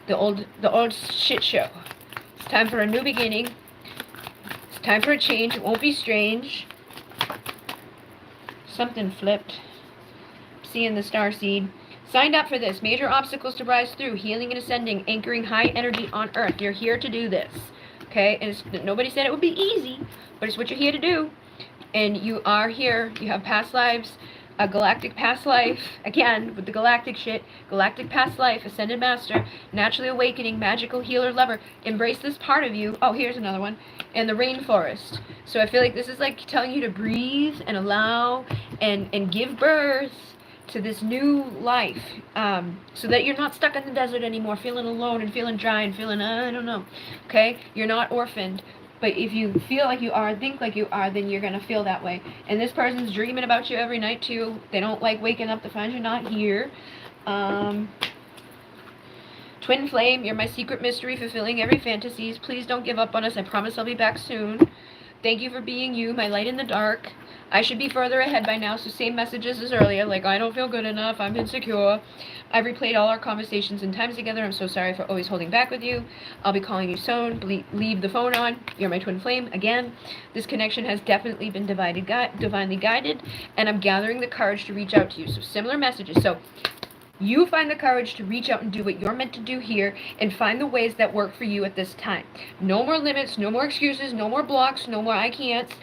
the old shit show. It's time for a new beginning. It's time for a change. It won't be strange. Something flipped. Seeing the starseed. Signed up for this. Major obstacles to rise through. Healing and ascending. Anchoring high energy on earth. You're here to do this. Okay? And nobody said it would be easy, but it's what you're here to do. And you are here. You have past lives, a galactic past life, again, with the galactic shit, galactic past life, ascended master, naturally awakening, magical healer, lover. Embrace this part of you. Oh, here's another one. And the rainforest. So I feel like this is like telling you to breathe and allow and give birth to this new life, so that you're not stuck in the desert anymore, feeling alone and feeling dry and feeling, I don't know, okay? You're not orphaned. But if you feel like you are, think like you are, then you're going to feel that way. And this person's dreaming about you every night, too. They don't like waking up to find you're not here. Twin flame, you're my secret mystery, fulfilling every fantasies. Please don't give up on us. I promise I'll be back soon. Thank you for being you, my light in the dark. I should be further ahead by now, so same messages as earlier, like I don't feel good enough, I'm insecure. I've replayed all our conversations and times together. I'm so sorry for always holding back with you. I'll be calling you soon. Leave the phone on. You're my twin flame. Again, this connection has definitely been divinely guided, and I'm gathering the courage to reach out to you. So similar messages. So you find the courage to reach out and do what you're meant to do here and find the ways that work for you at this time. No more limits, no more excuses, no more blocks, no more I can'ts.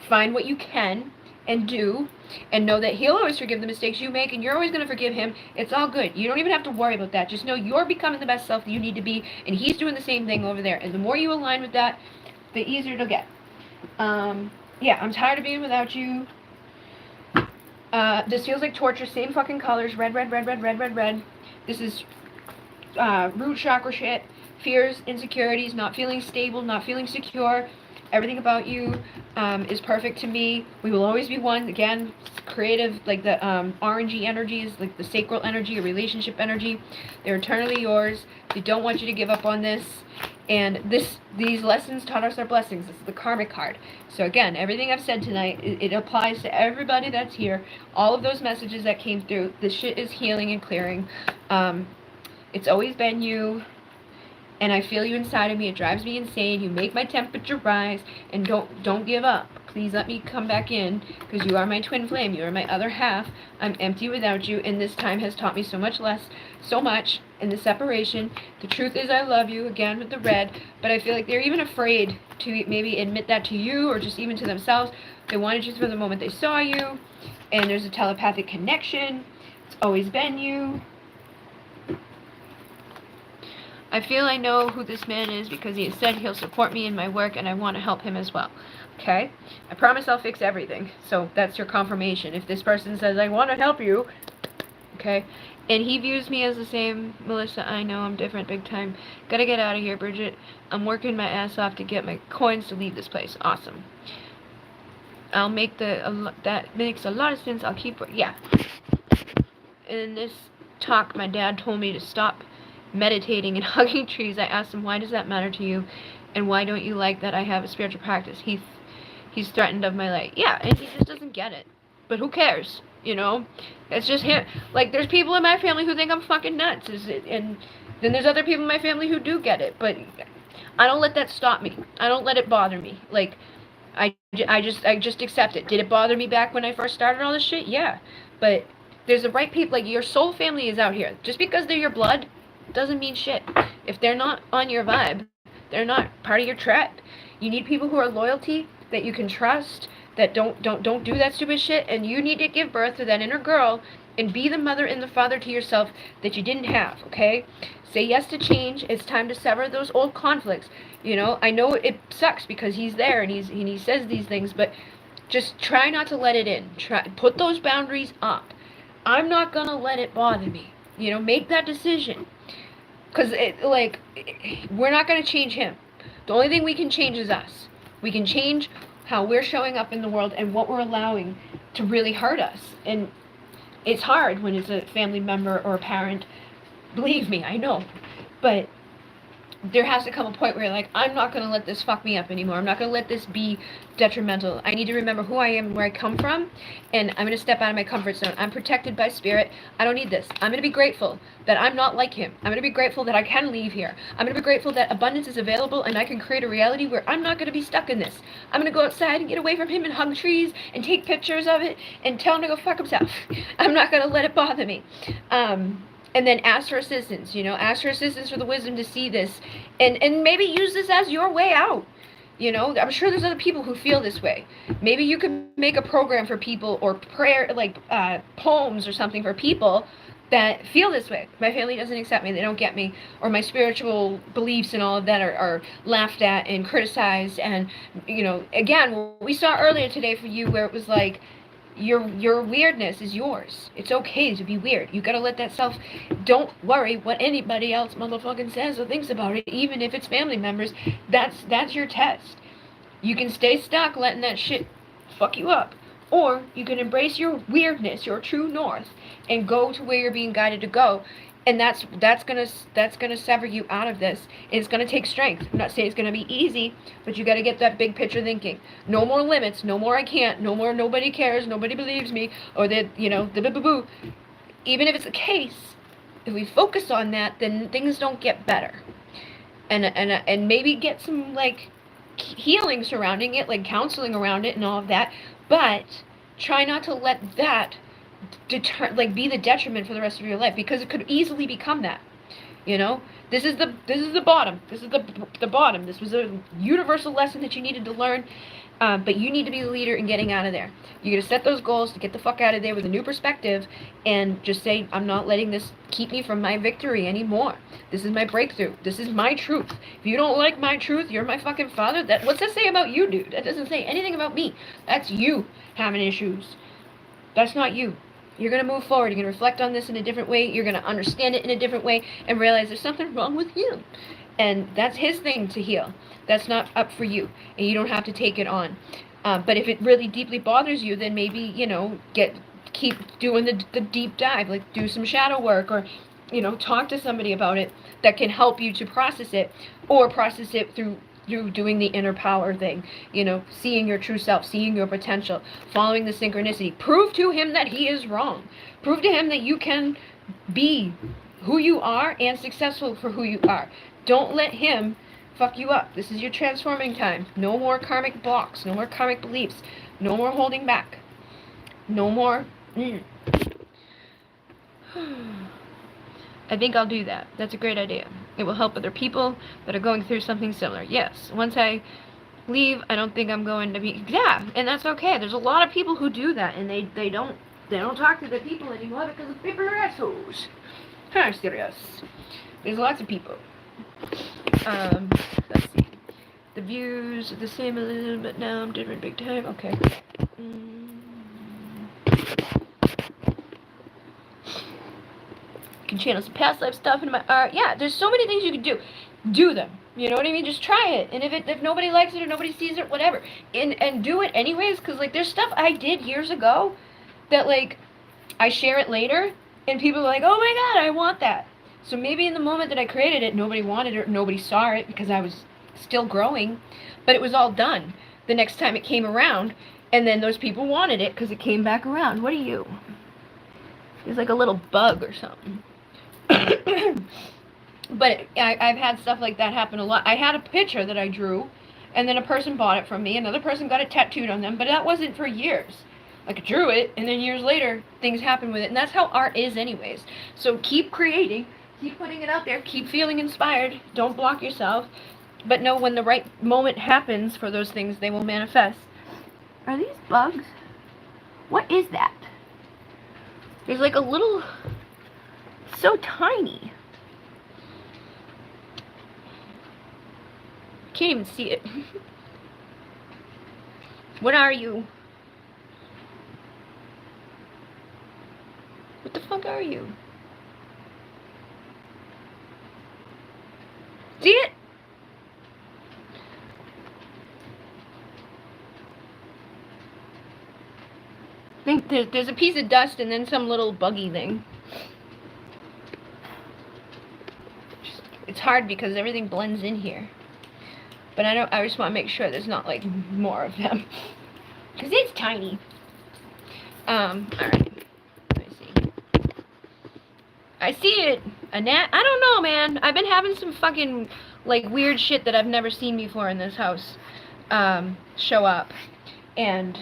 Find what you can and do, and know that he'll always forgive the mistakes you make, and you're always going to forgive him. It's all good. You don't even have to worry about that. Just know you're becoming the best self that you need to be, and he's doing the same thing over there. And the more you align with that, the easier it'll get. Yeah, I'm tired of being without you. This feels like torture. Same fucking colors. Red, red, red, red, red, red, red. This is root chakra shit. Fears, insecurities, not feeling stable, not feeling secure. Everything about you is perfect to me. We will always be one. Again, creative, like the orangey energies, like the sacral energy, a relationship energy. They're eternally yours. They don't want you to give up on this. And these lessons taught us our blessings. This is the karmic card. So again, everything I've said tonight, it applies to everybody that's here. All of those messages that came through. This shit is healing and clearing. It's always been you. And I feel you inside of me. It drives me insane. You make my temperature rise. And don't give up. Please let me come back in, because you are my twin flame. You are my other half. I'm empty without you, and this time has taught me so much in the separation. The truth is I love you, again with the red, but I feel like they're even afraid to maybe admit that to you, or just even to themselves. They wanted you from the moment they saw you, and there's a telepathic connection. It's always been you. I feel I know who this man is because he has said he'll support me in my work, and I want to help him as well. Okay? I promise I'll fix everything. So that's your confirmation. If this person says, I want to help you, okay? And he views me as the same. Melissa, I know I'm different big time. Gotta get out of here, Bridget. I'm working my ass off to get my coins to leave this place. Awesome. I'll make that makes a lot of sense. I'll keep, yeah. In this talk, my dad told me to stop meditating and hugging trees. I asked him, why does that matter to you? And why don't you like that I have a spiritual practice? He's threatened of my life. Yeah, and he just doesn't get it. But who cares? You know? It's just him. Like, there's people in my family who think I'm fucking nuts. And then there's other people in my family who do get it. But I don't let that stop me. I don't let it bother me. Like, I just accept it. Did it bother me back when I first started all this shit? Yeah. But there's the right people. Like, your soul family is out here. Just because they're your blood doesn't mean shit. If they're not on your vibe, they're not part of your tribe. You need people who are loyalty, that you can trust, that don't do that stupid shit, and you need to give birth to that inner girl and be the mother and the father to yourself that you didn't have, okay? Say yes to change. It's time to sever those old conflicts. You know, I know it sucks because he's there and he says these things, but just try not to let it in. Put those boundaries up. I'm not gonna let it bother me. You know, make that decision. Because, we're not going to change him. The only thing we can change is us. We can change how we're showing up in the world and what we're allowing to really hurt us. And it's hard when it's a family member or a parent. Believe me, I know. But there has to come a point where you're like, I'm not going to let this fuck me up anymore. I'm not going to let this be detrimental. I need to remember who I am and where I come from, and I'm going to step out of my comfort zone. I'm protected by spirit. I don't need this. I'm going to be grateful that I'm not like him. I'm going to be grateful that I can leave here. I'm going to be grateful that abundance is available and I can create a reality where I'm not going to be stuck in this. I'm going to go outside and get away from him and hug trees and take pictures of it and tell him to go fuck himself. I'm not going to let it bother me. And then ask for assistance, you know, ask for assistance for the wisdom to see this and maybe use this as your way out. You know, I'm sure there's other people who feel this way. Maybe you could make a program for people, or prayer, like poems or something for people that feel this way. My family doesn't accept me, they don't get me, or my spiritual beliefs and all of that are laughed at and criticized. And, you know, again, what we saw earlier today for you, where it was like, your weirdness is yours. It's okay to be weird. You gotta let that self. Don't worry what anybody else motherfucking says or thinks about it, even if it's family members. That's your test. You can stay stuck letting that shit fuck you up, or you can embrace your weirdness, your true north, and go to where you're being guided to go. And that's gonna sever you out of this. It's gonna take strength. I'm not saying it's gonna be easy, but you gotta get that big picture thinking. No more limits. No more I can't. No more nobody cares. Nobody believes me. Or that, you know, the boo. Even if it's the case, if we focus on that, then things don't get better. And maybe get some like healing surrounding it, like counseling around it and all of that. But try not to let that be the detriment for the rest of your life, because it could easily become that. You know, this is the bottom. This is the bottom. This was a universal lesson that you needed to learn. But you need to be the leader in getting out of there. You got to set those goals to get the fuck out of there with a new perspective, and just say, I'm not letting this keep me from my victory anymore. This is my breakthrough. This is my truth. If you don't like my truth, you're my fucking father. What's that say about you, dude? That doesn't say anything about me. That's you having issues. That's not you. You're going to move forward. You're going to reflect on this in a different way. You're going to understand it in a different way and realize there's something wrong with you. And that's his thing to heal. That's not up for you. And you don't have to take it on. But if it really deeply bothers you, then maybe, you know, keep doing the deep dive. Like, do some shadow work, or, you know, talk to somebody about it that can help you to process it. Or process it through doing the inner power thing, you know, seeing your true self, seeing your potential, following the synchronicity. Prove to him that he is wrong. Prove to him that you can be who you are and successful for who you are. Don't let him fuck you up. This is your transforming time. No more karmic blocks, no more karmic beliefs, no more holding back, no more. I think I'll do that. That's a great idea. It will help other people that are going through something similar. Yes, once I leave, I don't think I'm going to be... Yeah, and that's okay. There's a lot of people who do that, and they don't talk to the people anymore because the people are assholes. I'm serious. There's lots of people. Let's see. The views are the same a little bit now. I'm different big time. Okay. Can channel some past life stuff into my art. Yeah, there's so many things you can do. Do them. You know what I mean? Just try it. And if nobody likes it or nobody sees it, whatever. And do it anyways, because, like, there's stuff I did years ago that, like, I share it later, and people are like, oh my god, I want that. So maybe in the moment that I created it, nobody wanted it, or nobody saw it, because I was still growing. But it was all done the next time it came around, and then those people wanted it because it came back around. What are you? There's like a little bug or something. But I've had stuff like that happen a lot. I had a picture that I drew, and then a person bought it from me. Another person got it tattooed on them, but that wasn't for years. Like, I drew it, and then years later, things happen with it. And that's how art is anyways. So keep creating, keep putting it out there, keep feeling inspired. Don't block yourself. But know when the right moment happens for those things, they will manifest. Are these bugs? What is that? There's like a little... so tiny. Can't even see it. What are you? What the fuck are you? See it? I think there's a piece of dust and then some little buggy thing. It's hard because everything blends in here. But I just want to make sure there's not, like, more of them. Because it's tiny. Alright. Let me see. I see it. A gnat? I don't know, man. I've been having some fucking, like, weird shit that I've never seen before in this house show up. And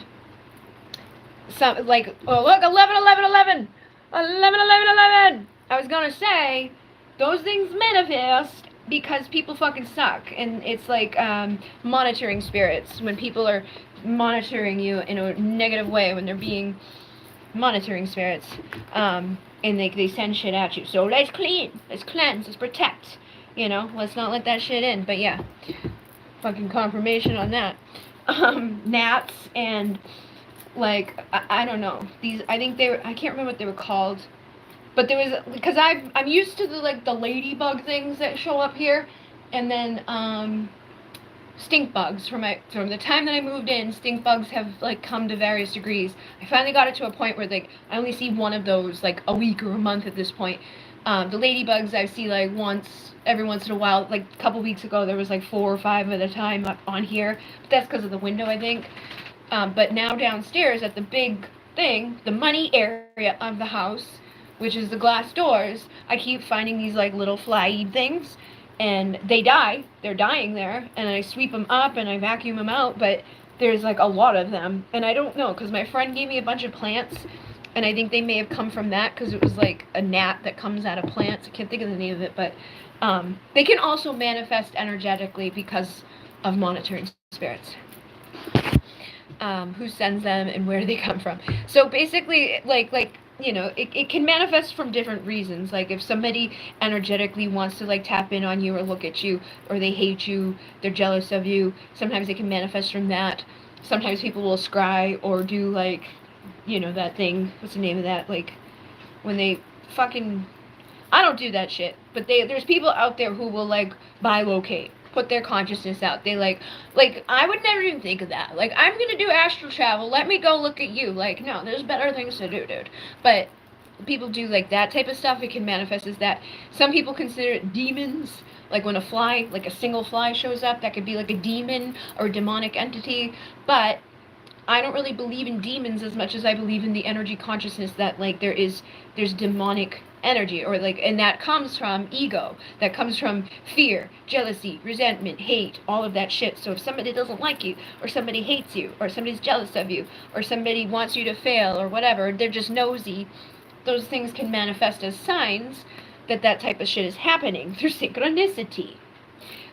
some, like, oh, look, 11, 11, 11! 11, 11, 11! I was gonna say, those things manifest because people fucking suck, and it's like monitoring spirits, when people are monitoring you in a negative way, when they're being monitoring spirits, and they send shit at you. So let's clean, let's cleanse, let's protect, let's not let that shit in. But yeah, fucking confirmation on that. Gnats and like I don't know, these, I think they were, I can't remember what they were called, but there was, because I'm used to the ladybug things that show up here, and then stink bugs. From the time that I moved in, stink bugs have like come to various degrees. I finally got it to a point where like I only see one of those like a week or a month at this point. The ladybugs I see like every once in a while. Like a couple weeks ago there was like 4 or 5 at a time up on here, but that's because of the window, I think. But now downstairs at the big thing, the money area of the house, which is the glass doors, I keep finding these like little fly-eated things, and they die. They're dying there, and I sweep them up and I vacuum them out, but there's like a lot of them, and I don't know, because my friend gave me a bunch of plants, and I think they may have come from that, because it was like a gnat that comes out of plants. I can't think of the name of it, but they can also manifest energetically because of monitoring spirits. Who sends them and where they come from. So basically, it can manifest from different reasons. Like if somebody energetically wants to like tap in on you or look at you, or they hate you, they're jealous of you, sometimes it can manifest from that. Sometimes people will scry or do like, that thing, what's the name of that? Like when they fucking, I don't do that shit, but there's people out there who will like bilocate, put their consciousness out. They like I would never even think of that. Like, I'm gonna do astral travel, let me go look at you. Like, no, there's better things to do, dude. But people do like that type of stuff. It can manifest as that. Some people consider it demons. Like when a fly, like a single fly shows up, that could be like a demon or a demonic entity. But I don't really believe in demons as much as I believe in the energy consciousness that like there's demonic energy, or like, and that comes from ego, that comes from fear, jealousy, resentment, hate, all of that shit. So if somebody doesn't like you, or somebody hates you, or somebody's jealous of you, or somebody wants you to fail, or whatever, they're just nosy, those things can manifest as signs that type of shit is happening through synchronicity.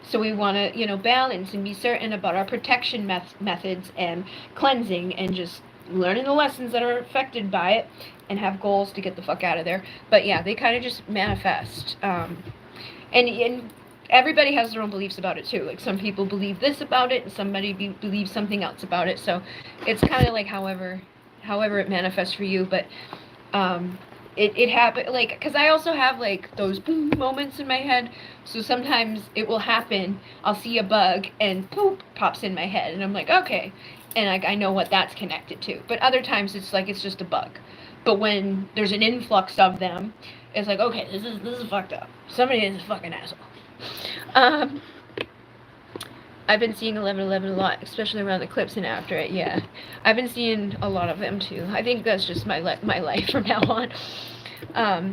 So we want to, balance and be certain about our protection methods and cleansing, and just learning the lessons that are affected by it, and have goals to get the fuck out of there. But yeah, they kind of just manifest. And everybody has their own beliefs about it too. Like some people believe this about it, and somebody believes something else about it. So it's kind of like however it manifests for you. But it happened, like, because I also have like those boom moments in my head. So sometimes it will happen, I'll see a bug and poop pops in my head, and I'm like, okay, and I know what that's connected to. But other times it's like it's just a bug. But when there's an influx of them, it's like, okay, this is fucked up. Somebody is a fucking asshole. I've been seeing 1111 a lot, especially around the eclipse and after it. Yeah, I've been seeing a lot of them too. I think that's just my life from now on.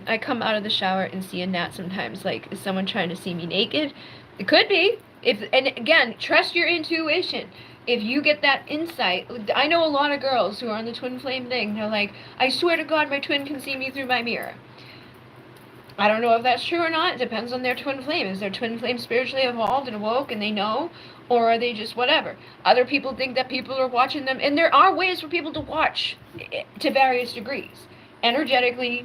I come out of the shower and see a gnat sometimes. Like, is someone trying to see me naked? It could be. And again, trust your intuition. If you get that insight, I know a lot of girls who are on the twin flame thing. They're like, I swear to God, my twin can see me through my mirror. I don't know if that's true or not. It depends on their twin flame. Is their twin flame spiritually evolved and awoke and they know? Or are they just whatever? Other people think that people are watching them. And there are ways for people to watch to various degrees. Energetically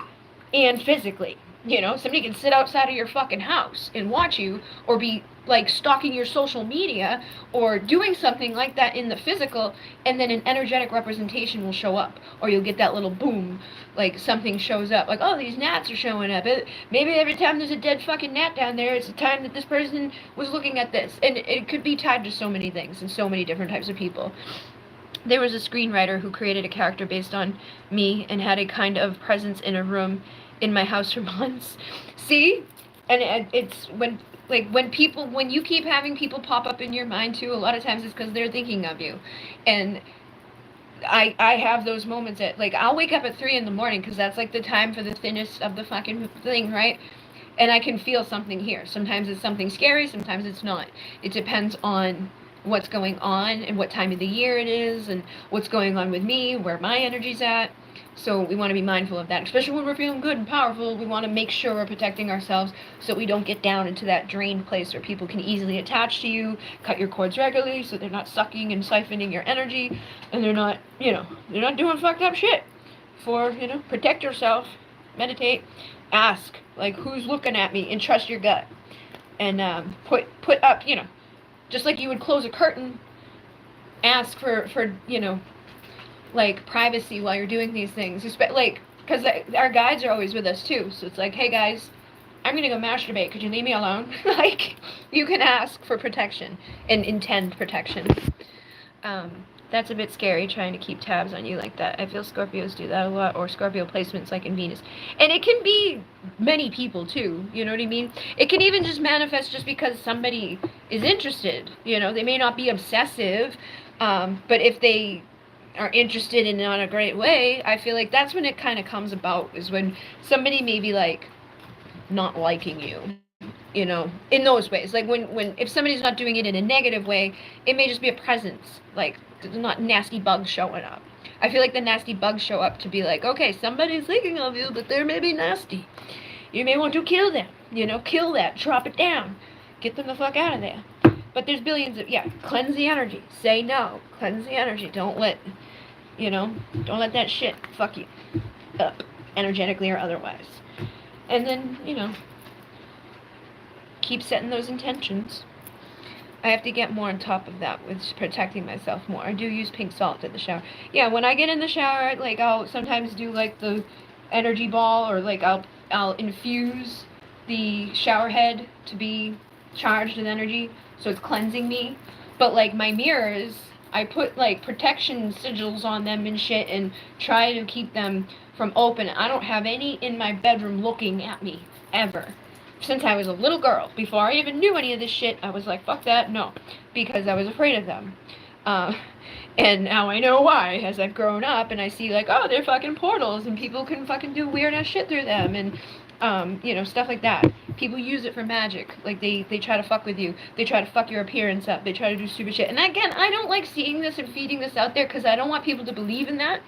and physically. Somebody can sit outside of your fucking house and watch you, or be like stalking your social media, or doing something like that in the physical, and then an energetic representation will show up, or you'll get that little boom, like something shows up, like, oh, these gnats are showing up. Maybe every time there's a dead fucking gnat down there, it's the time that this person was looking at this. And it could be tied to so many things and so many different types of people. There was a screenwriter who created a character based on me and had a kind of presence in a room in my house for months. See? And it's when you keep having people pop up in your mind too, a lot of times it's because they're thinking of you. And I have those moments that, like, I'll wake up at 3 in the morning because that's like the time for the thinnest of the fucking thing, right? And I can feel something here. Sometimes it's something scary, sometimes it's not. It depends on what's going on and what time of the year it is, and what's going on with me, where my energy's at. So we want to be mindful of that, especially when we're feeling good and powerful. We want to make sure we're protecting ourselves so we don't get down into that drained place where people can easily attach to you, cut your cords regularly so they're not sucking and siphoning your energy, and they're not, they're not doing fucked up shit. Protect yourself, meditate, ask, like, who's looking at me, and trust your gut. And put up, just like you would close a curtain, ask for like privacy while you're doing these things, like, because our guides are always with us too, so it's like, hey guys, I'm gonna go masturbate, could you leave me alone? Like, you can ask for protection and intend protection. That's a bit scary, trying to keep tabs on you like that. I feel Scorpios do that a lot, or Scorpio placements like in Venus. And it can be many people too, you know what I mean? It can even just manifest just because somebody is interested, they may not be obsessive, but if they are interested in it in a great way, I feel like that's when it kind of comes about, is when somebody may be like not liking you, in those ways. Like when if somebody's not doing it in a negative way, it may just be a presence, like not nasty bugs showing up. I feel like the nasty bugs show up to be like, okay, somebody's thinking of you, but they're maybe nasty. You may want to kill them, kill that, drop it down, get them the fuck out of there. But there's billions of, cleanse the energy, say no, cleanse the energy, don't let that shit fuck you up, energetically or otherwise. And then, keep setting those intentions. I have to get more on top of that with protecting myself more. I do use pink salt in the shower. Yeah, when I get in the shower, like, I'll sometimes do, like, the energy ball, or, like, I'll infuse the shower head to be charged with energy, so it's cleansing me. But, like, my mirrors, I put, like, protection sigils on them and shit, and try to keep them from open. I don't have any in my bedroom looking at me, ever. Since I was a little girl, before I even knew any of this shit, I was like, fuck that, no, because I was afraid of them. And now I know why, as I've grown up, and I see, like, oh, they're fucking portals, and people can fucking do weird-ass shit through them, and, stuff like that. People use it for magic. Like, they try to fuck with you. They try to fuck your appearance up. They try to do stupid shit. And again, I don't like seeing this and feeding this out there, because I don't want people to believe in that.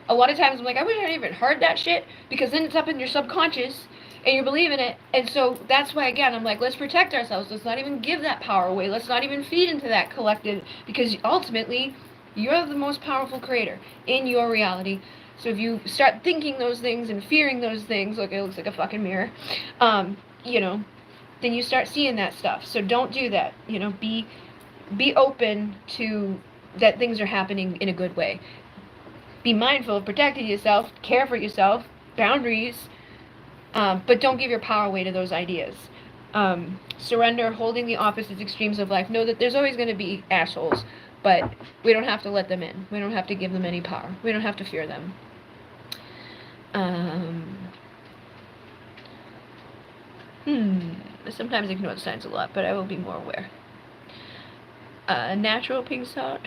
A lot of times I'm like, I wish I even heard that shit, because then it's up in your subconscious, and you believe in it. And so that's why, again, I'm like, let's protect ourselves. Let's not even give that power away. Let's not even feed into that collective, because ultimately, you're the most powerful creator in your reality. So if you start thinking those things and fearing those things, look, it looks like a fucking mirror, then you start seeing that stuff. So don't do that. Be open to that things are happening in a good way. Be mindful of protecting yourself, care for yourself, boundaries, but don't give your power away to those ideas. Surrender, holding the opposite extremes of life. Know that there's always going to be assholes, but we don't have to let them in. We don't have to give them any power. We don't have to fear them. Sometimes ignore the signs a lot, but I will be more aware. Natural pink salt.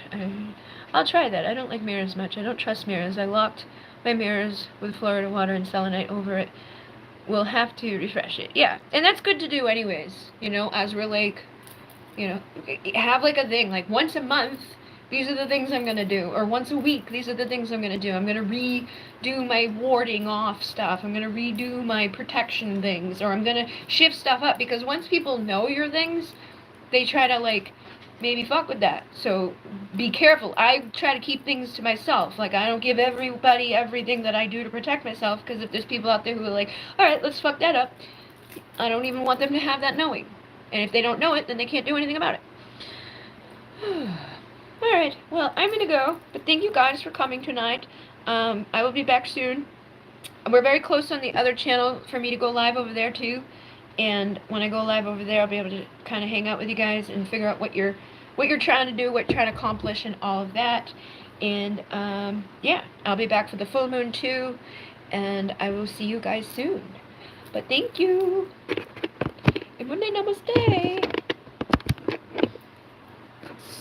I'll try that. I don't like mirrors much. I don't trust mirrors. I locked my mirrors with Florida water and selenite over it. We'll have to refresh it. Yeah, and that's good to do anyways, as we're like, have like a thing, like once a month, these are the things I'm going to do, or once a week, these are the things I'm going to do. I'm going to redo my warding off stuff. I'm going to redo my protection things, or I'm going to shift stuff up, because once people know your things, they try to, like, maybe fuck with that. So be careful. I try to keep things to myself. Like, I don't give everybody everything that I do to protect myself, because if there's people out there who are like, alright, let's fuck that up, I don't even want them to have that knowing. And if they don't know it, then they can't do anything about it. Alright, well, I'm gonna go, but thank you guys for coming tonight. I will be back soon. We're very close on the other channel for me to go live over there too, and when I go live over there, I'll be able to kind of hang out with you guys and figure out what you're trying to do, what you're trying to accomplish, and all of that. And yeah, I'll be back for the full moon too, and I will see you guys soon. But thank you, and one day, namaste.